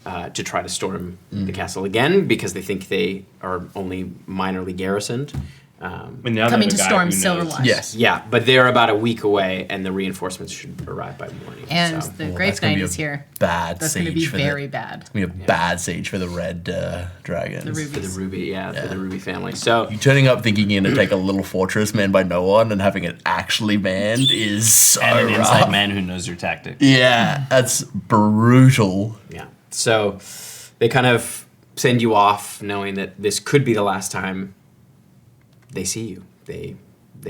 to try to storm the castle again because they think they are only minorly garrisoned. And now they Coming have a to guy storm who knows. Silverwatch. Yes. Yeah, but they're about a week away, and the reinforcements should arrive by morning. And so. the Well, Grape that's gonna Knight be a is here. Bad That's siege going to be for very the, bad. It's gonna be a bad siege for the red dragons. The For the rubies. Ruby, for the Ruby family. So You turning up thinking you're gonna take a little fortress manned by no one and having it actually manned is so And an rough. inside man who knows your tactics. Yeah, that's brutal. yeah, so they kind of send you off, knowing that this could be the last time they see you. They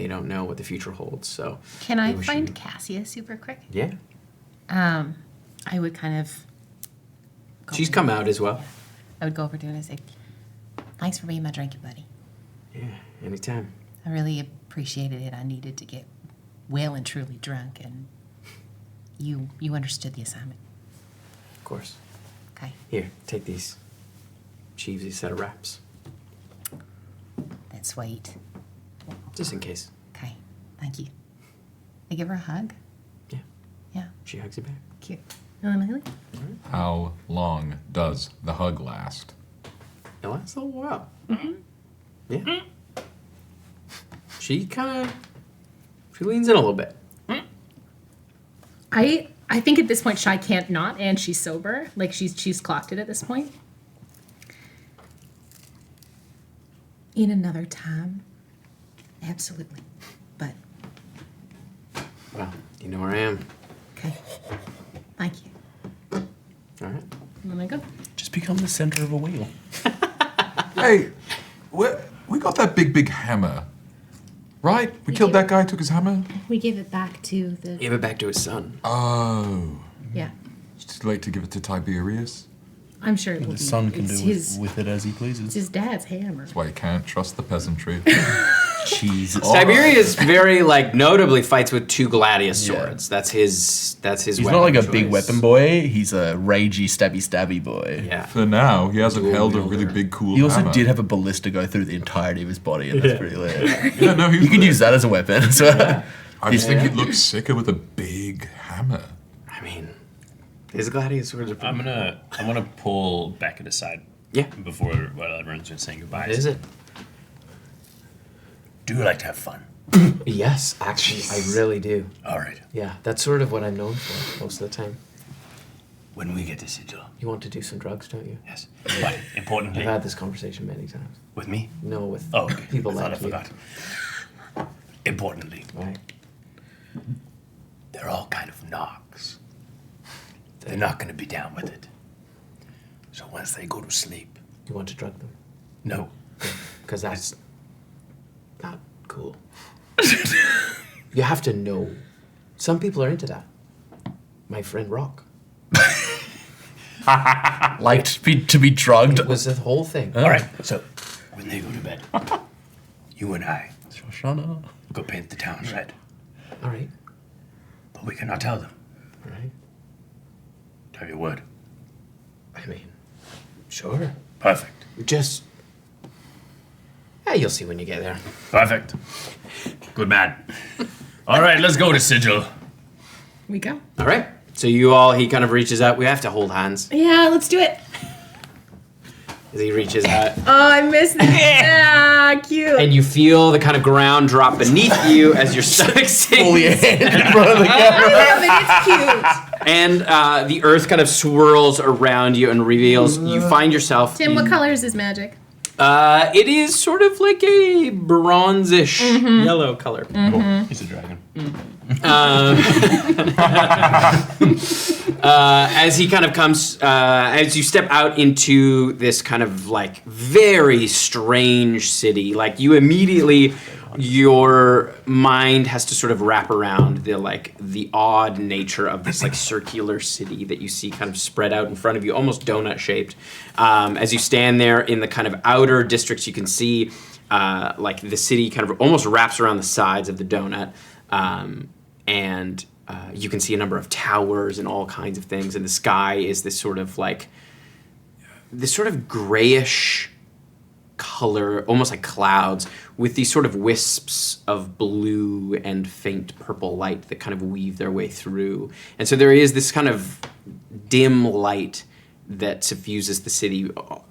don't know what the future holds. So Can I we wish find you- Cassia super quick? Yeah, I would kind of. she's come out as well. I would go over to her and say, "Thanks for being my drinking buddy. Yeah, anytime. I really appreciated it. I needed to get well and truly drunk, and you understood the assignment. Of course. Okay, Here, take these. Sheaves, these set of wraps, that's sweet. just in case. Okay, thank you. I give her a hug. Yeah, Yeah, she hugs you back. cute. Really? How long does the hug last? It lasts a little while. Yeah. She leans in a little bit. I think at this point Shy can't not, and she's sober. Like she's clocked it at this point. In another time, absolutely. But Well, you know where I am. okay, thank you. All right. And then I go. Just become the center of a wheel. Hey, we got that big hammer, right? We killed that guy, took his hammer. We give it back to the. Give it back to his son. Oh, Yeah, it's too late to give it to Tiberius. I'm sure it will The be. son can it's do his, with it as he It's pleases. his dad's hammer. That's why you can't trust the peasantry. Jesus. Tiberius very notably fights with two gladius Yeah. swords. That's his He's weapon not like a of big choice. weapon boy. He's a ragey, stabby boy. Yeah. For now, he hasn't Dual held a wielder. really big, cool He also hammer. did have a ballista go through the entirety of his body, and that's pretty lit. Yeah, no, You can use that as a weapon as well. I just think he'd look sicker with a big hammer. I mean, his gladius swords are I'm gonna pull Beckett aside. Yeah. Before everyone's been saying goodbye. What is it? Do you like to have fun? Yes, actually, I really do. All right. Yeah, that's sort of what I'm known for most of the time. When we get to Sigil. You want to do some drugs, don't you? Yes. But importantly, I've had this conversation many times. with me? No, with Oh, okay. people I thought like I forgot. Importantly, you. Right. they're all kind of knocks. They're not going to be down with it. So once they go to sleep, You want to drug them? No. Because that's not cool. You have to know. Some people are into that. My friend Rock. Like to be drugged. It was the whole thing. All right, so when they go to bed, you and I Shoshana. go paint the town red. All right. But we cannot tell them. All right. Do you have your word? I mean, sure. Perfect. Just... Yeah, you'll see when you get there. Perfect. Good man. All right, let's go to Sigil. We go. All right. So you all, he kind of reaches out. We have to hold hands. Yeah, let's do it. As he reaches out. Oh, I missed it. Yeah, cute. And you feel the kind of ground drop beneath you as your stomach sinks. Pull your hand in front of the camera. I love it. It's cute. And the earth kind of swirls around you and reveals. You find yourself. Tim, what color is this magic? It is sort of like a bronzish yellow color. He's a dragon. As he kind of comes, as you step out into this kind of like very strange city, like you immediately, your mind has to sort of wrap around the odd nature of this like circular city that you see kind of spread out in front of you, almost donut shaped. As you stand there in the kind of outer districts, you can see like the city kind of almost wraps around the sides of the donut. And you can see a number of towers and all kinds of things. And the sky is this sort of grayish color, almost like clouds, with these sort of wisps of blue and faint purple light that kind of weave their way through. And so there is this kind of dim light that suffuses the city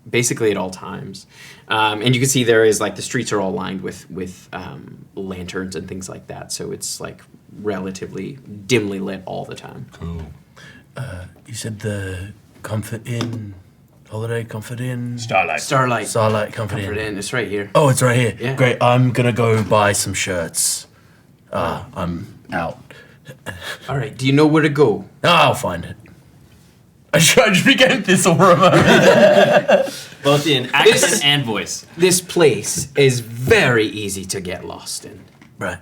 basically at all times. And you can see there is like the streets are all lined with lanterns and things like that. So it's like relatively dimly lit all the time. Cool. You said the Comfort Inn, Holiday Comfort Inn? Starlight. Starlight Comfort Inn. It's right here. Oh, it's right here. Yeah. Great. I'm going to go buy some shirts. I'm out. All right. Do you know where to go? I'll find it. I just became Thistle for a moment. Both in accent and voice. This place is very easy to get lost in. Right.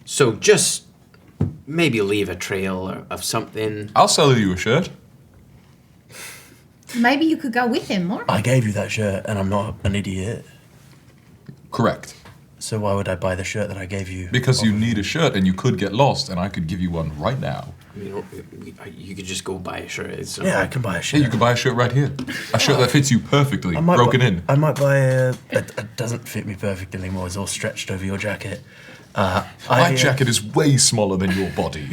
So just maybe leave a trail of something. I'll sell you a shirt. Maybe you could go with him more. I gave you that shirt, and I'm not an idiot. Correct. So why would I buy the shirt that I gave you? Because you need a shirt and you could get lost, and I could give you one right now. You could just go buy a shirt. Yeah, I can buy a shirt. Yeah, you can buy a shirt right here. A shirt that fits you perfectly, broken in. I might buy a... It doesn't fit me perfectly anymore. It's all stretched over your jacket. My jacket is way smaller than your body.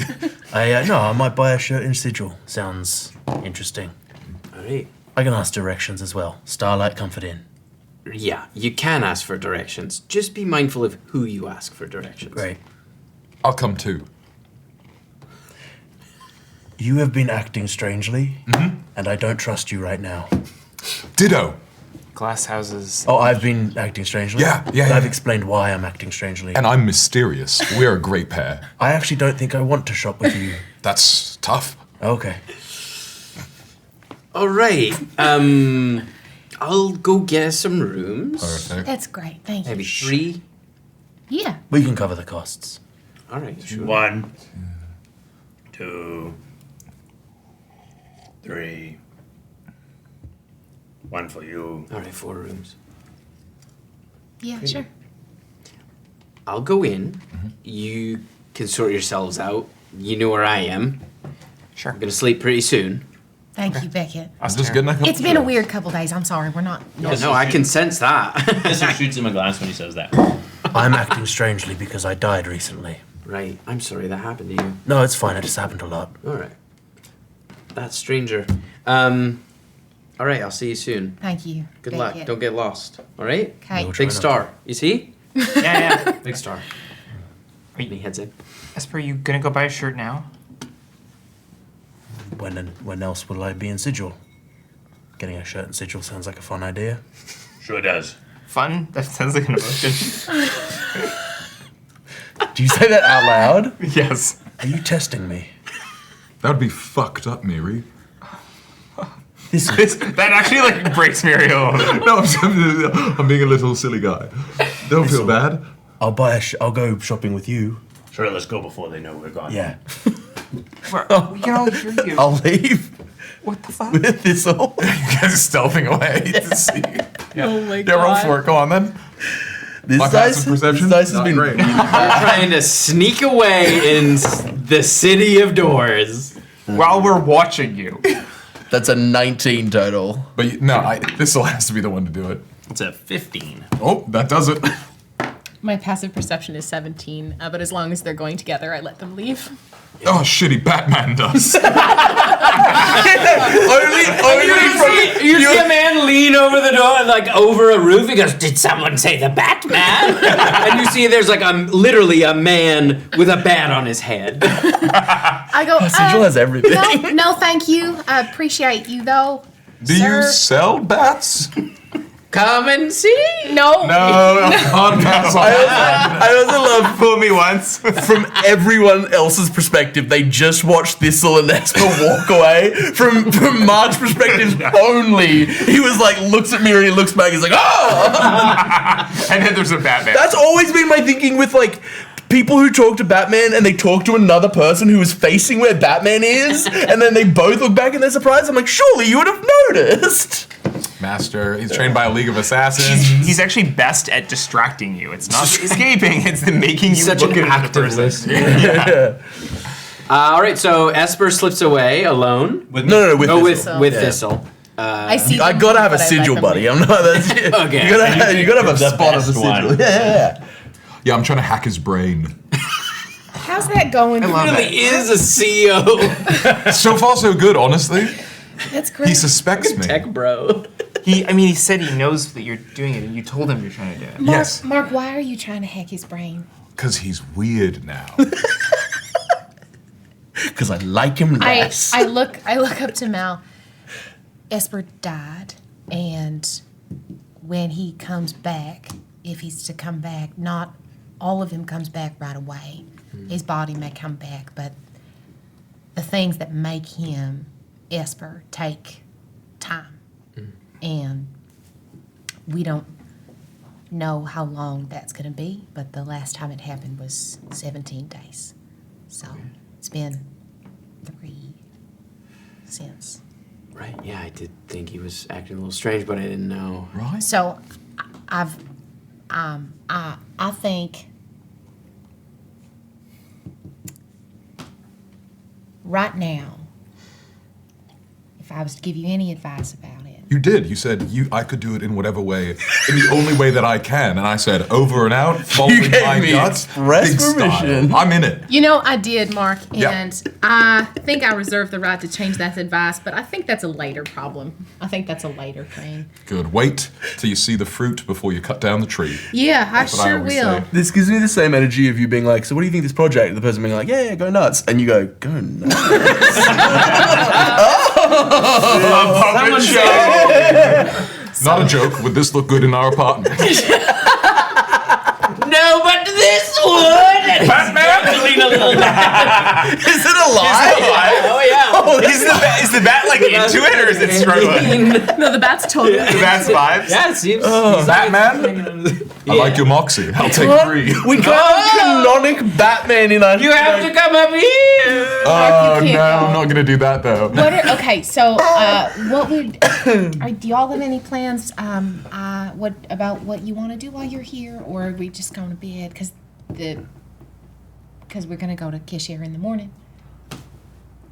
I might buy a shirt in Sigil. Sounds interesting. All right. I can ask directions as well. Starlight Comfort Inn. Yeah, you can ask for directions. Just be mindful of who you ask for directions. Great. I'll come too. You have been acting strangely, and I don't trust you right now. Ditto. Glass houses. Oh, I've been acting strangely? Yeah. But I've explained why I'm acting strangely. And I'm mysterious. We're a great pair. I actually don't think I want to shop with you. That's tough. Okay. All right. I'll go get us some rooms. Perfect. That's great. Thank you. Maybe 3. Yeah. We can cover the costs. All right, sure. 1, 2, 3. 1 for you. All right, 4 rooms. Yeah, sure. I'll go in. You can sort yourselves out. You know where I am. Sure. I'm gonna sleep pretty soon. Thank you, Beckett. I'm just getting a couple It's been a weird couple days. I'm sorry. We're not. No, I can sense that. Thistle shoots him a glance when he says that. I'm acting strangely because I died recently. Right. I'm sorry that happened to you. No, it's fine. It just happened a lot. All right. That's stranger. All right. I'll see you soon. Thank you. Good luck. Beckett. Don't get lost. All right. Okay. Big star. You see? Yeah. Big star. Are And he heads in. Esper, you gonna go buy a shirt now? When else will I be in Sigil? Getting a shirt in Sigil sounds like a fun idea. Sure does. Fun? That sounds like an emotion. Do you say that out loud? Yes. Are you testing me? That would be fucked up, Miri. That actually like breaks Mirielle. No, I'm being a little silly guy. Don't feel bad. I'll go shopping with you. Sure, let's go before they know we're gone. Yeah. We can all hear you. I'll leave What the fuck? with Thistle. You guys are stealthing away to see. Oh my Yeah, roll for it. Go on then. This My dice, passive perception? this dice has Not been great. Trying to sneak away in the city of doors. While we're watching you. That's a 19 total. But Thistle has to be the one to do it. It's a 15. Oh, that does it. My passive perception is 17, but as long as they're going together, I let them leave. Oh, shitty Batman does. You see a man lean over the door, like over a roof. He goes, "Did someone say the Batman?" And you see there's like literally a man with a bat on his head. I go, Sigil has everything. No, thank you. I appreciate you, though. Do you sell bats? Come and see. No. No, I'll pass on that. I also love Fool me once. from everyone else's perspective, they just watched Thistle and Esper walk away. From Mark's perspective only, he was like, looks at Miri, looks back, he's like, oh! And then there's a Batman. That's always been my thinking with like people who talk to Batman and they talk to another person who is facing where Batman is, and then they both look back and they're surprised. I'm like, surely you would have noticed. Master, he's trained by a League of Assassins. He's actually best at distracting you. It's not escaping, it's the making you Such look an at the active person. listener. All right, so Esper slips away alone. With Thistle. With Thistle. I see. I them, gotta have a but I let sigil, them buddy. leave. I'm not. That's it. Okay. You gotta have a The spot of the best sigil. one. Yeah. Yeah, I'm trying to hack his brain. How's that going? I love Really it. is a CEO. So far, so good, honestly. That's great. He suspects me. Tech bro. He said he knows that you're doing it, and you told him you're trying to do it. Yes. Mark, why are you trying to hack his brain? Because he's weird now. Because I like him less. I look up to Mal. Esper died, and when he comes back, if he's to come back, not all of him comes back right away. His body may come back, but the things that make him Esper take time. And we don't know how long that's going to be, but the last time it happened was 17 days. So it's been 3 since. Right, yeah, I did think he was acting a little strange, but I didn't know. Right? So I think right now, if I was to give you any advice about it, You did. You said I could do it in whatever way, in the only way that I can. And I said, over and out, folding gave my me guts, express big permission. style. I'm in it. you know, I did, Mark, Yeah. and I think I reserve the right to change that advice, but I think that's a later problem. I think that's a later thing. Good. Wait till you see the fruit before you cut down the tree. Yeah, That's what I sure always will. say. This gives me the same energy of you being like, so what do you think of this project? The person being like, yeah, go nuts. And you go, go nuts. Puppet show. Not a joke. Would this look good in our apartment? No, but this would. Batman? Lean a little back. Is it alive? Oh yeah. Is the bat like into it, or is it struggling? No, the bat's totally. The bat's vibes? Yeah, it seems. Batman? I like your moxie. I'll take 3. We can't have canonic Batman in our... You have to come up here. Oh, you no, can't I'm not going to do that, though. Okay, so what would do y'all have any plans? What about what you want to do while you're here, or are we just going to bed? Because we're gonna go to Kishir in the morning.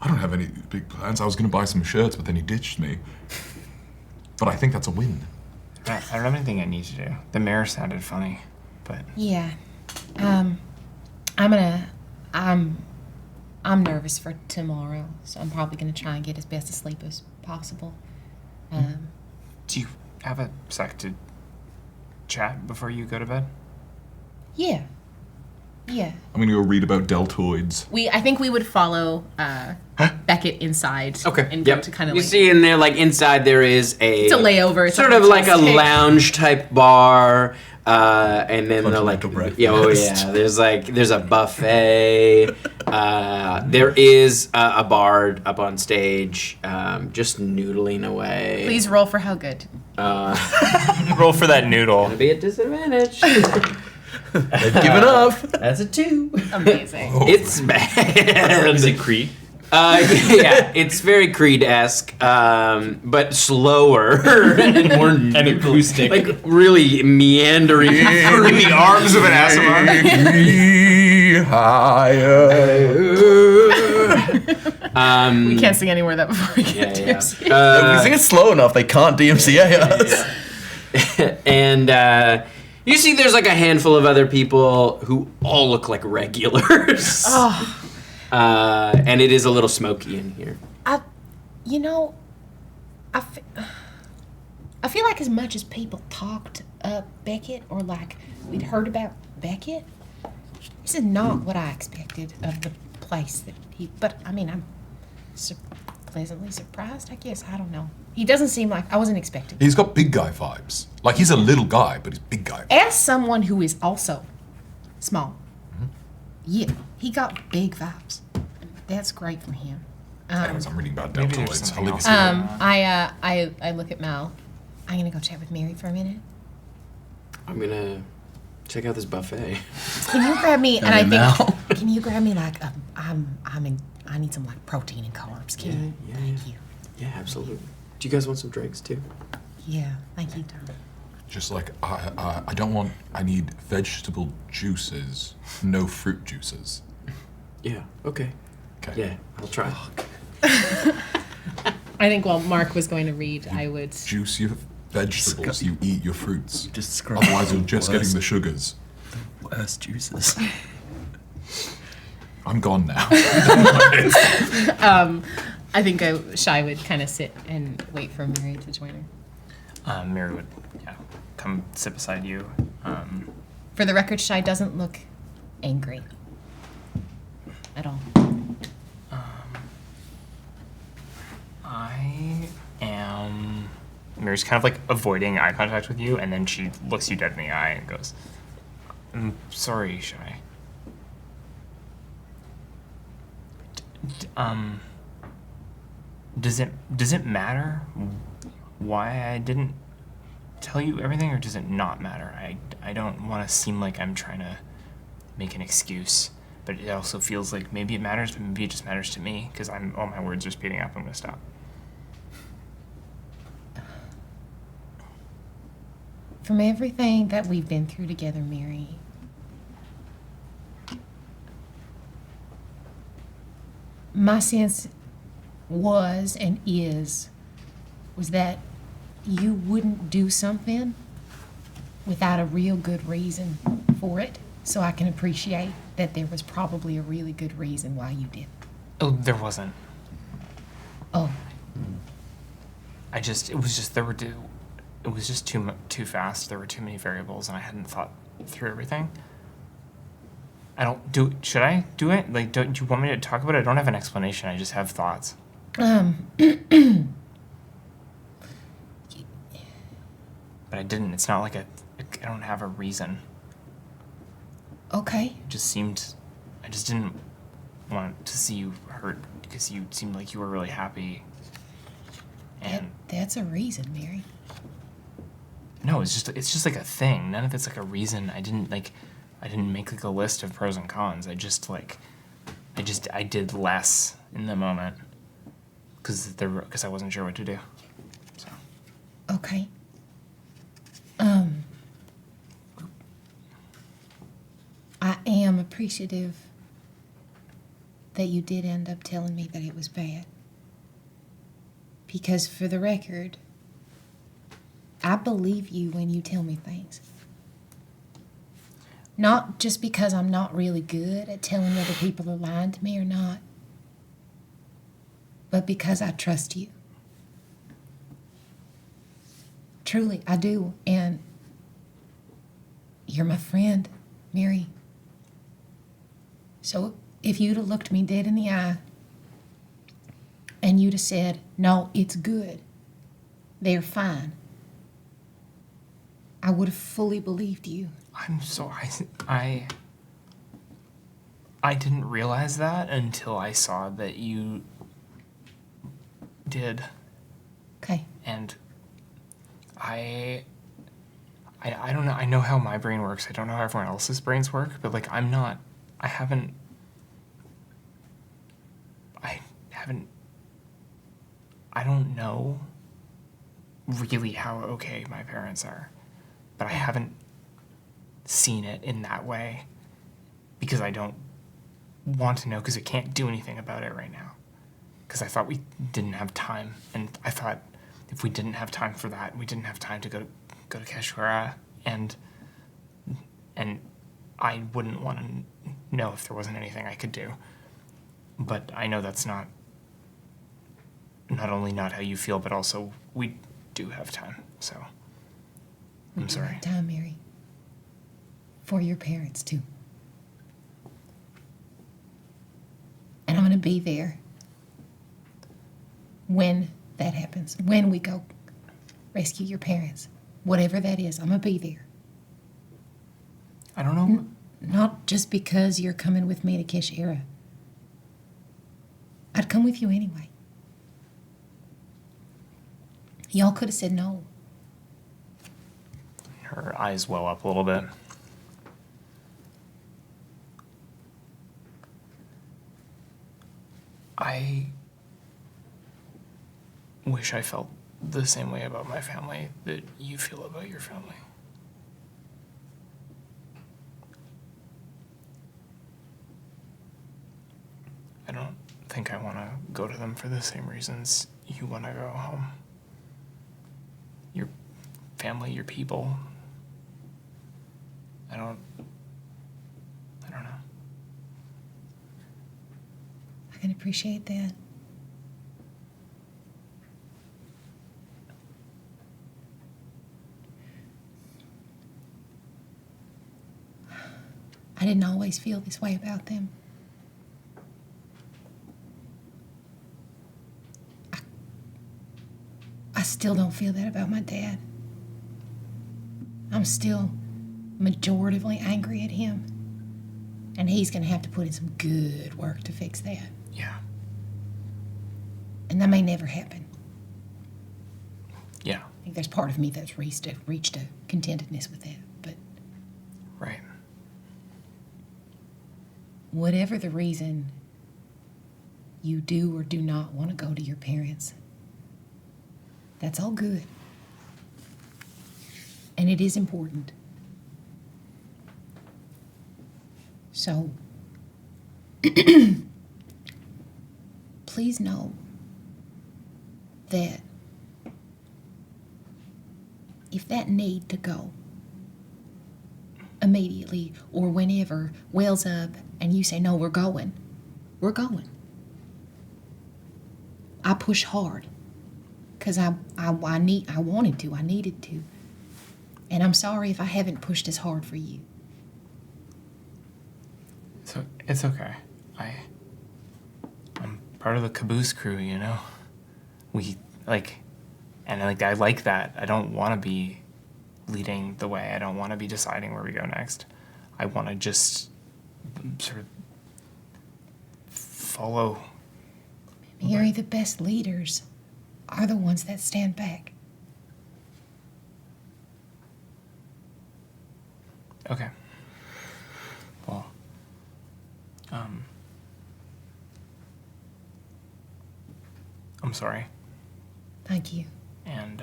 I don't have any big plans. I was going to buy some shirts, but then he ditched me. But I think that's a win. I don't have anything I need to do. The mayor sounded funny, but Yeah, I'm nervous for tomorrow, so I'm probably gonna try and get as best of sleep as possible. do you have a sec to chat before you go to bed? Yeah. I'm going to go read about deltoids. I think we would follow Beckett inside. Okay. And go to kind of You like. see in there, like inside, there is It's a layover. It's sort a of like a hotel stay. lounge type bar, and then they're like, Continental breakfast. yeah, oh yeah, there's a buffet, There is a bard up on stage, just noodling away. Please roll for how good. Roll for that noodle. Gonna be at disadvantage. They've given up. That's a 2. Amazing. It's bad. Is it Creed? Yeah, it's very Creed-esque, but slower And more and acoustic. like really meandering through In the arms of an Asimov. We can't sing any more of that before we get Yeah. to If we sing it slow enough, they can't DMCA us. And you see there's like a handful of other people who all look like regulars. And it is a little smoky in here. You know, I feel like as much as people talked up Beckett or like we'd heard about Beckett, this is not what I expected of the place that he. But I mean, I'm pleasantly surprised. I guess I don't know. He doesn't seem like I wasn't expecting. He's got big guy vibes. Like he's a little guy, but he's big guy. As someone who is also small, yeah, he got big vibes. That's great for him. Anyways, I'm reading about Maybe there's deltoids. something I'll leave else. you to it. I look at Mal. I'm gonna go chat with Mary for a minute. I'm gonna check out this buffet. Can you grab me? And I think. Mal. Can you grab me like I need some like protein and carbs. Can you? Yeah, Thank you. Yeah, absolutely. Do you guys want some drinks too? Yeah, thank you, Tom. Just like I don't want. I need vegetable juices, no fruit juices. Yeah. Okay. Okay. Yeah, I'll try. I think while Mark was going to read, I would. Juice your vegetables. You eat your fruits. Describe Otherwise, you're just getting the worst- sugars. worst juices. I'm gone now. I think Shy would kind of sit and wait for Mary to join her. Mary would, come sit beside you. For the record, Shy doesn't look angry at all. I am. Mary's kind of like avoiding eye contact with you, and then she looks you dead in the eye and goes, "I'm sorry, Shy. Does it matter why I didn't tell you everything, or does it not matter? I don't want to seem like I'm trying to make an excuse, but it also feels like maybe it matters, but maybe it just matters to me because all my words are speeding up. I'm gonna stop. From everything that we've been through together, Mary, my sense was and was that you wouldn't do something without a real good reason for it. So I can appreciate that there was probably a really good reason why you did. Oh, there wasn't. Oh, It was just too fast. There were too many variables, and I hadn't thought through everything. Should I do it? Like, do you want me to talk about it? I don't have an explanation. I just have thoughts. But I didn't. It's not like I don't have a reason. okay. It just seemed, I just didn't want to see you hurt because you seemed like you were really happy. And That's a reason, Mary. no, it's just like a thing. None of it's like a reason. I didn't make like a list of pros and cons. I did less in the moment because I wasn't sure what to do. So Okay. I am appreciative that you did end up telling me that it was bad. Because for the record, I believe you when you tell me things. Not just because I'm not really good at telling whether people are lying to me or not, but because I trust you. Truly, I do. And you're my friend, Mary. So if you'd have looked me dead in the eye and you'd have said, no, it's good, they're fine, I would have fully believed you. I'm sorry. I didn't realize that until I saw that you did. Okay. And I don't know. I know how my brain works. I don't know how everyone else's brains work, but like I don't know really how okay my parents are, but I haven't seen it in that way because I don't want to know because I can't do anything about it right now. Because I thought we didn't have time, and I thought if we didn't have time for that, we didn't have time to go to Keshwara, and I wouldn't want to know if there wasn't anything I could do. But I know that's not only not how you feel, but also we do have time. So I'm sorry. Time, Mary. For your parents too. And I'm gonna be there when that happens. When we go rescue your parents, whatever that is, I'm gonna be there. I don't know. Not just because you're coming with me to Keshwara. I'd come with you anyway. Y'all could have said no. Her eyes well up a little bit. I wish I felt the same way about my family that you feel about your family. I don't think I want to go to them for the same reasons you want to go home. Your family, your people. I don't know. I can appreciate that. I didn't always feel this way about them. I still don't feel that about my dad. I'm still majoritively angry at him. And he's going to have to put in some good work to fix that. Yeah. And that may never happen. Yeah. I think there's part of me that's reached a contentedness with that. But right. Whatever the reason you do or do not want to go to your parents, that's all good. And it is important. So, please know that if that need to go immediately or whenever wells up and you say, no, we're going. I push hard because I needed to. And I'm sorry if I haven't pushed as hard for you. So it's okay. I'm part of the caboose crew, you know? I like that. I don't want to be leading the way. I don't want to be deciding where we go next. I want to just sort of follow. Mary, the best leaders are the ones that stand back. Okay. Well, I'm sorry. Thank you. And,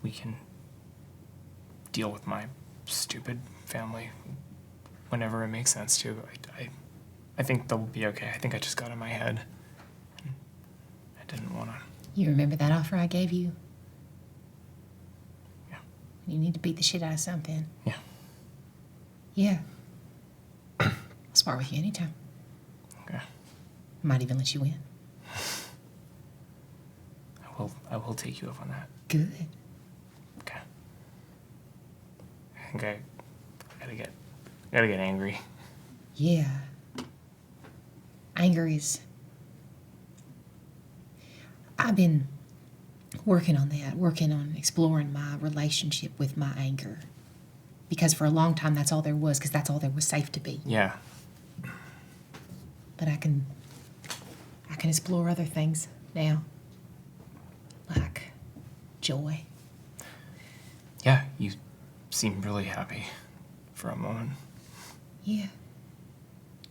we can deal with my stupid family whenever it makes sense to. I think they'll be okay. I think I just got in my head. I didn't want to. You remember that offer I gave you? Yeah. You need to beat the shit out of something. Yeah. Yeah. I'll spar with you anytime. Okay. I might even let you in. I will take you up on that. Good. Okay. I think I gotta get angry. Yeah. Anger is... I've been working on that, working on exploring my relationship with my anger. Because for a long time, that's all there was, because that's all there was safe to be. Yeah. But I can explore other things now. Like joy. Yeah, you seem really happy for a moment. Yeah.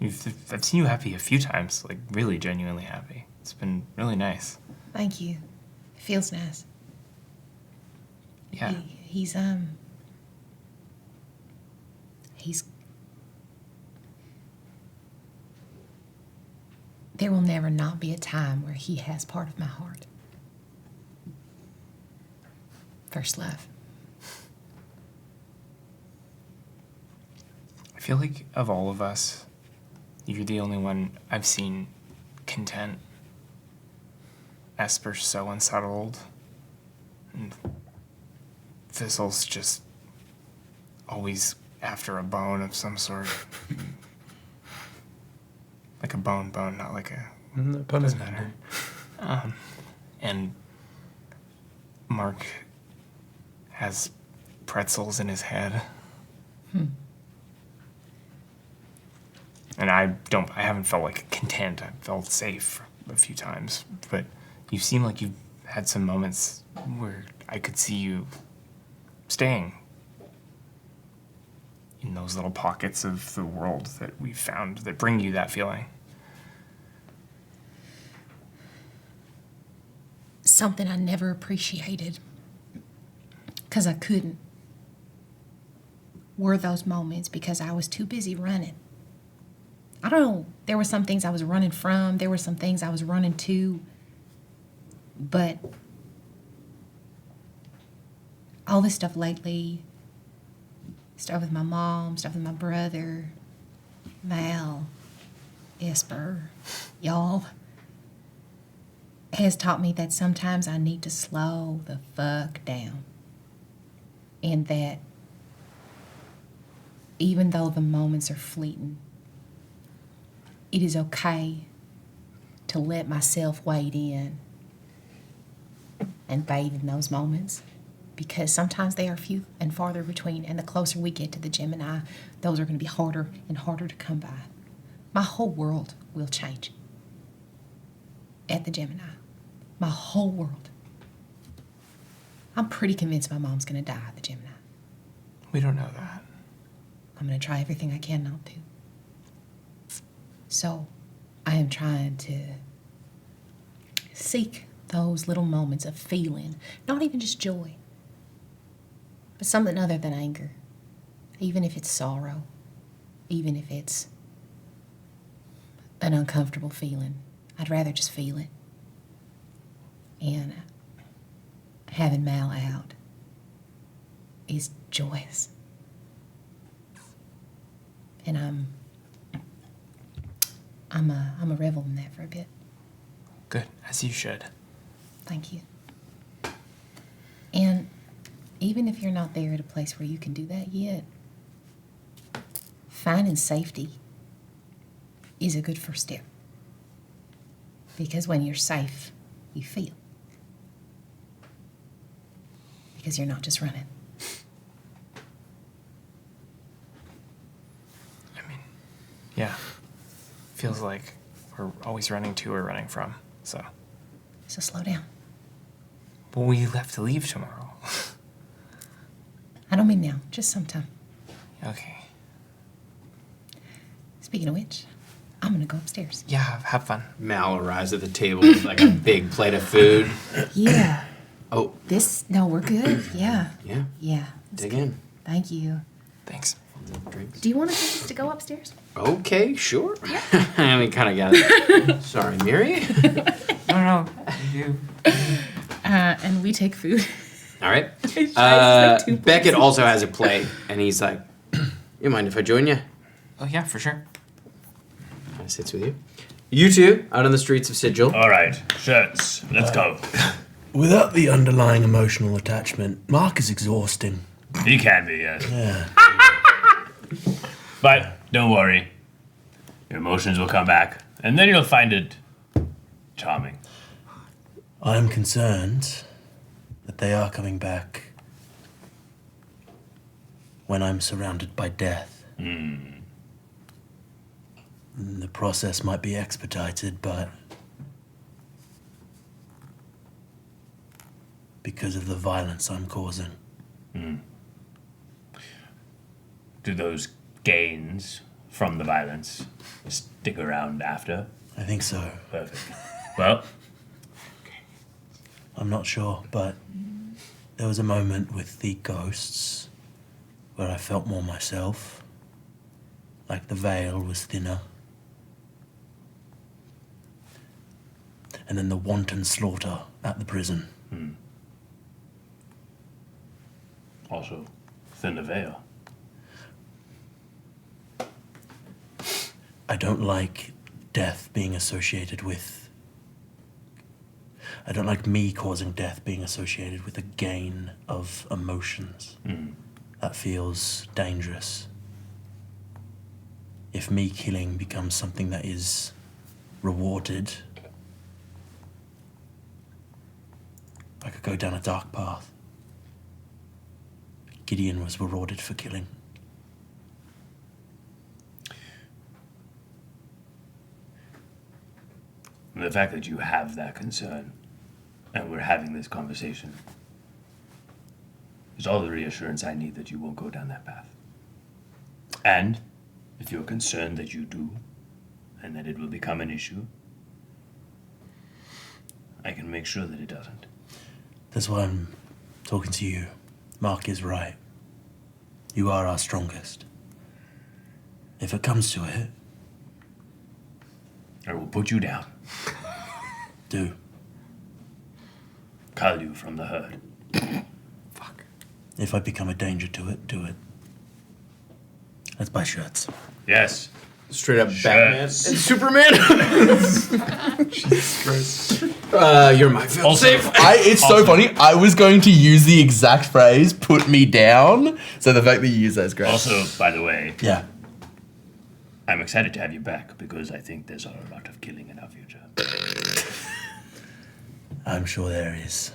I've seen you happy a few times, like really genuinely happy. It's been really nice. Thank you. It feels nice. Yeah. He's there will never not be a time where he has part of my heart. First love. I feel like of all of us, you're the only one I've seen content. Esper's so unsettled. And Thistle's just always after a bone of some sort. Like a bone, not like a... No pun doesn't matter. And Mark has pretzels in his head. And I haven't felt like content. I've felt safe a few times. But you seem like you've had some moments where I could see you staying in those little pockets of the world that we've found that bring you that feeling. Something I never appreciated, because I couldn't, were those moments because I was too busy running. I don't know, there were some things I was running from, there were some things I was running to, but all this stuff lately, stuff with my mom, stuff with my brother, Val, Esper, y'all, has taught me that sometimes I need to slow the fuck down. And that even though the moments are fleeting, it is okay to let myself wade in and bathe in those moments, because sometimes they are few and farther between, and the closer we get to the Gemini, those are going to be harder and harder to come by. My whole world will change at the Gemini. My whole world. I'm pretty convinced my mom's going to die at the Gemini. We don't know that. I'm going to try everything I can not to. So, I am trying to seek those little moments of feeling, not even just joy, but something other than anger. Even if it's sorrow, even if it's an uncomfortable feeling, I'd rather just feel it. And having Mal out is joyous. And I'm a revel in that for a bit. Good, as you should. Thank you. And even if you're not there at a place where you can do that yet, finding safety is a good first step. Because when you're safe, you feel. Because you're not just running. I mean, yeah. Feels like we're always running to or running from, so. So slow down. Well, we have to leave tomorrow. I don't mean now, just sometime. Okay. Speaking of which, I'm gonna go upstairs. Yeah, have fun. Mal arrives at the table with like a big plate of food. Yeah. Oh. No, we're good. Yeah. Yeah. Yeah. Dig in. Thank you. Thanks. Drinks. Do you want us to go upstairs? Okay, sure. I mean, kind of got it. Sorry, Miri. No. You. And we take food. All right. like 2 Beckett also has a plate, and he's like, "You mind if I join you?" Oh yeah, for sure. Kind of sits with you. You two out on the streets of Sigil. All right, shirts. Let's go. Without the underlying emotional attachment, Mark is exhausting. He can be, yes. Yeah. But don't worry. Your emotions will come back, and then you'll find it charming. I am concerned that they are coming back when I'm surrounded by death. The process might be expedited, but because of the violence I'm causing. Do those gains from the violence stick around after? I think so. Perfect. Well, I'm not sure, but there was a moment with the ghosts where I felt more myself, like the veil was thinner. And then the wanton slaughter at the prison. also thin the veil. I don't like death being associated with... I don't like me causing death being associated with a gain of emotions. That feels dangerous. If me killing becomes something that is rewarded, I could go down a dark path. Gideon was rewarded for killing. The fact that you have that concern and we're having this conversation is all the reassurance I need that you won't go down that path. And if you're concerned that you do and that it will become an issue, I can make sure that it doesn't. That's why I'm talking to you. Mark is right. You are our strongest. If it comes to it... I will put you down. Do. Cull you from the herd. Fuck. If I become a danger to it, do it. Let's buy shirts. Yes. Straight up Batman and Superman. Jesus Christ. You're my fail-safe. It's so funny. I was going to use the exact phrase, put me down. So the fact that you use that is great. Also, by the way, Yeah. I'm excited to have you back because I think there's a lot of killing in our future. I'm sure there is.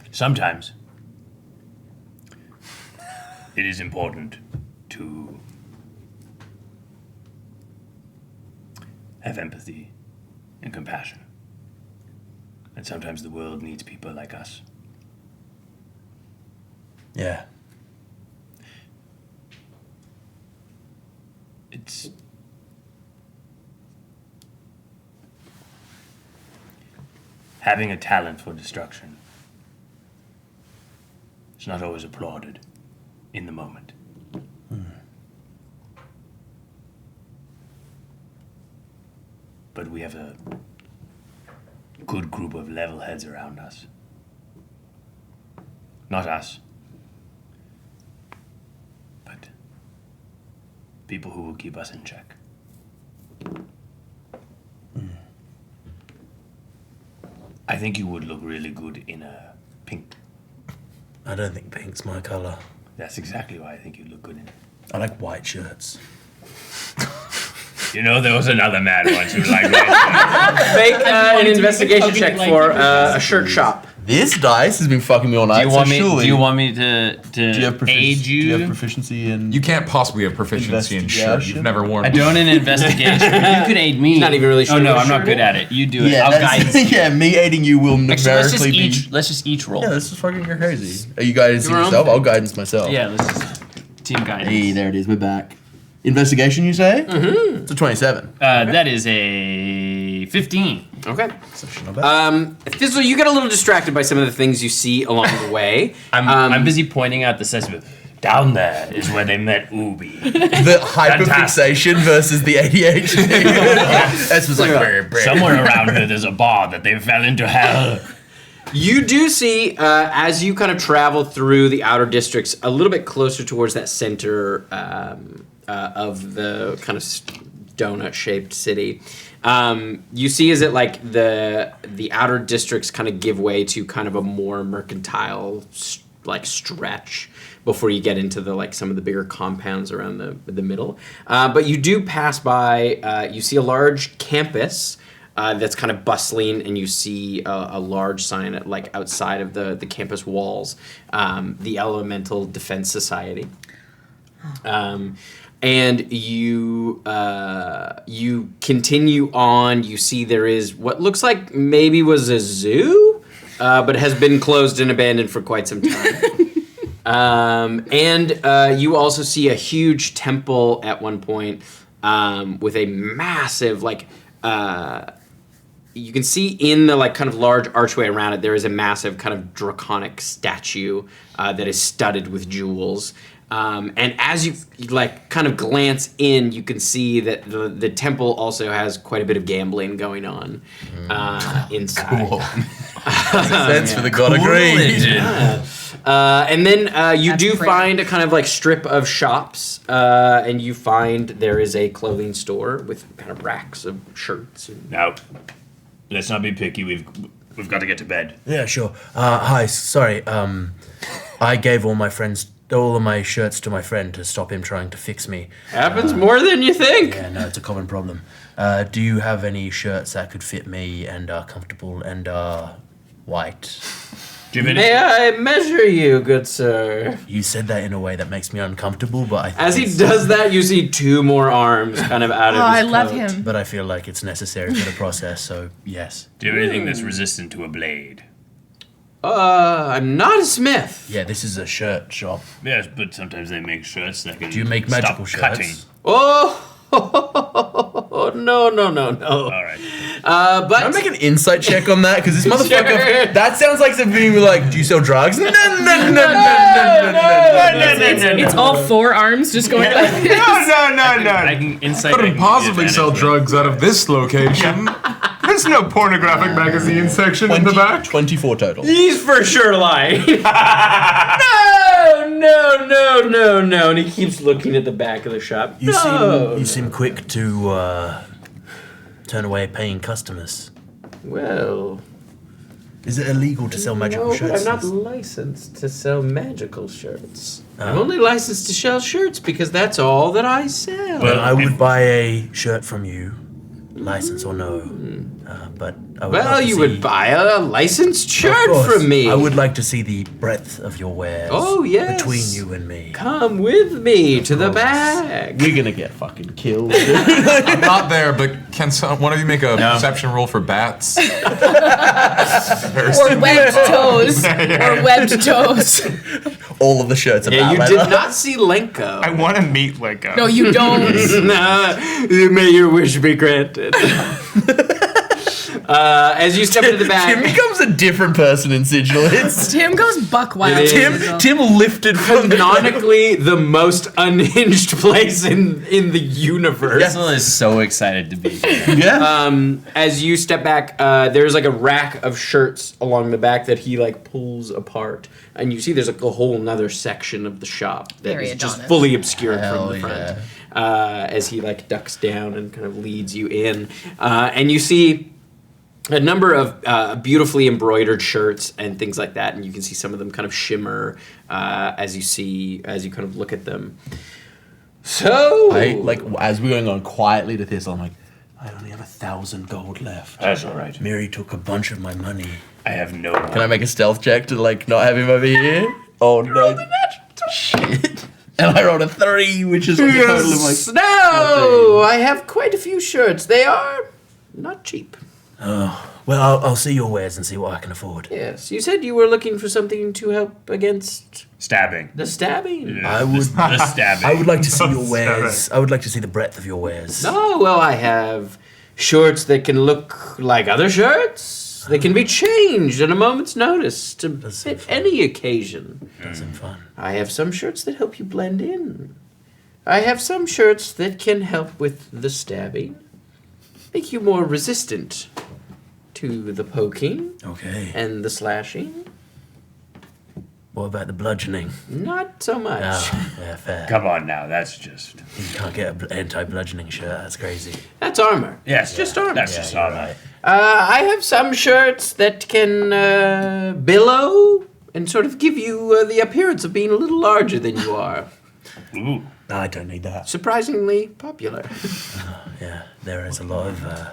Sometimes it is important to have empathy and compassion. And sometimes the world needs people like us. Yeah. It's having a talent for destruction. It's not always applauded in the moment. But we have a good group of level heads around us. Not us, but people who will keep us in check. I think you would look really good in a pink. I don't think pink's my colour. That's exactly why I think you'd look good in it. I like white shirts. You know, there was another man once who liked white. Make an investigation check for a shirt shop. This dice has been fucking me all night. Do you want me to aid you? Do you have proficiency in... You can't possibly have proficiency in shirt. Investigation? You've never worn I don't in investigation. But you could aid me. Not even really sure Oh no, what I'm not shirt good it at it. You do it. Yeah, I'll that's- guide you. yeah, me aiding you will Actually, numerically let's just each roll. Yeah, this is fucking crazy. Are you guiding Your own yourself? thing. I'll guidance myself. Yeah, let's just team guidance. Hey, there it is. We're back. Investigation, you say? Mm-hmm. It's a 27. That is a 15. Okay. Not bad. Thistle, you get a little distracted by some of the things you see along the way. I'm busy pointing out the assessment. Down there is where they met Ubi. The hyperfixation versus the ADHD. This was like... Somewhere around here there's a bar that they fell into hell. You do see, as you kind of travel through the outer districts, a little bit closer towards that center of the kind of donut-shaped city. You see is it like the outer districts kind of give way to kind of a more mercantile like stretch before you get into the like some of the bigger compounds around the middle. But you do pass by. You see a large campus. That's kind of bustling, and you see a large sign at, like outside of the campus walls, the Elemental Defense Society. And you continue on. You see there is what looks like maybe was a zoo, but has been closed and abandoned for quite some time. And you also see a huge temple at one point with a massive, you can see in the kind of large archway around it, there is a massive kind of draconic statue that is studded with jewels. And as you kind of glance in, you can see that the temple also has quite a bit of gambling going on inside. Cool. Sense for the god of greed. And then you That's do pretty. find a kind of strip of shops, and you find there is a clothing store with kind of racks of shirts. Now, let's not be picky. We've got to get to bed. Yeah, sure. Hi, sorry. I gave all of my shirts to my friend to stop him trying to fix me. Happens more than you think. Yeah, no, it's a common problem. Do you have any shirts that could fit me and are comfortable and are white? Do you have any? May I measure you, good sir? You said that in a way that makes me uncomfortable, but I think As he does that, you see 2 more arms kind of out of Oh, his I love coat. him. But I feel like it's necessary for the process, so yes. Do you have anything that's resistant to a blade? I'm not a smith. Yeah, this is a shirt shop. Yes, but sometimes they make shirts that can Do you make stop magical shirts? cutting. Oh, no. All right. But Can I make an insight check on that? Because this motherfucker, that sounds like something like, do you sell drugs? No. It's all 4 arms just going like this. No. I can insight. Couldn't I can possibly give sell advantage. drugs out of this location. There's no pornographic magazine section in the back. 24 total. he's for sure lying. No. And he keeps looking at the back of the shop. You seem quick to turn away paying customers. Well, Is it illegal to sell magical no, shirts? but I'm not licensed to sell magical shirts. I'm only licensed to sell shirts because that's all that I sell. But I would buy a shirt from you, license or no. But I would well, love to you see, would buy a licensed Of shirt course. from me. I would like to see the breadth of your wares. Oh, yes. Between you and me. Come with me to the bag. We're gonna get fucking killed. I'm not there, but can one of you make a perception roll for bats? Or webbed toes. Or webbed toes. All of the shirts are Yeah, you bad. did not see Lenko. I want to meet Lego. No, you don't. May your wish be granted. As you step into the Tim bag, becomes a different person in Sigil. It's Tim goes buck wild. It is. Tim lifted from the canonically the most unhinged place in the universe. Thistle is so excited to be here. Yeah. As you step back, there's a rack of shirts along the back that he pulls apart, and you see there's a whole nother section of the shop that Very is just Adonis. fully obscured Hell from the front. yeah. As he ducks down and kind of leads you in, and you see a number of beautifully embroidered shirts and things like that, and you can see some of them kind of shimmer as you kind of look at them. So, as we're going on quietly to this, I'm like, I only have 1,000 gold left. That's all right. Mary took a bunch of my money. I have no. Can I make a stealth check to not have him over here? Oh no! Shit! And I rolled a 3, which is a total of no, I have quite a few shirts. They are not cheap. Oh, well, I'll see your wares and see what I can afford. Yes, you said you were looking for something to help against Stabbing. the stabbing. Yeah, I would- The stabbing. I would like to see your wares. I would like to see the breadth of your wares. Oh, well, I have shorts that can look like other shirts. They can be changed at a moment's notice to fit any occasion. Does seem fun. I have some shirts that help you blend in. I have some shirts that can help with the stabbing, make you more resistant to the poking Okay. and the slashing. What about the bludgeoning? Not so much. Oh, yeah, fair. Come on now, that's just. You can't get an anti-bludgeoning shirt. That's crazy. That's armor. Yes, just armor. That's just all right. I have some shirts that can billow and sort of give you the appearance of being a little larger than you are. Ooh. No, I don't need that. Surprisingly popular. Yeah, there is a lot of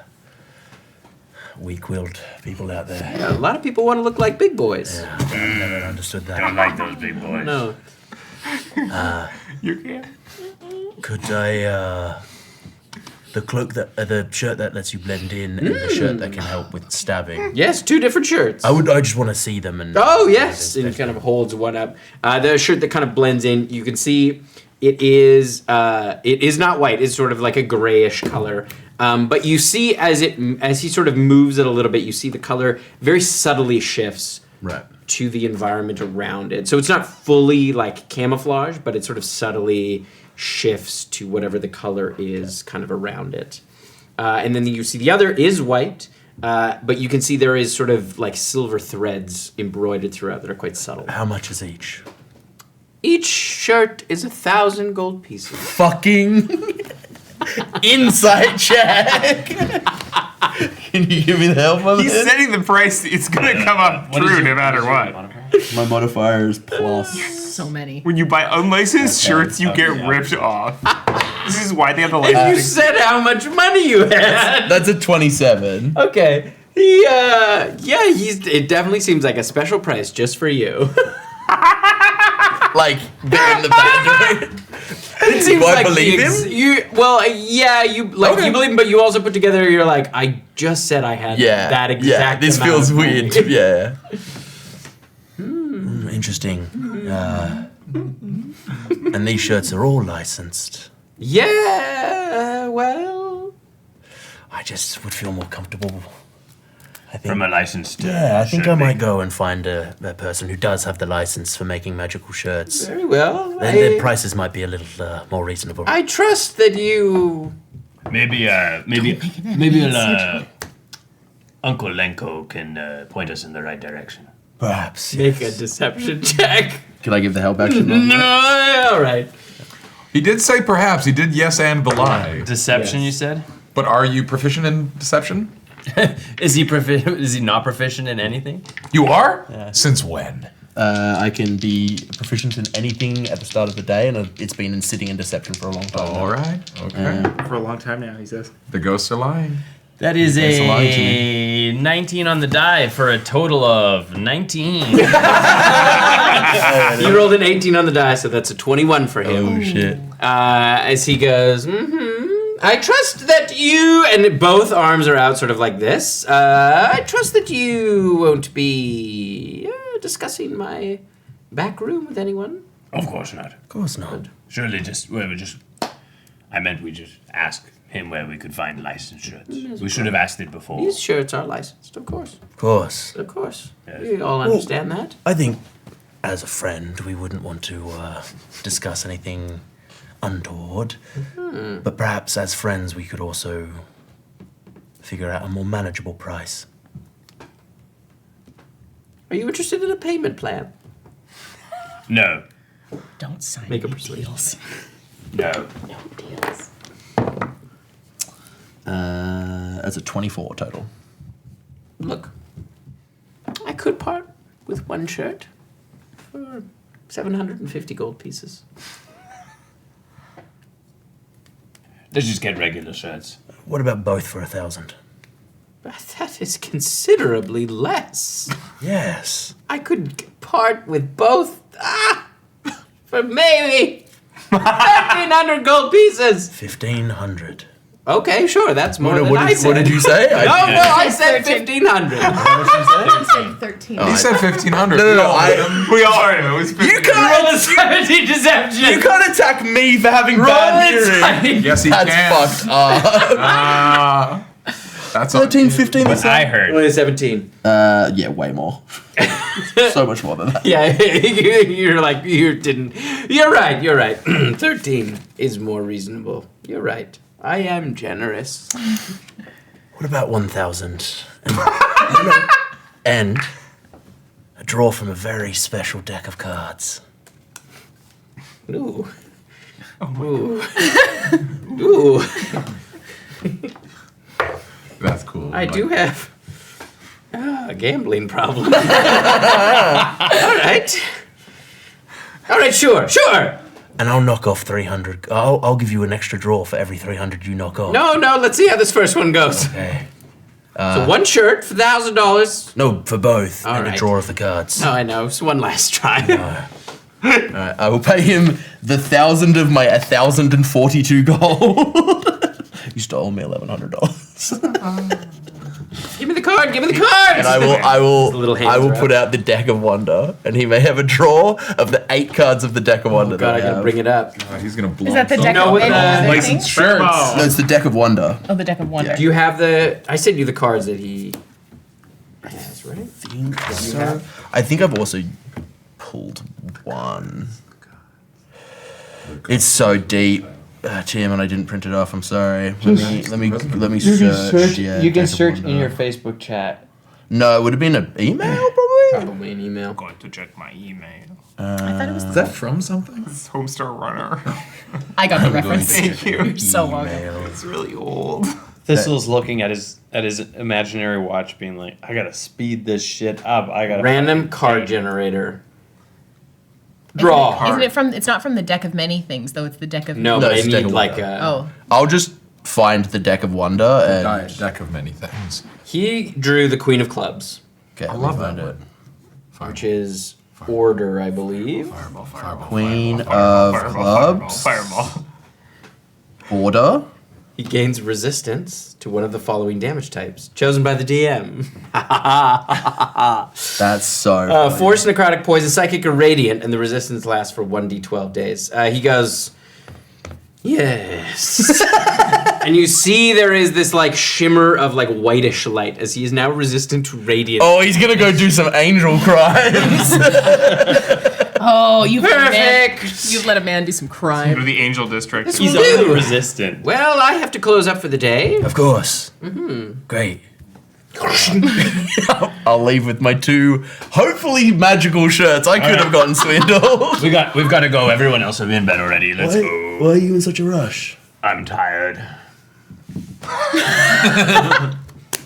weak-willed people out there. Yeah, a lot of people want to look like big boys. Yeah, I've never understood Don't that. like those big boys. No. You can't. Could I, the cloak that, the shirt that lets you blend in, and the shirt that can help with stabbing? Yes, 2 different shirts. I just want to see them and. Oh yes, and kind of holds one up. The shirt that kind of blends in. You can see it is not white. It's sort of like a grayish color. But you see as he sort of moves it a little bit, you see the color very subtly shifts to the environment around it. So it's not fully like camouflage, but it sort of subtly shifts to whatever the color is kind of around it. And then you see the other is white, but you can see there is sort of like silver threads embroidered throughout that are quite subtle. How much is each? Each shirt is 1,000 gold pieces. Fucking insight check. Can you give me the help on He's this? setting the price. It's going to come up true no matter what. My modifier is plus. So many. When you buy unlicensed shirts, you get ripped off. This is why they have the You license. said how much money you had. That's a 27. Okay. It definitely seems like a special price just for you. Like, they're in the band. It seems Do I like believe him? you believe him, but you also put together. You're like, I just said I had that exact. This amount feels of money. weird. Yeah. Interesting. And these shirts are all licensed. Yeah. Well, I just would feel more comfortable. I think. From a licensed. Yeah, I think shirt I might maker. go and find a person who does have the license for making magical shirts. very well. Then the prices might be a little more reasonable. I trust that you. Maybe Uncle Lenko can point us in the right direction. Perhaps. Make a deception check. Can I give the help action? No, all right. He did say perhaps. He did yes and the lie. Deception, Yes. you said? But are you proficient in deception? Is he not proficient in anything? You are? Since when? I can be proficient in anything at the start of the day, and it's been sitting in deception for a long time. All right. Okay. For a long time now, he says. The ghosts are lying. That is That's lying to a 19 on the die for a total of 19. You rolled an 18 on the die, so that's a 21 for him. Oh shit. As he goes, I trust that you, and both arms are out sort of like this. I trust that you won't be discussing my back room with anyone. Of course not. Of course not. Surely I meant we just ask him where we could find licensed shirts. We should have asked it before. These shirts are licensed, of course. Of course. Of course. Yes. We all understand that. I think, as a friend, we wouldn't want to discuss anything untoward. But perhaps as friends, we could also figure out a more manageable price. Are you interested in a payment plan? No. Don't sign Make a any persuasion. deals. No. No deals. That's a 24 total. Look, I could part with one shirt for 750 gold pieces. Let's just get regular shirts. What about both for 1,000? That is considerably less. Yes. I could part with both for maybe 1,500 gold pieces. 1,500. Okay, sure, that's more than I said. What did you say? I said 1,500. I'm saying 13. He said 1,500. No, We all heard him. It was You Roll a can't. 17 deception. You can't attack me for having Roll bad it, hearing. Tiny. Yes, he That's can. fucked up. That's 13, 15. What I heard. Only 17. Yeah, way more. So much more than that. Yeah, you're like, you're right. 13 is more reasonable. You're right. I am generous. What about 1,000? And a draw from a very special deck of cards. Ooh. Ooh. Ooh. That's cool. I do have a gambling problem. All right, sure. And I'll knock off 300. I'll give you an extra draw for every 300 you knock off. No, let's see how this first one goes. Okay. So one shirt for $1,000. No, for both. All and right. a draw of the cards. No, I know. It's one last try. Alright, I will pay him the 1,000 of my 1,042 gold. You stole me $1,100. Give me the card. Give me the card. And I will wrap. put out the deck of wonder, and he may have a draw of the 8 cards of the deck of wonder. God, I gotta bring it up. He's gonna blow. Is that the deck know of what any the other licensed thing? shirts? No, it's the deck of wonder. Oh, the deck of wonder. Do you have the? I sent you the cards that he has, right? I think I've also pulled one. It's so deep, Tim, and I didn't print it off. I'm sorry. Let me search. Yeah, you can deck of search in wonder. your Facebook chat. No, it would have been an email, probably. Probably an email. I'm going to check my email. I thought it was. Is that from something? It's Homestar Runner. I got the reference. Thank you. You're so welcome. It's really old. Thistle's looking at his imaginary watch, being like, "I gotta speed this shit up. I gotta." Random card generator. Draw. Isn't it from? It's not from the deck of many things, though. It's the deck of. No, No, but I it's deck need of like wonder. a. Oh. I'll just find the deck of wonder and. Deck of many things. He drew the Queen of Clubs, Okay, I let love me that find one. it. which is order, I believe. Fireball, fireball. Queen Fireball, of fireball, clubs. Fireball. Order. He gains resistance to one of the following damage types, chosen by the DM. That's so. funny. Force, necrotic, poison, psychic, or radiant, and the resistance lasts for 1d12 days. He goes, yes. And you see there is this like shimmer of like whitish light as he is now resistant to radiant. Oh, he's gonna go do some angel crimes. Oh, you've let a man, Perfect. you've let a man do some Go crime. to the Angel District. He's only resistant. Well, I have to close up for the day. Of course. Great. I'll leave with my 2 hopefully magical shirts. I could have gotten swindled. We've got to go. Everyone else are in bed already. Let's go. Why are you in such a rush? I'm tired.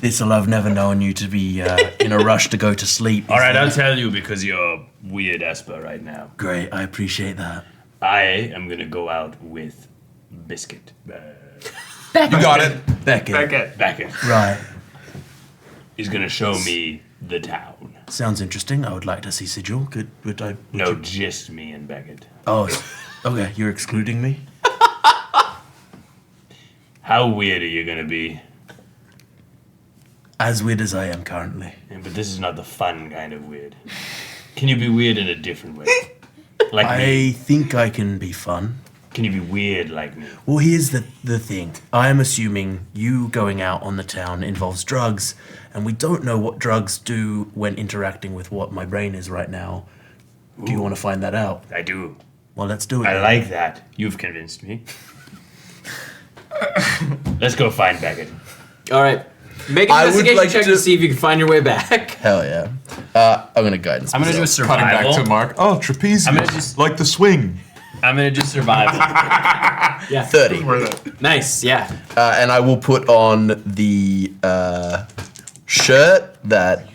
Thistle, I've never known you to be in a rush to go to sleep. All right, I'll tell you because you're weird, Esper, right now. Great, I appreciate that. I am gonna go out with Biscuit. You got it. Beckett. Beckett. Right. He's gonna show me the town. Sounds interesting. I would like to see Sigil. No, just me and Beckett. Oh, okay. You're excluding me? How weird are you gonna be? As weird as I am currently. Yeah, but this is not the fun kind of weird. Can you be weird in a different way? Like I me? think I can be fun. Can you be weird like me? Well, here's the thing. I am assuming you going out on the town involves drugs, and we don't know what drugs do when interacting with what my brain is right now. Do you want to find that out? I do. Well, let's do it. I like that. You've convinced me. Let's go find Beckett. All right. Make an I would investigation like check to see if you can find your way back. Hell yeah. I'm gonna guidance. I'm gonna do a myself. Cutting back survival. to Mark. Oh, trapezius. I'm gonna just- like the swing. I'm gonna do survival. Yeah. 30. Nice. Yeah. And I will put on the shirt that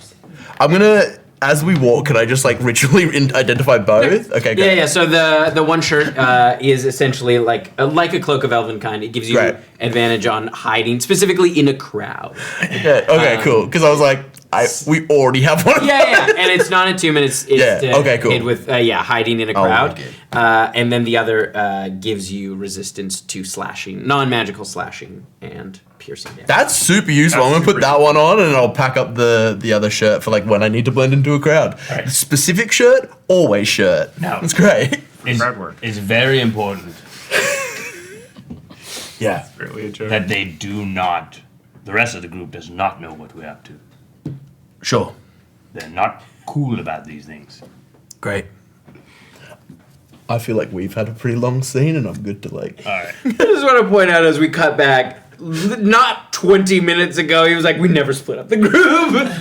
I'm gonna. As we walk, can I just like ritually identify both? Okay, good. Yeah. So the one shirt is essentially like a cloak of Elvenkind. It gives you Right. advantage on hiding, specifically in a crowd. Yeah, okay, cool. Because I was like, we already have one. Yeah. And it's not a 2 minutes. It's Yeah, okay, cool. hid with hiding in a I'll crowd. like it. And then the other gives you resistance to slashing, non-magical slashing, and piercing damage. That's super useful. I'm gonna put that one on, and I'll pack up the other shirt for like when I need to blend into a crowd. Right. Specific shirt, always shirt. No. That's great. Crowd work. It's very important Yeah. Really a joke. that they do not, the rest of the group does not know what we're up to. Sure. They're not cool about these things. Great. I feel like we've had a pretty long scene, and I'm good to like. All right. I just want to point out as we cut back, not 20 minutes ago, he was like, we never split up the group.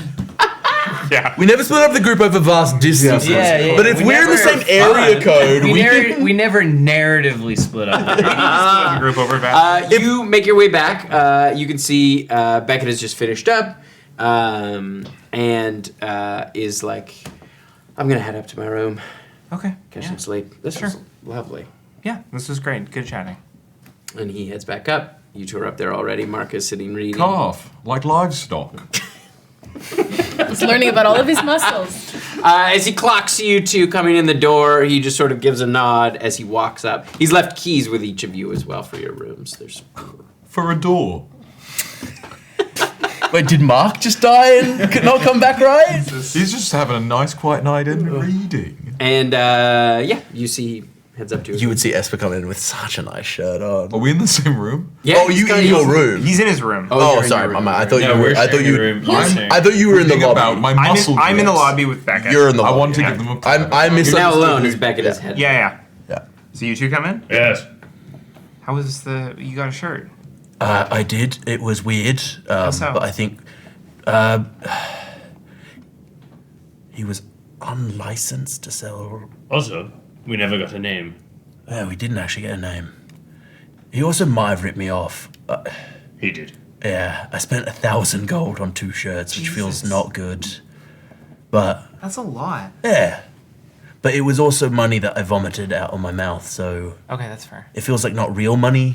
Yeah. We never split up the group over vast distances. Yeah. But if We we're in the never same area code, we can. We never narratively split up. The group over fast. You make your way back. You can see Beckett has just finished up and is like, I'm going to head up to my room. Okay. Catch Yeah. some sleep. This was lovely. Yeah, this was great. Good chatting. And he heads back up. You two are up there already. Mark is sitting reading. Cough like livestock. He's learning about all of his muscles. As he clocks you two coming in the door, he just sort of gives a nod as he walks up. He's left keys with each of you as well for your rooms. There's For a door. Wait, did Mark just die and could not come back right? He's just having a nice quiet night in reading. And you see he heads up to You would see Esper come in with such a nice shirt on. Are we in the same room? Yeah, Oh, you in your room? He's in his room. Oh, you're in sorry, your room. Mama. I thought No, you were. we're I thought sharing a you. room. I thought you were in the Reading about lobby. my I'm muscle in the grips. lobby with Becca. You're in the I lobby. want to give them a I You're now misunderstood. alone as back at his head. Yeah. Yeah. So you two come in? Yes. How was you got a shirt? I did. It was weird. so? But I think he was unlicensed to sell. Also, we never got a name. Yeah, we didn't actually get a name. He also might have ripped me off. He did. Yeah, I spent 1,000 gold on 2 shirts, which feels Jesus. not good. But That's a lot. yeah, but it was also money that I vomited out of my mouth, so Okay, that's fair. it feels like not real money.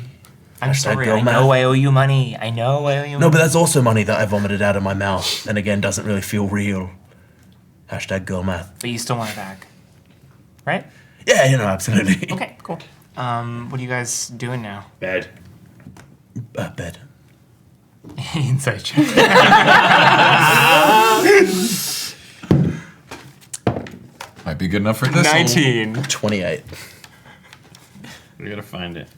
I'm Hashtag sorry. girl I math. know I owe you money. I know I owe you No, money. but that's also money that I vomited out of my mouth, and again, doesn't really feel real. Hashtag girl math. But you still want it back. Right? Yeah, absolutely. Okay, cool. What are you guys doing now? Bad. Bed. Inside check. Might be good enough for this. 19. 28. We gotta find it.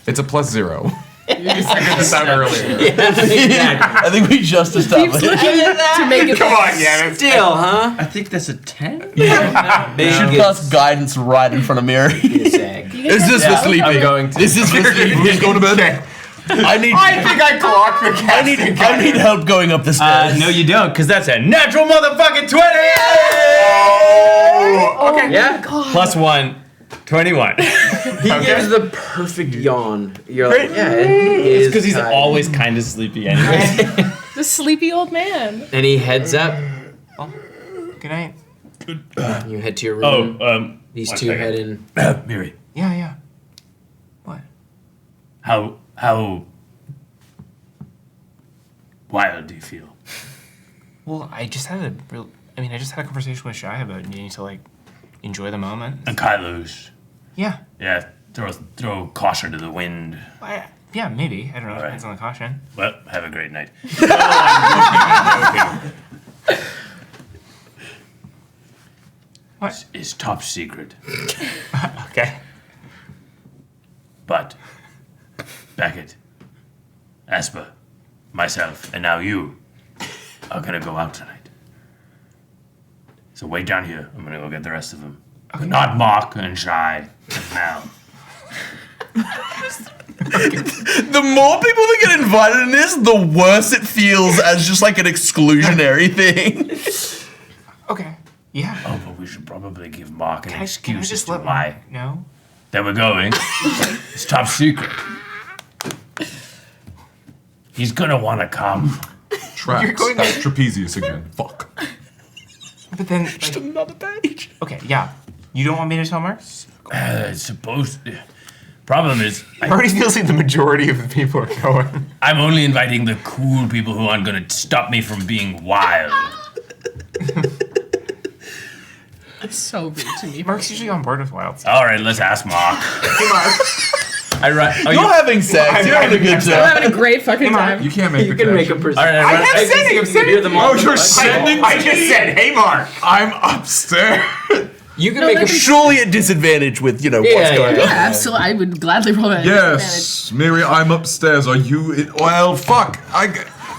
It's a +0. I got this out earlier. I think we just established. to make it. Come on, yeah. Still, huh? I think that's a 10? You should cast guidance right in front of Mary. Is this for sleeping? I'm going to. This is for sleeping. Who's going to bed? I need. I think I clocked the I need help going up the stairs. No, you don't, because that's a natural motherfucking 20! Okay. Yeah? +1, 21. He gives the perfect yawn. You're like, yeah, and he is Because he's tired. always kind of sleepy anyway. The sleepy old man. And he heads up. Good night. You head to your room. Oh, These one two second. head in. Miri, Yeah. What? how wild do you feel? Well, I just had a conversation with Shy about needing to enjoy the moment. And Kylo's. Yeah. Yeah, throw caution to the wind. Yeah, maybe. I don't know. All Depends right. on the caution. Well, have a great night. What? It's top secret. Okay. But Beckett, Esper, myself, and now you are gonna go out tonight. So wait down here. I'm gonna go get the rest of them. Okay. Not Mark and Shy and Mal. The more people that get invited in this, the worse it feels as just like an exclusionary thing. Okay. Yeah. Oh, but we should probably give Mark an Can I excuse as just to let why Mark know? that we're going. It's top secret. He's gonna want to come. Traps. You're going That's trapezius again. Fuck. But then, Just another page. okay, yeah. You don't want me to tell Mark? It's supposed. Problem is, It already feels like the majority of the people are going. I'm only inviting the cool people who aren't gonna stop me from being wild. It's so rude to me. Mark's usually on board with wild stuff. All right, let's ask Mark. Hey, Mark. You're having sex. You're having a good I'm time. having a great fucking time. You can't make You the can make a connection. percentage. All right, I have said it. You hear them all. Oh, you're sending I just said, hey, Mark. I'm upstairs. You can No, make a that'd be- Surely at disadvantage with, what's Yeah, going yeah. on. Absolutely, I would gladly roll that. Yes, Miri, I'm upstairs. Are you? Well, fuck.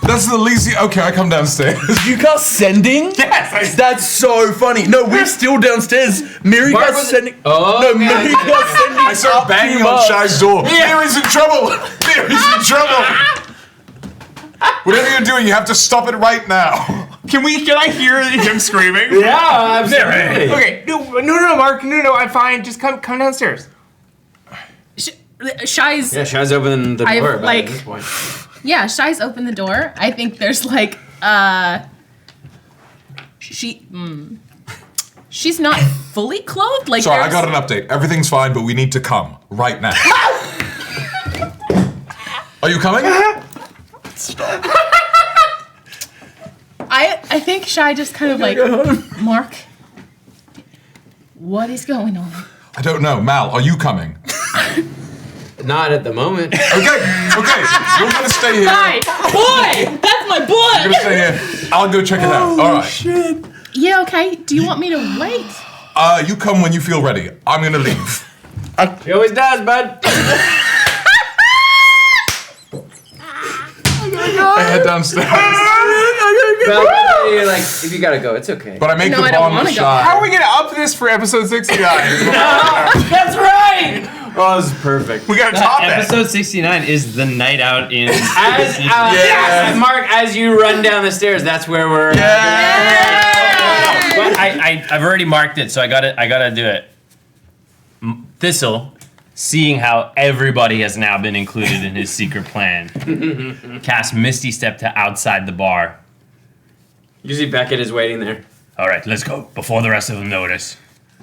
That's the least. Okay, I come downstairs. You cast sending? Yes. That's so funny. No, we're still downstairs. Miri Mark cast was- sending. Oh, no, okay. Miri cast sending. I start up banging you on up. Shy's door. Miri's in trouble. Miri's in trouble. Whatever you're doing, you have to stop it right now. Can I hear him screaming? Yeah, absolutely. Okay. No, Mark. No, I'm fine. Just come downstairs. Shy's. Yeah, Shy's opening the I've, door by like- this point. Yeah, Shy's opened the door. I think there's she's not fully clothed. Like, Sorry, I there's- got an update. Everything's fine, but we need to come right now. Are you coming? I I think Shy just kind of like, Mark, what is going on? I don't know. Mal, are you coming? Not at the moment. Okay. You're gonna stay here. Hi, boy! That's my You're boy! gonna stay here. I'll go check it out. All right. Shit. Yeah, okay. Do you want me to wait? You come when you feel ready. I'm gonna leave. He always does, bud. I head downstairs. Well, you're like, if you gotta go, it's okay. But I make No, the I don't bond wanna with go. Shy. How are we gonna up this for episode 69? That's right! Oh, this is perfect. We gotta top that. Episode 69 is the night out in. As Mark, as you run down the stairs, that's where we're. But I've already marked it, so I gotta do it. Thistle, seeing how everybody has now been included in his secret plan, cast Misty Step to outside the bar. You see Beckett is waiting there. All right, let's go before the rest of them notice.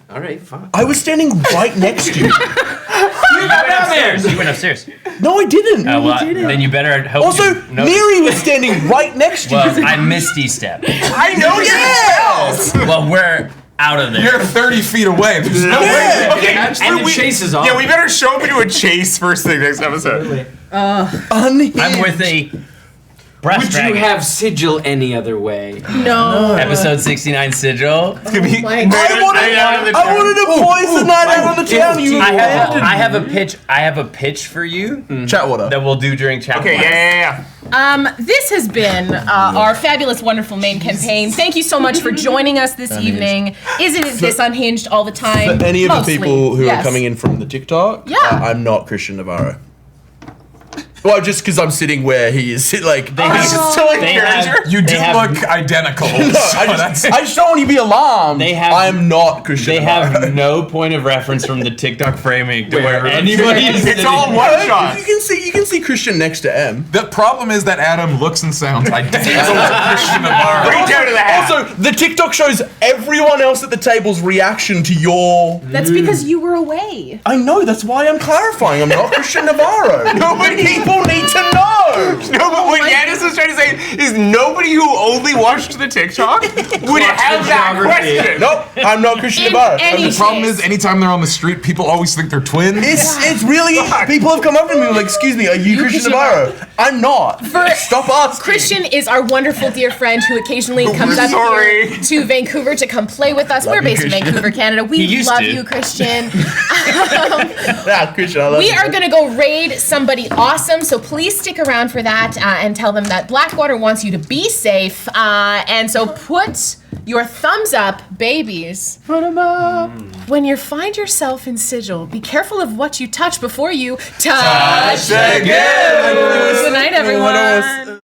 All right, fine. I was standing right next to you. You got downstairs. You went upstairs. No, I didn't. Then you better hope. Also, you notice. Miri was standing right next to you. Well, I Misty Step. I know Yes! Well, we're out of there. You're 30 feet away. There's no way. Okay, And the chase is on. Yeah, we better show up into a chase first thing next episode. Unhinged. I'm with a breast Would dragon. you have Sigil any other way? No. Episode 69 Sigil. Oh my I God. wanted to poison night out on the town. You I have a pitch. I have a pitch for you Chatwater. that we'll do during chat. Okay, yeah. This has been our fabulous, wonderful main campaign. Thank you so much for joining us this evening. Isn't it this unhinged all the time? For any of Mostly, the people who yes. are coming in from the TikTok, Yeah. I'm not Christian Navarro. Well, just because I'm sitting where he is, like They have, You do they have- look identical. No, so I that's- just don't want you to be alarmed. They have- I am not Christian They Navarro. have no point of reference from the TikTok framing to where anybody is. It's all one shot. You can see Christian next to M. The problem is that Adam looks and sounds identical to Christian Navarro. Right down to the hat. Also, the TikTok shows everyone else at the table's reaction to your. That's because you were away. I know. That's why I'm clarifying. I'm not Christian Navarro. Nobody- People need to know. No, but what Yanis was trying to say is nobody who only watched the TikTok would have that question. Nope, I'm not Christian In Navarro. any The problem case. is, anytime they're on the street, people always think they're twins. It's really. People have come up to me like, "Excuse me, are you Christian Navarro?" I'm not. Stop asking. Christian is our wonderful dear friend who occasionally comes up sorry. here to Vancouver to come play with us. We're you, based in Christian. Vancouver, Canada. We He used love to. you, Christian. Yeah, Christian, I love We you. are going to go raid somebody awesome, so please stick around for that and tell them that Blackwater wants you to be safe. And so put your thumbs up, babies. Put them up. When you find yourself in Sigil, be careful of what you touch before you touch again. Good night, everyone.